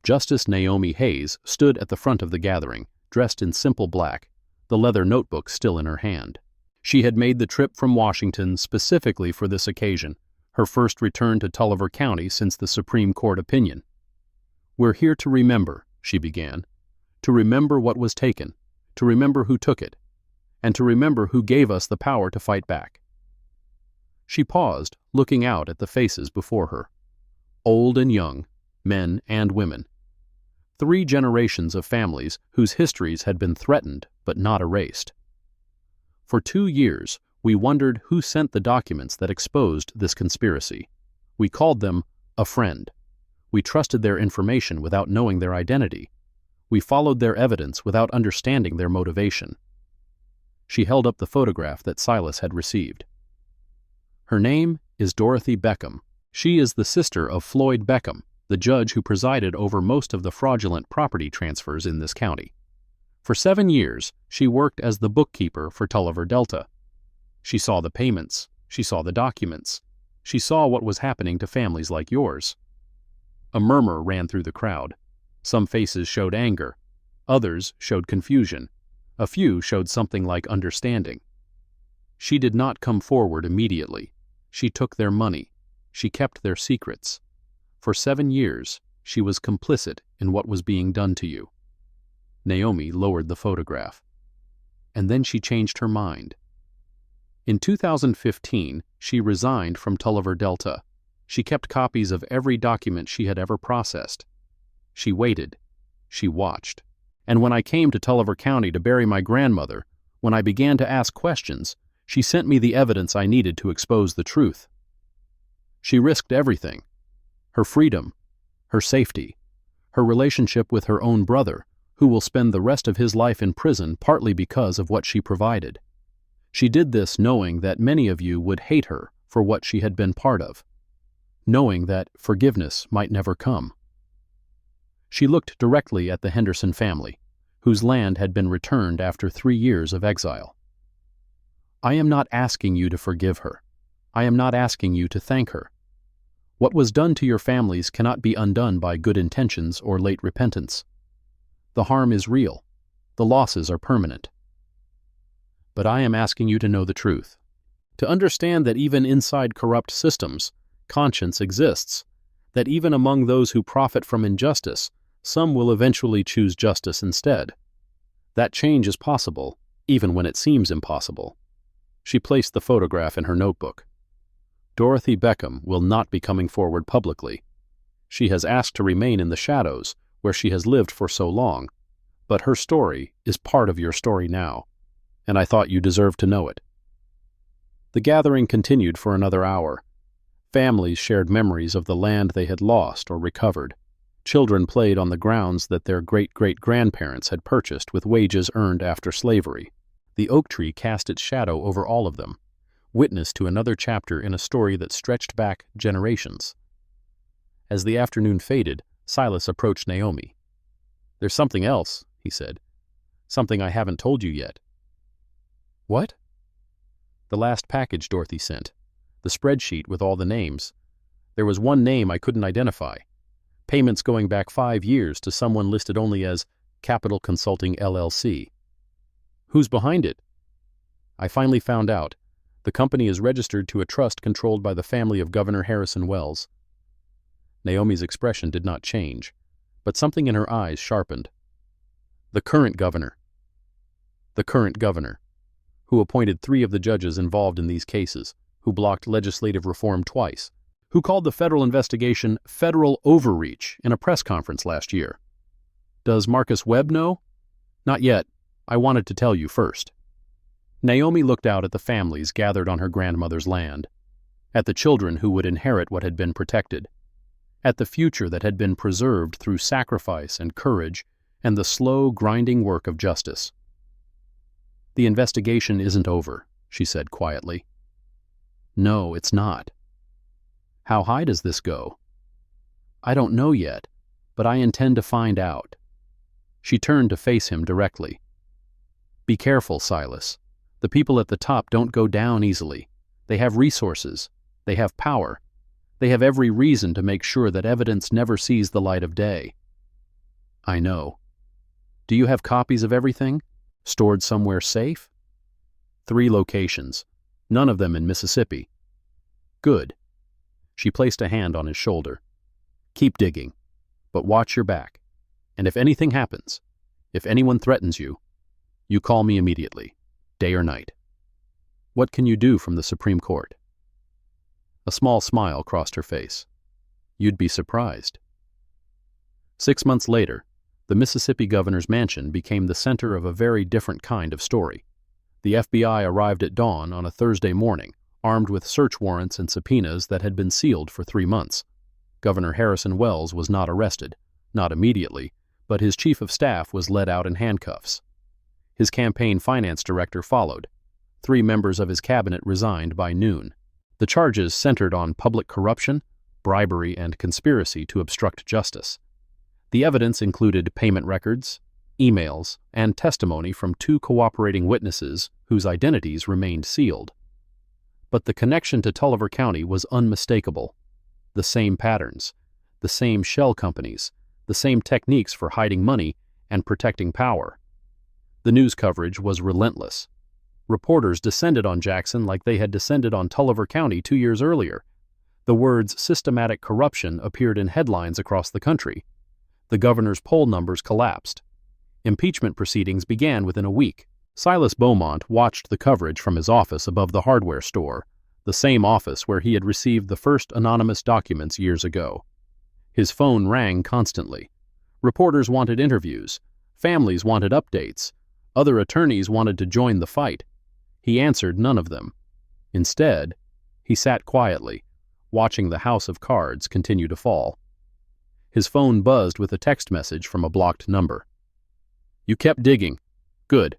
Justice Naomi Hayes stood at the front of the gathering, dressed in simple black, the leather notebook still in her hand. She had made the trip from Washington specifically for this occasion, her first return to Tulliver County since the Supreme Court opinion. "We're here to remember," she began, "to remember what was taken, to remember who took it, and to remember who gave us the power to fight back." She paused, looking out at the faces before her. Old and young, men and women. 3 generations of families whose histories had been threatened but not erased. For 2 years, we wondered who sent the documents that exposed this conspiracy. We called them a friend. We trusted their information without knowing their identity. We followed their evidence without understanding their motivation. She held up the photograph that Silas had received. Her name is Dorothy Beckham. She is the sister of Floyd Beckham, the judge who presided over most of the fraudulent property transfers in this county. For 7 years, she worked as the bookkeeper for Tulliver Delta. She saw the payments, she saw the documents, she saw what was happening to families like yours. A murmur ran through the crowd. Some faces showed anger, others showed confusion, a few showed something like understanding. She did not come forward immediately. She took their money. She kept their secrets. For 7 years, she was complicit in what was being done to you. Naomi lowered the photograph. And then she changed her mind. In 2015, she resigned from Tulliver Delta. She kept copies of every document she had ever processed. She waited. She watched. And when I came to Tulliver County to bury my grandmother, when I began to ask questions, she sent me the evidence I needed to expose the truth. She risked everything. Her freedom, her safety, her relationship with her own brother, who will spend the rest of his life in prison partly because of what she provided. She did this knowing that many of you would hate her for what she had been part of, knowing that forgiveness might never come. She looked directly at the Henderson family, whose land had been returned after 3 years of exile. I am not asking you to forgive her. I am not asking you to thank her. What was done to your families cannot be undone by good intentions or late repentance. The harm is real. The losses are permanent. But I am asking you to know the truth, to understand that even inside corrupt systems, conscience exists, that even among those who profit from injustice, some will eventually choose justice instead. That change is possible, even when it seems impossible. She placed the photograph in her notebook. Dorothy Beckham will not be coming forward publicly. She has asked to remain in the shadows, where she has lived for so long, but her story is part of your story now, and I thought you deserved to know it. The gathering continued for another hour. Families shared memories of the land they had lost or recovered. Children played on the grounds that their great-great-grandparents had purchased with wages earned after slavery. The oak tree cast its shadow over all of them, witness to another chapter in a story that stretched back generations. As the afternoon faded, Silas approached Naomi. "There's something else," he said. "Something I haven't told you yet." "What?" "The last package Dorothy sent. The spreadsheet with all the names. There was one name I couldn't identify. Payments going back 5 years to someone listed only as Capital Consulting LLC. Who's behind it?" "I finally found out. The company is registered to a trust controlled by the family of Governor Harrison Wells." Naomi's expression did not change, but something in her eyes sharpened. The current governor, who appointed 3 of the judges involved in these cases, who blocked legislative reform twice, who called the federal investigation federal overreach in a press conference last year. Does Marcus Webb know? Not yet. I wanted to tell you first. Naomi looked out at the families gathered on her grandmother's land, at the children who would inherit what had been protected, at the future that had been preserved through sacrifice and courage and the slow, grinding work of justice. "The investigation isn't over," she said quietly. "No, it's not." "How high does this go?" "I don't know yet, but I intend to find out." She turned to face him directly. "Be careful, Silas. The people at the top don't go down easily. They have resources. They have power. They have every reason to make sure that evidence never sees the light of day. I know. Do you have copies of everything? Stored somewhere safe? 3 locations, none of them in Mississippi. Good. She placed a hand on his shoulder. Keep digging, but watch your back. And if anything happens, if anyone threatens you, you call me immediately, day or night. What can you do from the Supreme Court? A small smile crossed her face. You'd be surprised. 6 months later, the Mississippi governor's mansion became the center of a very different kind of story. The FBI arrived at dawn on a Thursday morning, armed with search warrants and subpoenas that had been sealed for 3 months. Governor Harrison Wells was not arrested, not immediately, but his chief of staff was led out in handcuffs. His campaign finance director followed. 3 members of his cabinet resigned by noon. The charges centered on public corruption, bribery, and conspiracy to obstruct justice. The evidence included payment records, emails, and testimony from 2 cooperating witnesses whose identities remained sealed. But the connection to Tulliver County was unmistakable. The same patterns, the same shell companies, the same techniques for hiding money and protecting power. The news coverage was relentless. Reporters descended on Jackson like they had descended on Tulliver County 2 years earlier. The words systematic corruption appeared in headlines across the country. The governor's poll numbers collapsed. Impeachment proceedings began within a week. Silas Beaumont watched the coverage from his office above the hardware store, the same office where he had received the first anonymous documents years ago. His phone rang constantly. Reporters wanted interviews. Families wanted updates. Other attorneys wanted to join the fight. He answered none of them. Instead, he sat quietly, watching the house of cards continue to fall. His phone buzzed with a text message from a blocked number. You kept digging. Good.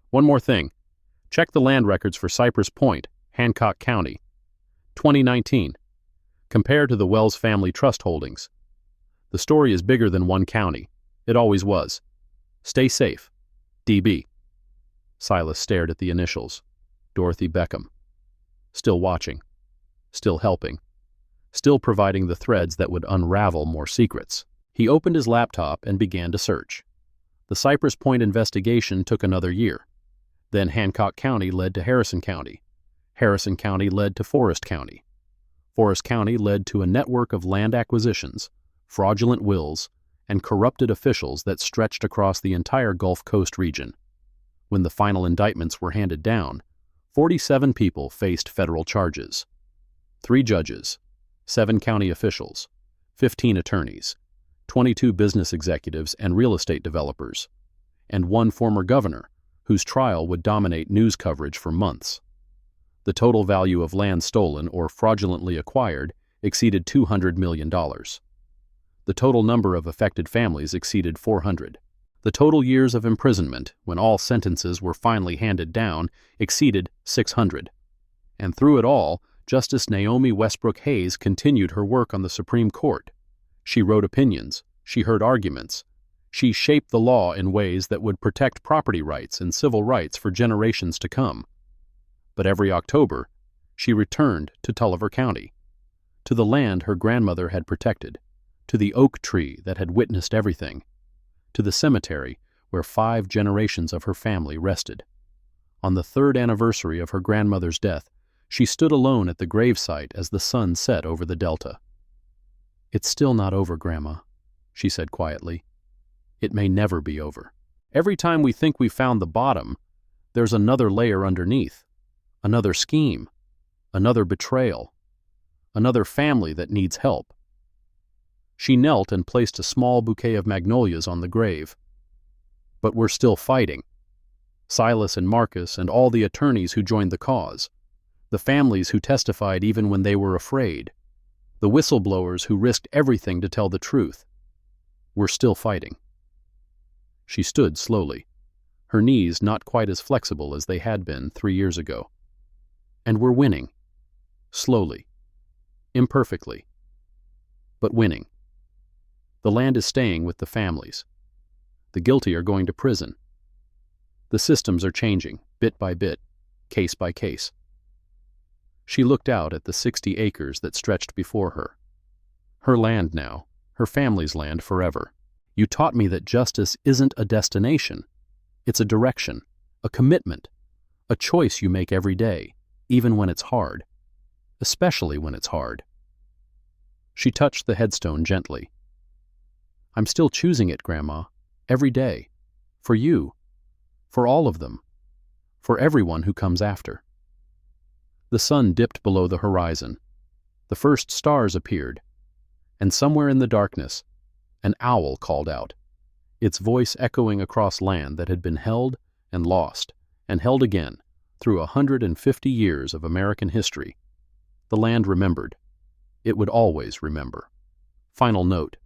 One more thing. Check the land records for Cypress Point, Hancock County. 2019. Compare to the Wells family trust holdings. The story is bigger than one county. It always was. Stay safe. DB. Silas stared at the initials. Dorothy Beckham. Still watching. Still helping. Still providing the threads that would unravel more secrets. He opened his laptop and began to search. The Cypress Point investigation took another year. Then Hancock County led to Harrison County. Harrison County led to Forest County. Forest County led to a network of land acquisitions, fraudulent wills, and corrupted officials that stretched across the entire Gulf Coast region. When the final indictments were handed down, 47 people faced federal charges. 3 judges, 7 county officials, 15 attorneys, 22 business executives and real estate developers, and 1 former governor whose trial would dominate news coverage for months. The total value of land stolen or fraudulently acquired exceeded $200 million. The total number of affected families exceeded 400. The total years of imprisonment, when all sentences were finally handed down, exceeded 600. And through it all, Justice Naomi Westbrook Hayes continued her work on the Supreme Court. She wrote opinions, she heard arguments, she shaped the law in ways that would protect property rights and civil rights for generations to come. But every October, she returned to Tulliver County, to the land her grandmother had protected, to the oak tree that had witnessed everything, to the cemetery where 5 generations of her family rested. On the 3rd anniversary of her grandmother's death, she stood alone at the gravesite as the sun set over the delta. It's still not over, Grandma, she said quietly. It may never be over. Every time we think we've found the bottom, there's another layer underneath, another scheme, another betrayal, another family that needs help. She knelt and placed a small bouquet of magnolias on the grave. But we're still fighting. Silas and Marcus and all the attorneys who joined the cause, the families who testified even when they were afraid, the whistleblowers who risked everything to tell the truth. We're still fighting. She stood slowly, her knees not quite as flexible as they had been 3 years ago. And we're winning. Slowly. Imperfectly. But winning. The land is staying with the families. The guilty are going to prison. The systems are changing, bit by bit, case by case. She looked out at the 60 acres that stretched before her. Her land now, her family's land forever. You taught me that justice isn't a destination. It's a direction, a commitment, a choice you make every day, even when it's hard. Especially when it's hard. She touched the headstone gently. I'm still choosing it, Grandma, every day. For you. For all of them. For everyone who comes after. The sun dipped below the horizon. The first stars appeared. And somewhere in the darkness, an owl called out, its voice echoing across land that had been held and lost and held again through 150 years of American history. The land remembered. It would always remember. Final note.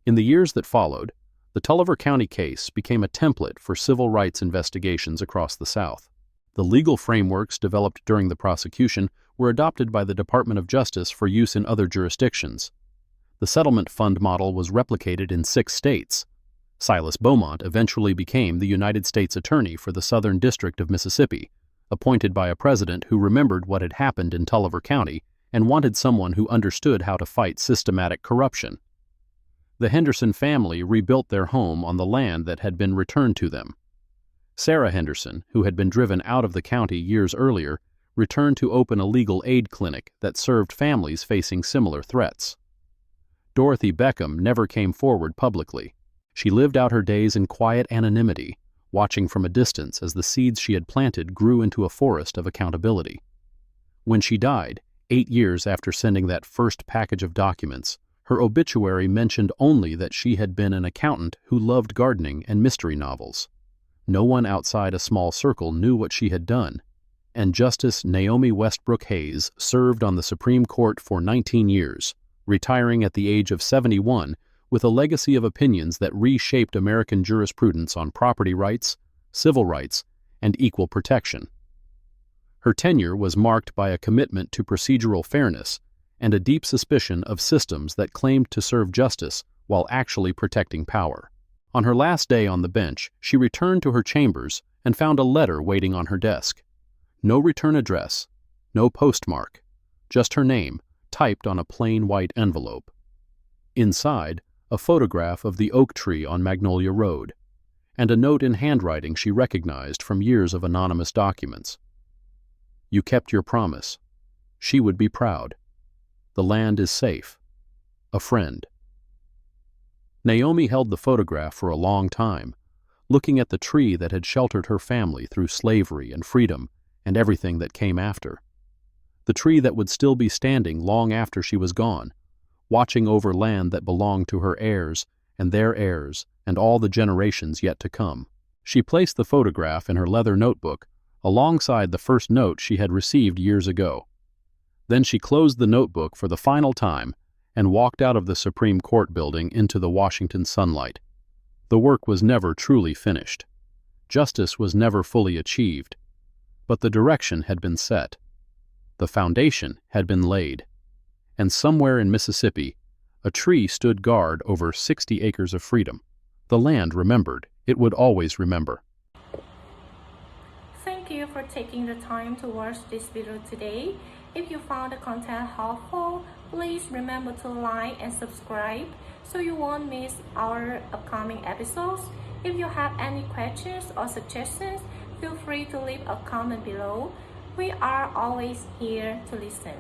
In the years that followed, the Tulliver County case became a template for civil rights investigations across the South. The legal frameworks developed during the prosecution were adopted by the Department of Justice for use in other jurisdictions. The settlement fund model was replicated in 6 states. Silas Beaumont eventually became the United States Attorney for the Southern District of Mississippi, appointed by a president who remembered what had happened in Tulliver County and wanted someone who understood how to fight systematic corruption. The Henderson family rebuilt their home on the land that had been returned to them. Sarah Henderson, who had been driven out of the county years earlier, returned to open a legal aid clinic that served families facing similar threats. Dorothy Beckham never came forward publicly. She lived out her days in quiet anonymity, watching from a distance as the seeds she had planted grew into a forest of accountability. When she died, 8 years after sending that first package of documents, her obituary mentioned only that she had been an accountant who loved gardening and mystery novels. No one outside a small circle knew what she had done, and Justice Naomi Westbrook Hayes served on the Supreme Court for 19 years, retiring at the age of 71 with a legacy of opinions that reshaped American jurisprudence on property rights, civil rights, and equal protection. Her tenure was marked by a commitment to procedural fairness and a deep suspicion of systems that claimed to serve justice while actually protecting power. On her last day on the bench, she returned to her chambers and found a letter waiting on her desk. No return address, no postmark, just her name, typed on a plain white envelope. Inside, a photograph of the oak tree on Magnolia Road, and a note in handwriting she recognized from years of anonymous documents. You kept your promise. She would be proud. The land is safe. A friend. Naomi held the photograph for a long time, looking at the tree that had sheltered her family through slavery and freedom and everything that came after. The tree that would still be standing long after she was gone, watching over land that belonged to her heirs and their heirs and all the generations yet to come. She placed the photograph in her leather notebook alongside the first note she had received years ago. Then she closed the notebook for the final time and walked out of the Supreme Court building into the Washington sunlight. The work was never truly finished. Justice was never fully achieved. But the direction had been set. The foundation had been laid. And somewhere in Mississippi, a tree stood guard over 60 acres of freedom. The land remembered. It would always remember. Thank you for taking the time to watch this video today. If you found the content helpful, please remember to like and subscribe so you won't miss our upcoming episodes. If you have any questions or suggestions, feel free to leave a comment below. We are always here to listen.